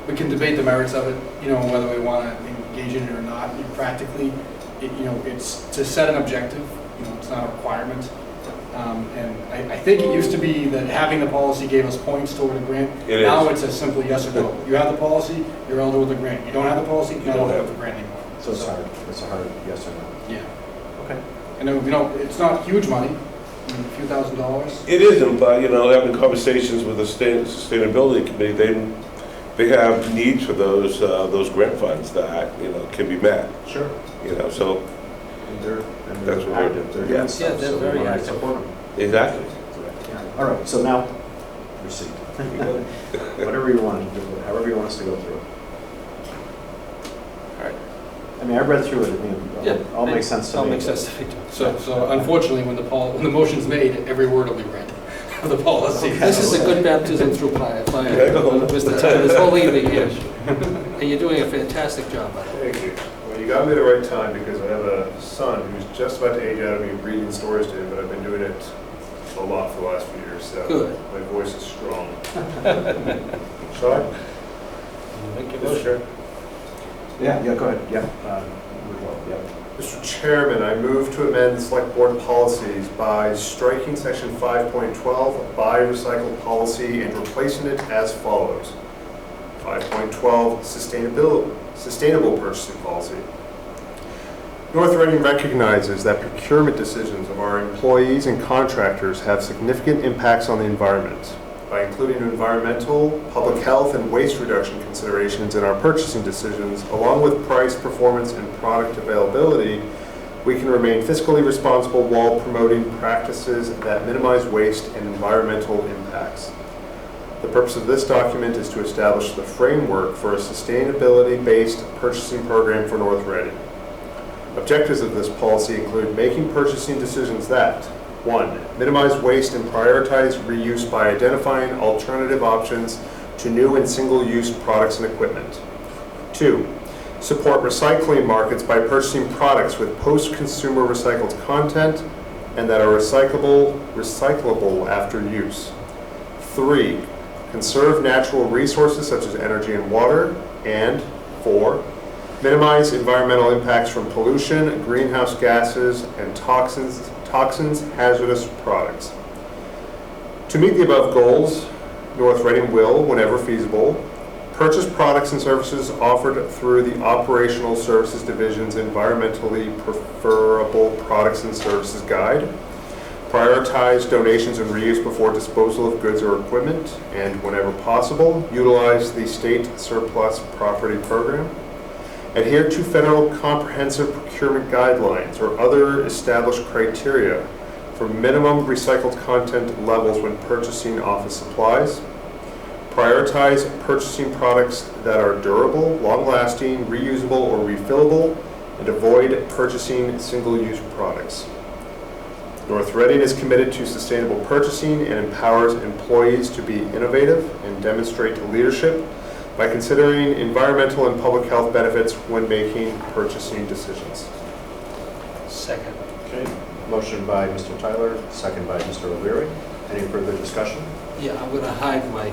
we can debate the merits of it, whether we want to engage in it or not. Practically, it's to set an objective. It's not a requirement. And I think it used to be that having the policy gave us points toward a grant. Now it's a simple yes or no. You have the policy, you're eligible with the grant. You don't have the policy, you're not eligible with the grant anymore. So it's hard. It's a hard yes or no. Yeah. Okay. And it's not huge money. A few $1,000s. It isn't, but having conversations with the sustainability committee, they have needs for those grant funds that can be met. Sure. So they're that's what active. They're doing stuff, they're so very we want to active. support them. Exactly. All right. So now, proceed. Whatever you want to do, however you want us to go through it. I mean, I read through it, I mean, it all makes sense to me. All makes sense to me, too. So unfortunately, when the motion's made, every word will be read of the policy. This is a good baptism through fire, Mr. Tyler, this whole evening here. And you're doing a fantastic job, by the way. Thank you. Well, you got me at the right time because I have a son who's just about to age out of me reading stories to him, but I've been doing it a lot for the last few years, so Good. my voice is strong. Shall I? Make your motion. Yeah, go ahead, yeah. Yeah. Mr. Chairman, I move to amend the select board policies by striking section 5.12, buy recycle policy, and replacing it as follows. 5.12, sustainable purchasing policy. North Reading recognizes that procurement decisions of our employees and contractors have significant impacts on the environment. By including environmental, public health, and waste reduction considerations in our purchasing decisions, along with price, performance, and product availability, we can remain fiscally responsible while promoting practices that minimize waste and environmental impacts. The purpose of this document is to establish the framework for a sustainability-based purchasing program for North Reading. Objectives of this policy include making purchasing decisions that 1. Minimize waste and prioritize reuse by identifying alternative options to new and single-use products and equipment. 2. Support recycling markets by purchasing products with post-consumer recycled content and that are recyclable after use. 3. Conserve natural resources such as energy and water. And 4. Minimize environmental impacts from pollution, greenhouse gases, and toxins, hazardous products. To meet the above goals, North Reading will, whenever feasible, purchase products and services offered through the Operational Services Division's Environmentally Preferable Products and Services Guide, prioritize donations and reuse before disposal of goods or equipment, and whenever possible, utilize the State Surplus Property Program, adhere to federal comprehensive procurement guidelines or other established criteria for minimum recycled content levels when purchasing office supplies, prioritize purchasing products that are durable, long-lasting, reusable, or refillable, and avoid purchasing single-use products. North Reading is committed to sustainable purchasing and empowers employees to be innovative and demonstrate leadership by considering environmental and public health benefits when making purchasing decisions. Second. Okay, motion by Mr. Tyler, second by Mr. O'Leary. Any further discussion? Yeah, I'm going to hide my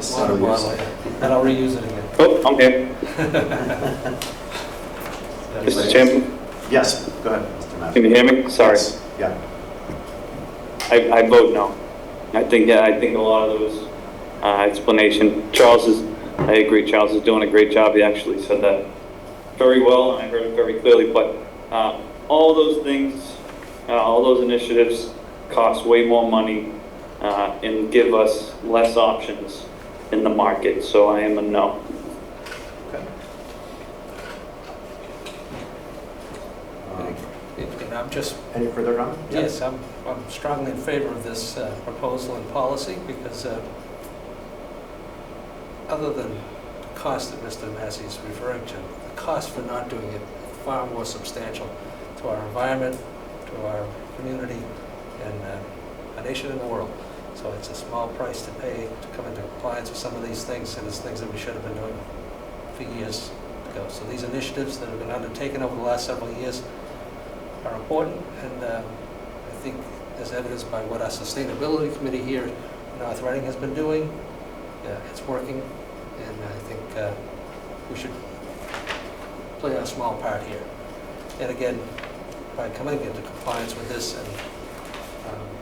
So water use- bottle and I'll reuse it again. Oh, I'm here. Mr. Chairman, Yes, go ahead, Mr. Matt. can you hear me? Sorry. Yes, yeah. I vote no. I think a lot of those explanation. I agree, Charles is doing a great job. He actually said that very well, and I heard it very clearly. But all those things, all those initiatives cost way more money and give us less options in the market. So I am a no. Okay. And I'm just, Any further comment? yes, I'm strongly in favor of this proposal and policy because other than the cost that Mr. Massey is referring to, the cost for not doing it far more substantial to our environment, to our community, and our nation and the world. So it's a small price to pay to come into compliance with some of these things, and it's things that we should have been doing for years ago. So these initiatives that have been undertaken over the last several years are important, and I think as evidenced by what our sustainability committee here in North Reading has been doing, it's working, and I think we should play our small part here. And again, by coming into compliance with this and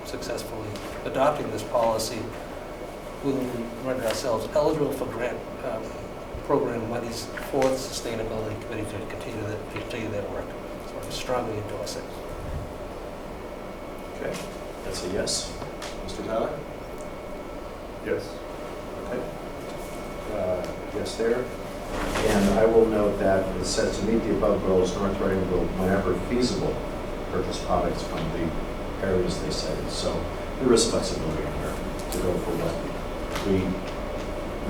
successfully adopting this policy, we will render ourselves eligible for grant program monies for the sustainability committee to continue their work. So I strongly endorse it. Okay, that's a yes. Mr. Tyler? Yes. Okay. Yes there. And I will note that it says to meet the above goals, North Reading will, whenever feasible, purchase products from the areas they say. So there is flexibility in here to go for what we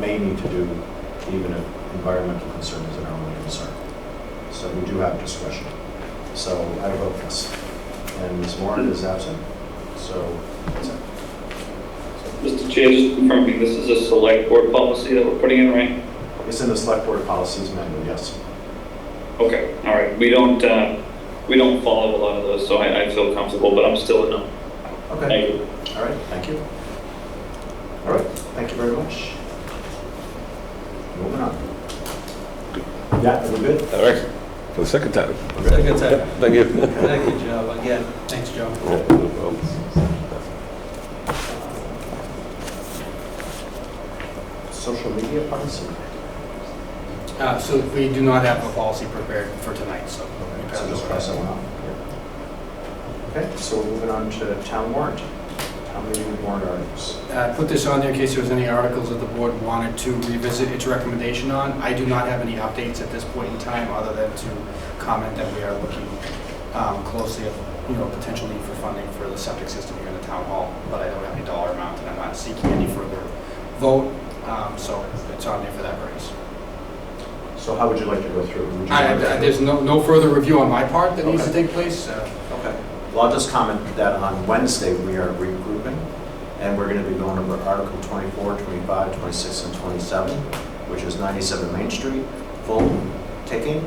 may need to do, even if environmental concern is an only concern. So we do have discretion. So I vote yes. And Ms. Warren is absent, so that's it. Mr. Chair, just confirming, this is a select board policy that we're putting in, right? It's in the select board policies manual, yes. Okay, all right. We don't follow a lot of those, so I feel comfortable, but I'm still a no. Okay. Thank you. All right, thank you. All right, thank you very much. Moving on. Yeah, we're good? All right, for the second time. Second time. Thank you. Thank you, Joe, again. Thanks, Joe. Yeah, no problem. Social media policy? So we do not have a policy prepared for tonight, so. So just pass that one on. Okay, so we're moving on to town warrant. How many warrant articles? Put this on there in case there was any articles that the board wanted to revisit its recommendation on. I do not have any updates at this point in time, other than to comment that we are looking closely at, potential need for funding for the septic system here in the town hall, but I don't have any dollar amount, and I'm not seeking any further vote, so it's on there for that purpose. So how would you like to go through? There's no further review on my part that needs to take place. Okay. Well, I'll just comment that on Wednesday we are regrouping, and we're going to be going over Article 24, 25, 26, and 27, which is 97 Main Street, full taking,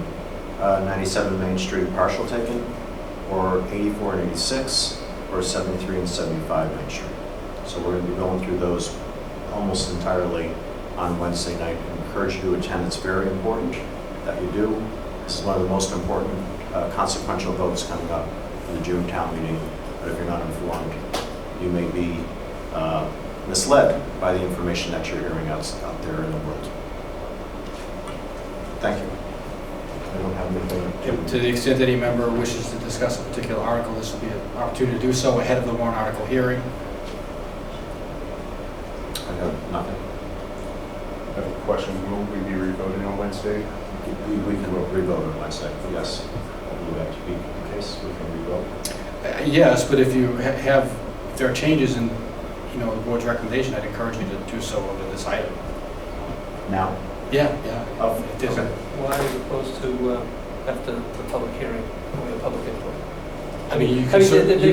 97 Main Street, partial taking, or 84 and 86, or 73 and 75 Main Street. So we're going to be going through those almost entirely on Wednesday night. I encourage you to attend. It's very important that you do. This is one of the most important consequential votes coming up for the June town meeting. But if you're not informed, you may be misled by the information that you're hearing out there in the world. Thank you. I don't have anything. To the extent any member wishes to discuss a particular article, this will be an opportunity to do so ahead of the warrant article hearing. I have nothing. I have a question. Will we be revoting on Wednesday? We can revote on Wednesday, yes. Will that be the case? We can revote? Yes, but if you if there are changes in, the board's recommendation, I'd encourage you to do so under this item. Now? Yeah. Oh, it is. okay. Why as opposed to after the public hearing, or the public input? I mean, you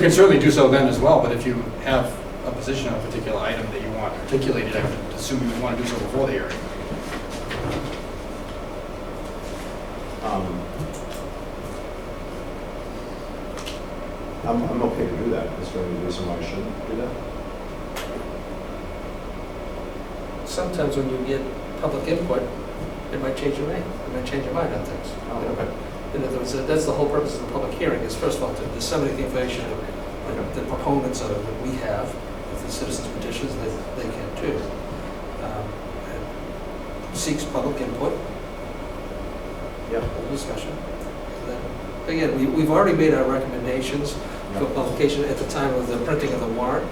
can certainly do so then as well, but if you have a position on a particular item that you want articulated, I would assume you would want to do so before the hearing. I'm okay to do that. Is there any reason why I shouldn't do that? Sometimes when you get public input, it might change your mind. It might change your mind on things. Oh, okay. In other words, that's the whole purpose of the public hearing, is first of all to disseminate the information that the proponents of it, that we have, with the citizens' petitions, they can too. Seeks public input. Yep. Discussion. Again, we've already made our recommendations for publication at the time of the printing of the warrant.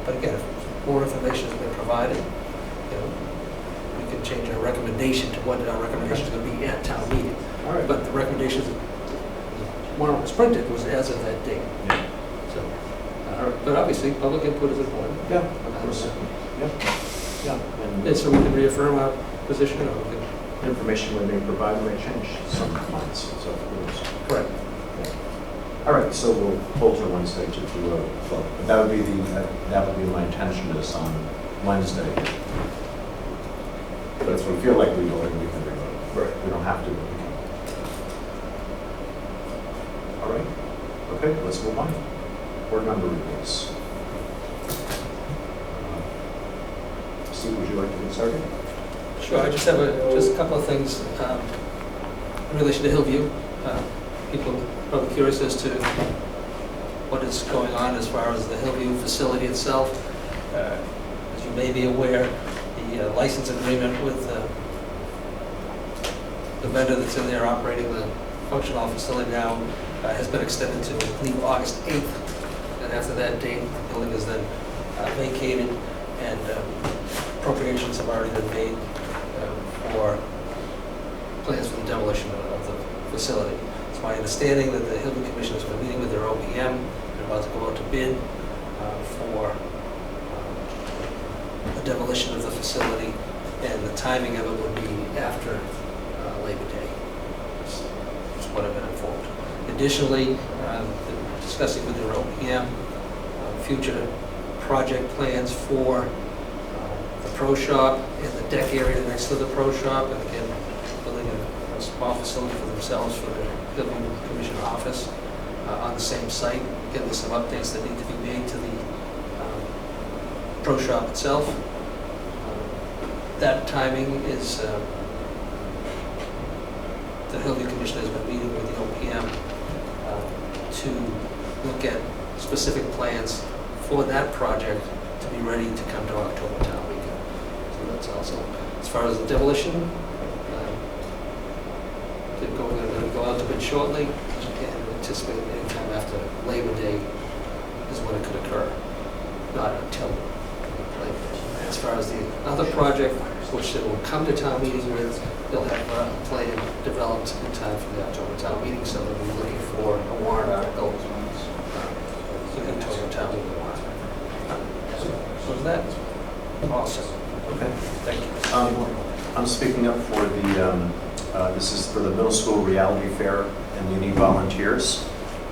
But again, if more information has been provided, we can change our recommendation to what our recommendation is going to be at town meeting. All right. But the recommendations, the warrant was printed, was as of that date. Yeah. So, but obviously, public input is important. Yeah, of course. Yeah. And so we can reaffirm our position, or we can... Information we may provide may change some points, so Correct. All right, so we'll hold to Wednesday to do a vote. But that would be my intention is on Wednesday. But if we feel like we vote, we can revote. Right. We don't have to. All right. Okay, let's move on. Board member reports. Steve, would you like to get started? Sure, I just have a couple of things in relation to Hillview. People are probably curious as to what is going on as far as the Hillview facility itself. As you may be aware, the license agreement with the vendor that's in there operating the functional facility now has been extended to, I believe, August 8th. And after that date, the building is then vacated, and appropriations have already been made for plans for the demolition of the facility. It's my understanding that the Hillview Commission has been meeting with their OPM. They're about to go out to bid for the demolition of the facility, and the timing of it would be after Labor Day. Additionally, discussing with their OPM future project plans for the pro shop and the deck area next to the pro shop, and again, building a small facility for themselves for the building commission office on the same site. Again, there's some updates that need to be made to the pro shop itself. That timing is, the building commission has been meeting with the OPM to look at specific plans for that project to be ready to come to October town weekend. So that's also, as far as the demolition, they're going to go out to bid shortly, and anticipate anytime after Labor Day is when it could occur, not until Labor Day. As far as the other project, which they will come to town meeting with, they'll have a plan developed in time for the October town meeting, so they'll be looking for a warrant article for the October town meeting warrant. So is that awesome? Okay, thank you. I'm speaking up for the, this is for the middle school reality fair, and we need volunteers.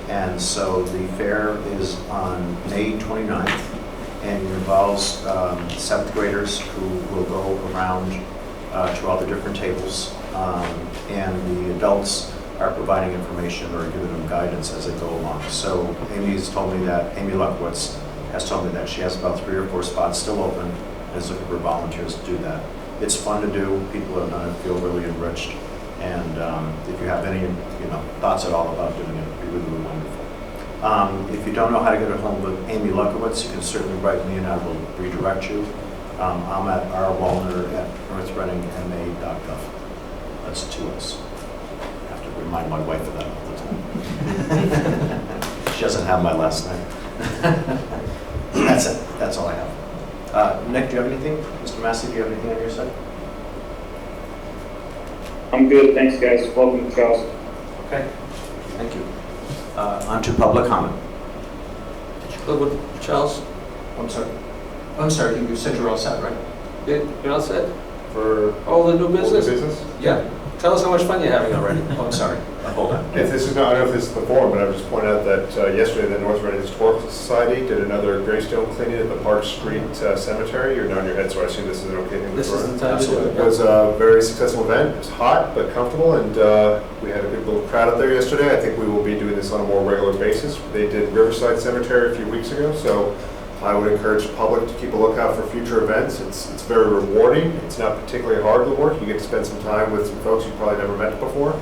And so the fair is on May 29th, and it involves 7th graders who will go around to all the different tables, and the adults are providing information or giving them guidance as they go along. So Amy Luckowitz has told me that she has about 3 or 4 spots still open and is looking for volunteers to do that. It's fun to do. People who have done it feel really enriched. And if you have any thoughts at all about doing it, it'd be really, really wonderful. If you don't know how to get a hold of Amy Luckowitz, you can certainly write me and I will redirect you. I'm at rwallner@northreadingma.gov. That's 2 S's. I have to remind my wife of that all the time. She doesn't have my last name. That's it. That's all I have. Nick, do you have anything? Mr. Massey, do you have anything on your side? I'm good, thanks guys. Welcome, Charles. Okay, thank you. On to public comment. Did you go with Charles? I'm sorry, you said you're all set, right? Yeah, you're all set? For all the new business? Yeah. Tell us how much fun you're having already. Oh, I'm sorry. Hold on. If this is not, I don't know if this is the forum, but I would just point out that yesterday the North Reading Historical Society did another gravestone cleaning at the Park Street Cemetery. You're nodding your head, so I assume this is an okay thing to This is the time to do it. It was a very successful event. It was hot but comfortable, and we had a good little crowd out there yesterday. I think we will be doing this on a more regular basis. They did Riverside Cemetery a few weeks ago, so I would encourage the public to keep a lookout for future events. It's very rewarding. It's not particularly hard work. You get to spend some time with some folks you've probably never met before.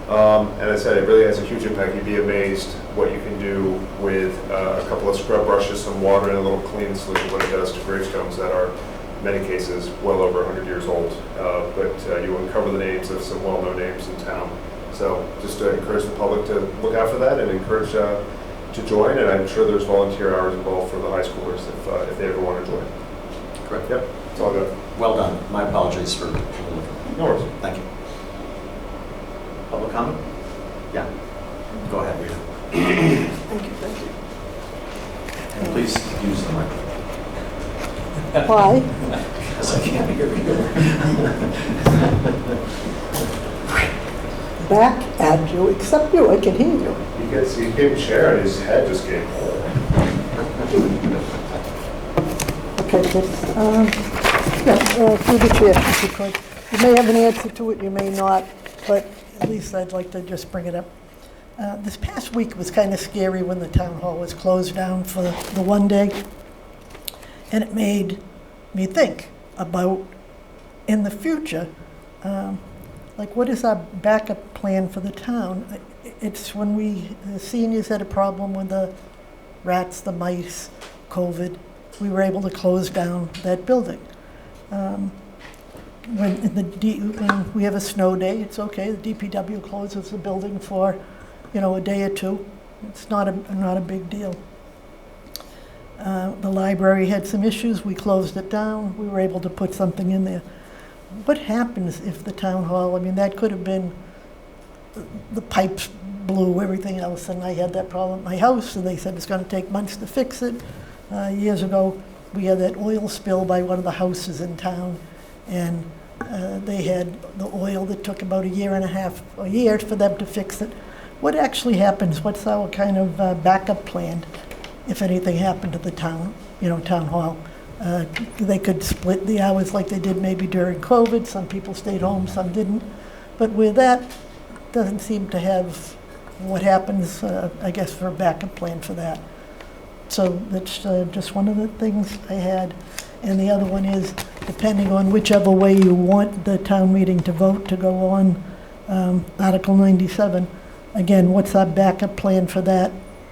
And I said, it really has a huge impact. You'd be amazed what you can do with a couple of scrub brushes, some water, and a little cleaning solution, what it does to gravestones that are, in many cases, well over 100 years old. But you uncover the names of some well-known names in town. So just to encourage the public to look out for that and encourage to join. And I'm sure there's volunteer hours involved for the high schoolers if they ever want to join. Correct. Yep, it's all good. Well done. My apologies for No worries. Thank you. Public comment? Yeah. Go ahead, Rita. Thank you. And please use the microphone. Why? Because I can't hear you. Back at you, except you, I can hear you. He gave a chair and his head just came. Okay, through the chair, if you could. You may have an answer to it, you may not, but at least I'd like to just bring it up. This past week was kind of scary when the town hall was closed down for the one day. And it made me think about, in the future, like what is our backup plan for the town? It's when the seniors had a problem with the rats, the mice, COVID, we were able to close down that building. When we have a snow day, it's okay. The DPW closes the building for, a day or two. It's not a big deal. The library had some issues. We closed it down. We were able to put something in there. What happens if the town hall? That could have been the pipes blew, everything else, and I had that problem at my house. And they said it's going to take months to fix it. Years ago, we had that oil spill by one of the houses in town. And they had the oil that took about a year for them to fix it. what actually happens? What's our kind of backup plan if anything happened to the town, town hall? They could split the hours like they did maybe during COVID. Some people stayed home, some didn't. But where that doesn't seem to have what happens, I guess, for a backup plan for that. So that's just one of the things I had. And the other one is, depending on whichever way you want the town meeting to vote to go on Article 97, again, what's our backup plan for that?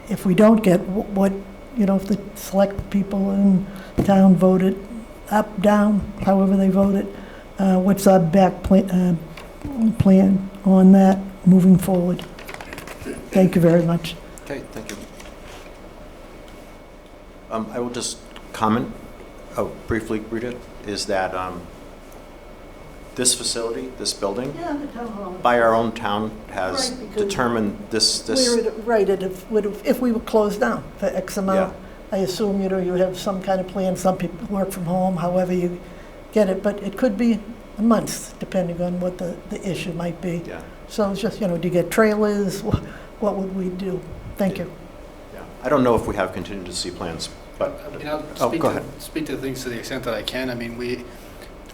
If we don't get what, if the select people in town voted up, down, however they voted, what's our plan on that moving forward? Thank you very much. Okay, thank you. I will just comment briefly, Rita, is that this facility, this building, Yeah, the town hall. by our own town has Right, because determined this. Right, if we were closed down for X amount, I assume, you have some kind of plan, some people work from home, however you get it, but it could be a month, depending on what the issue might be. Yeah. So it's just, do you get trailers? What would we do? Thank you. Yeah. I don't know if we have contingency plans, but, go ahead. Speak to things to the extent that I can. I mean, we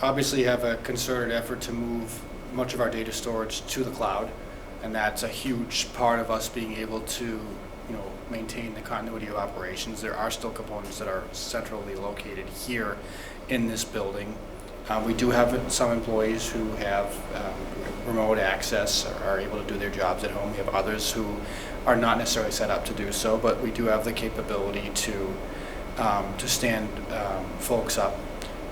obviously have a concerted effort to move much of our data storage to the cloud, and that's a huge part of us being able to, maintain the continuity of operations. There are still components that are centrally located here in this building. We do have some employees who have remote access, or are able to do their jobs at home. We have others who are not necessarily set up to do so, but we do have the capability to stand folks up,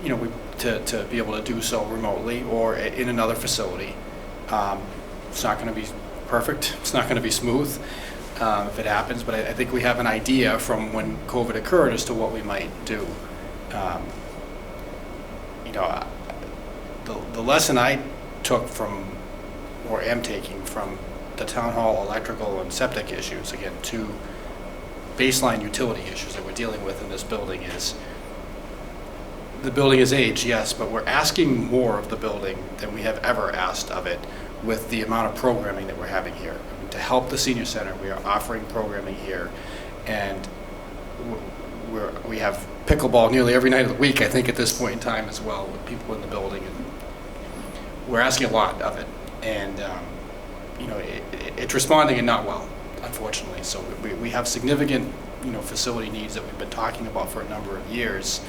to be able to do so remotely or in another facility. It's not going to be perfect. It's not going to be smooth if it happens, but I think we have an idea from when COVID occurred as to what we might do. The lesson I took from, or am taking from, the town hall electrical and septic issues, again, two baseline utility issues that we're dealing with in this building, is the building is aged, yes, but we're asking more of the building than we have ever asked of it with the amount of programming that we're having here. I mean, to help the senior center, we are offering programming here, and we have pickleball nearly every night of the week, I think, at this point in time as well, with people in the building. And we're asking a lot of it, and it's responding and not well, unfortunately. So we have significant, facility needs that we've been talking about for a number of years,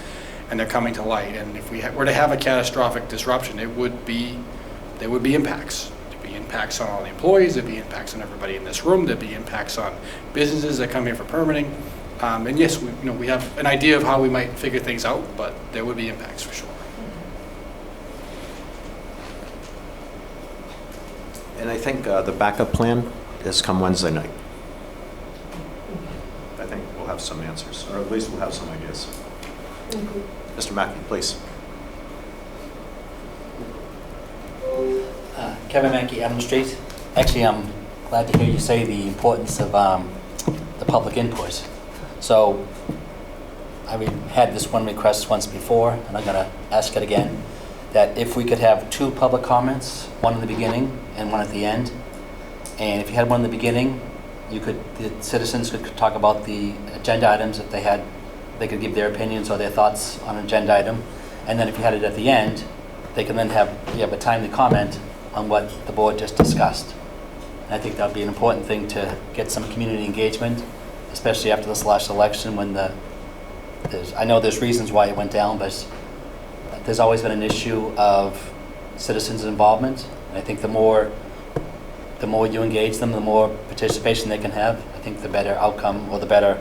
and they're coming to light. And if we were to have a catastrophic disruption, there would be impacts. There'd be impacts on all the employees. There'd be impacts on everybody in this room. There'd be impacts on businesses that come here for permitting. And yes, we have an idea of how we might figure things out, but there would be impacts for sure. And I think the backup plan is come Wednesday night. I think we'll have some answers, or at least we'll have some ideas. Mr. Mackey, please. Kevin Mackey, Adams Street. Actually, I'm glad to hear you say the importance of the public input. So I had this one request once before, and I'm going to ask it again, that if we could have 2 public comments, one in the beginning and one at the end. And if you had one in the beginning, the citizens could talk about the agenda items if they could give their opinions or their thoughts on an agenda item. And then if you had it at the end, they can then have a timely comment on what the board just discussed. And I think that would be an important thing to get some community engagement, especially after this last election when I know there's reasons why it went down, but there's always been an issue of citizens' involvement. And I think the more you engage them, the more participation they can have, I think the better outcome or the better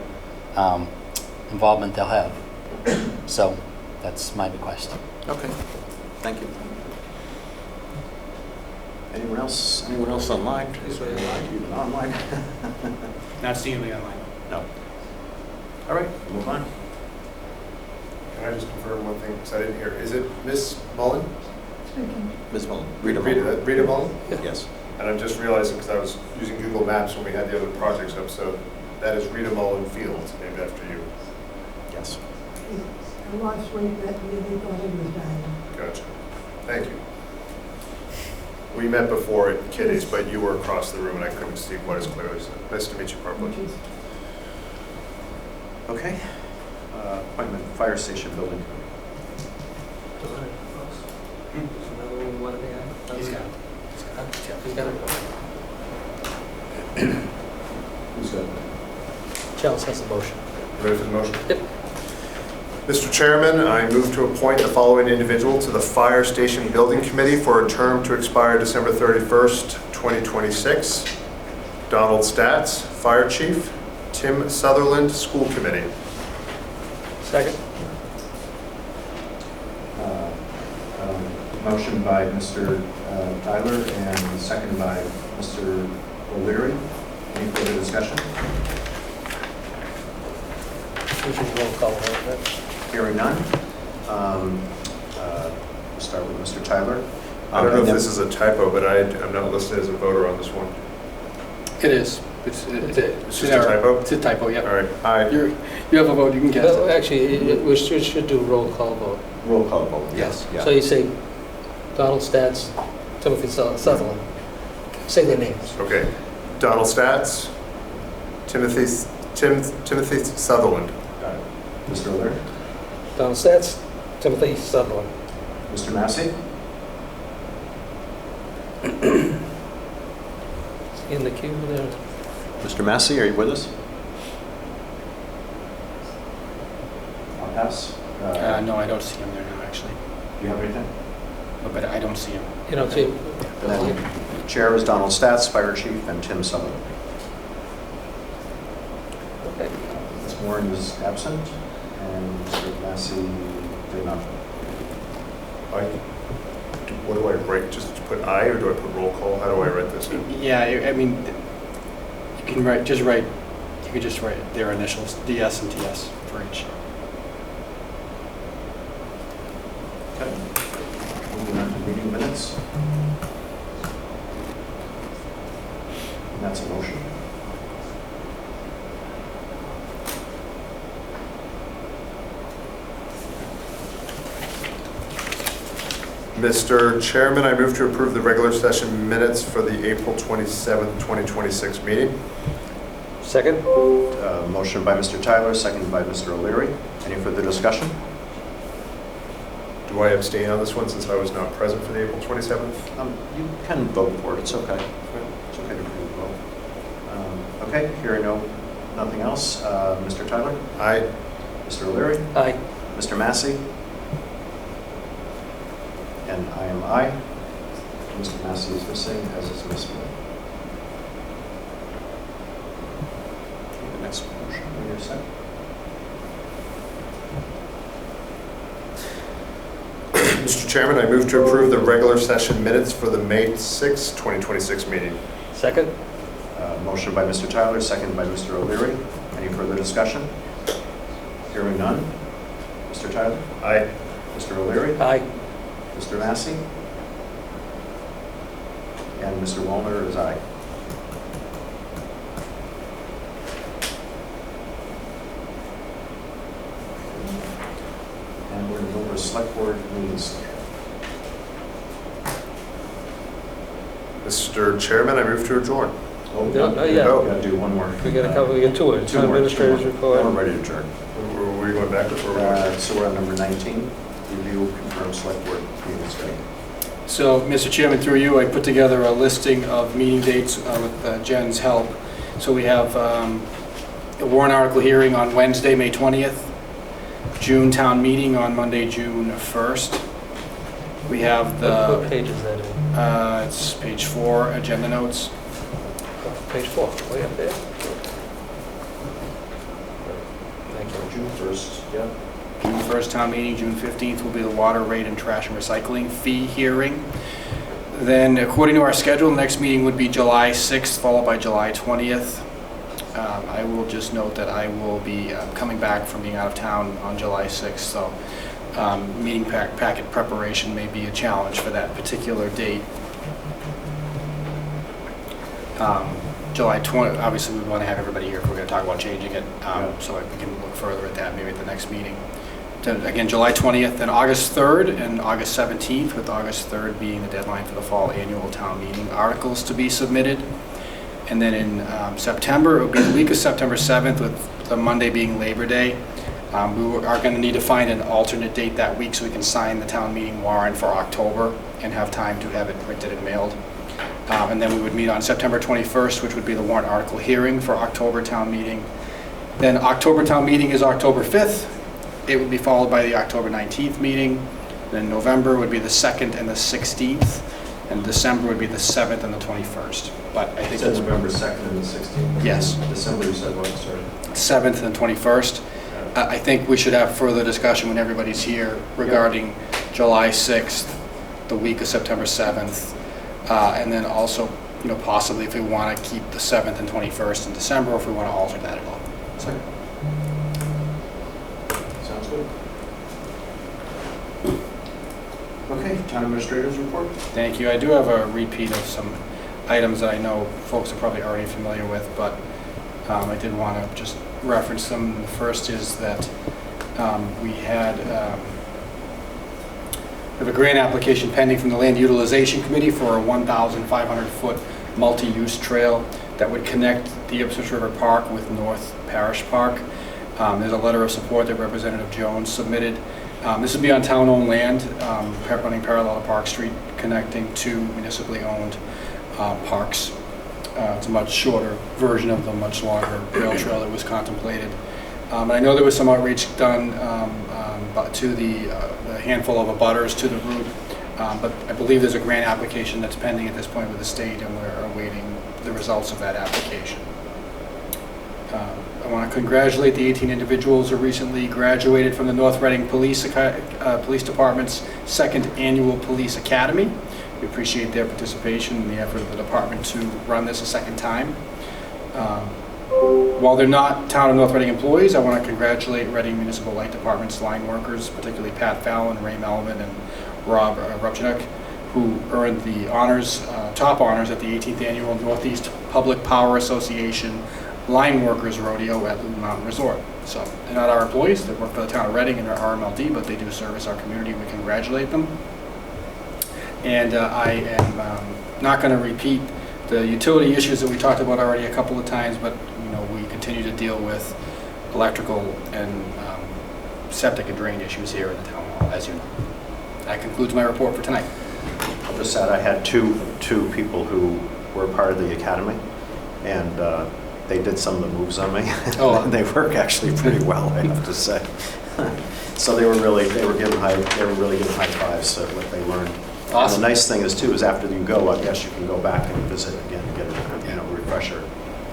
involvement they'll have. So that's my request. Okay, thank you. Anyone else? Anyone else online? Even online? Not seeing anything online. No. All right, move on. Can I just confirm one thing, because I didn't hear? Is it Miss Mullen? Ms. Mullen. Rita Mullen. Rita Mullen? Yes. And I'm just realizing, because I was using Google Maps when we had the other projects up, so that is Rita Mullen Field, named after you. Yes. I lost weight that year, they thought I was dying. Gotcha. Thank you. We met before at Kitty's, but you were across the room and I couldn't see quite as clearly. So nice to meet you, Barbara. Okay. Appointment Fire Station Building Committee. He's got it. He's got it. Who's got it? Charles has the motion. Ready for the motion? Yep. Mr. Chairman, I move to appoint the following individual to the Fire Station Building Committee for a term to expire December 31st, 2026. Donald Statz, Fire Chief. Tim Sutherland, School Committee. Second. Motion by Mr. Tyler and second by Mr. O'Leary. Any further discussion? We should roll call on that. Hearing none. We'll start with Mr. Tyler. I don't know if this is a typo, but I'm not listed as a voter on this one. It is. It's just a typo? It's a typo, yeah. All right. Aye. You have a vote, you can cast it. Actually, we should do roll call vote. Roll call vote, yes. Yeah. So you say Donald Statz, Timothy Sutherland. Say their names. Okay. Donald Statz, Timothy Sutherland. Got it. Mr. O'Leary. Donald Statz, Timothy Sutherland. Mr. Massey. In the queue there. Mr. Massey, are you with us? I'll pass. No, I don't see him there now, actually. Do you have anything? No, but I don't see him. You don't see him? And then Chair is Donald Statz, Fire Chief, and Tim Sutherland. Okay. Ms. Warren is absent, and Mr. Massey did not. What do I write? Just put I, or do I put roll call? How do I write this in? Yeah, I mean, you can you could just write their initials, DS and TS for each. Okay. Moving on to meeting minutes. And that's a motion. Mr. Chairman, I move to approve the regular session minutes for the April 27th, 2026 meeting. Second. Motion by Mr. Tyler, seconded by Mr. O'Leary. Any further discussion? Do I abstain on this one since I was not present for the April 27th? You can vote for it. It's okay. It's okay to vote. Okay, hearing nothing else. Mr. Tyler? Aye. Mr. O'Leary? Aye. Mr. Massey? And I am aye. Mr. Massey is missing, as is Ms. Moore. The next motion, when you're set. Mr. Chairman, I move to approve the regular session minutes for the May 6th, 2026 meeting. Second. Motion by Mr. Tyler, seconded by Mr. O'Leary. Any further discussion? Hearing none. Mr. Tyler? Aye. Mr. O'Leary? Aye. Mr. Massey? And Mr. Wallner is aye. And we're going to go over select board meetings. Mr. Chairman, I move to adjourn. Oh, No, not yet. We got to do one more. We got a couple, we got two. Two more. Administrators report. We're ready to adjourn. Were we going backwards? Or So we're on number 19. Review, confirm select board meetings. Right? So, Mr. Chairman, through you, I put together a listing of meeting dates with Jen's help. So we have a warrant article hearing on Wednesday, May 20th, June town meeting on Monday, June 1st. We have What page is that in? it's page 4, agenda notes. Page 4, way up there. Thank you. June 1st, yeah. June 1st town meeting, June 15th will be the water rate and trash and recycling fee hearing. Then, according to our schedule, the next meeting would be July 6th, followed by July 20th. I will just note that I will be coming back from being out of town on July 6th, so meeting packet preparation may be a challenge for that particular date. July 20th, obviously we want to have everybody here if we're going to talk about changing it, so we can look further at that maybe at the next meeting. again, July 20th, then August 3rd and August 17th, with August 3rd being the deadline for the fall annual town meeting articles to be submitted. And then in September, it will be the week of September 7th, with the Monday being Labor Day. We are going to need to find an alternate date that week so we can sign the town meeting warrant for October and have time to have it printed and mailed. And then we would meet on September 21st, which would be the warrant article hearing for October town meeting. Then October town meeting is October 5th. It would be followed by the October 19th meeting. Then November would be the 2nd and the 16th. And December would be the 7th and the 21st. But I think it's November 2nd and the 16th. Yes. December, you said what, sorry? 7th and 21st. I think we should have further discussion when everybody's here regarding July 6th, the week of September 7th, and then also, possibly if we want to keep the 7th and 21st in December, or if we want to alter that at all. So. Sounds good. Okay, town administrator's report. Thank you. I do have a repeat of some items that I know folks are probably already familiar with, but I did want to just reference them. The first is that we have a grant application pending from the Land Utilization Committee for a 1,500-foot multi-use trail that would connect the Ipswich River Park with North Parish Park. There's a letter of support that Representative Jones submitted. This would be on town-owned land, running parallel to Park Street, connecting two municipally owned parks. It's a much shorter version of the much longer rail trail that was contemplated. And I know there was some outreach done to the handful of abutters to the route, but I believe there's a grant application that's pending at this point with the state, and we're awaiting the results of that application. I want to congratulate the 18 individuals who recently graduated from the North Reading Police Department's second annual Police Academy. We appreciate their participation and the effort of the department to run this a second time. While they're not Town of North Reading employees, I want to congratulate Reading Municipal Light Department's line workers, particularly Pat Fallon, Ray Melvin, and Rob Rubchnik, who earned the honors, top honors at the 18th Annual Northeast Public Power Association Line Workers Rodeo at Loon Mountain Resort. So they're not our employees, they work for the Town of Reading and they're RMLD, but they do service our community. We congratulate them. And I am not going to repeat the utility issues that we talked about already a couple of times, but we continue to deal with electrical and septic and drain issues here in the town hall, as you know. That concludes my report for tonight. I'll just add I had two people who were part of the academy, and they did some of the moves on me. Oh. They work actually pretty well, I have to say. So they were really giving high fives at what they learned. Awesome. And the nice thing is too is after you go, I guess you can go back and visit again and get a refresher,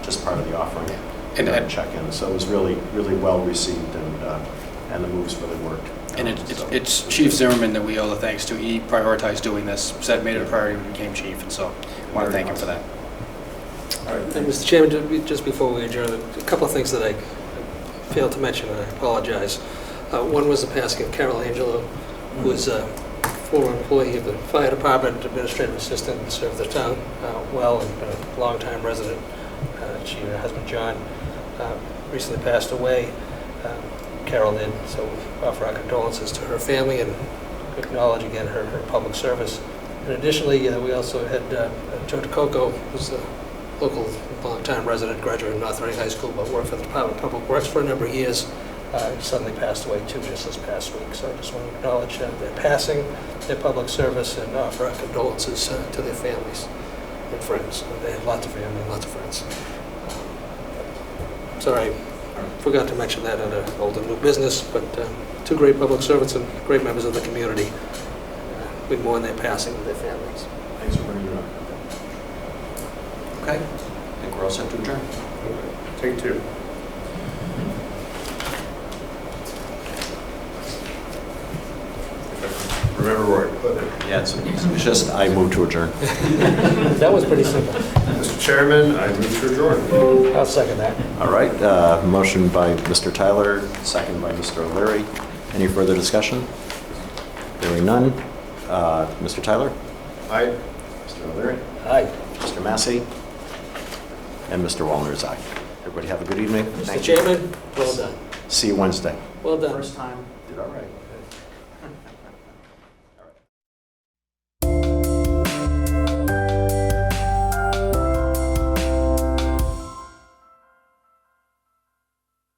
just part of the offering, and check in. So it was really well received, and the moves really worked. And it's Chief Zimmerman that we owe the thanks to. He prioritized doing this, made it a priority when he became chief, and so I want to thank him for that. All right. And Mr. Chairman, just before we adjourn, a couple of things that I failed to mention, and I apologize. One was the passing of Carol Angelo, who was a former employee of the fire department, administrative assistant, and served the town well, and been a long-time resident. She and her husband John recently passed away. Carol did, so we offer our condolences to her family and acknowledge again her public service. And additionally, we also had Joe DeCoco, who's a local long-time resident, graduated from North Reading High School, but worked for the Department of Public Works for a number of years. Suddenly passed away too just this past week. So I just want to acknowledge their passing, their public service, and offer our condolences to their families and friends. They had lots of family and lots of friends. Sorry, I forgot to mention that under old and new business, but two great public servants and great members of the community. We mourn their passing and their families. Thanks for bringing it up. Okay, I think we're all set to adjourn. Take two. Remember, Roy. Yeah, it's just I move to adjourn. That was pretty simple. Mr. Chairman, I move to adjourn. I'll second that. All right, motion by Mr. Tyler, second by Mr. O'Leary. Any further discussion? Hearing none. Mr. Tyler? Aye. Mr. O'Leary? Aye. Mr. Massey? And Mr. Wallner is aye. Everybody have a good evening. Mr. Chairman, well done. See you Wednesday. Well done. First time. Did all right.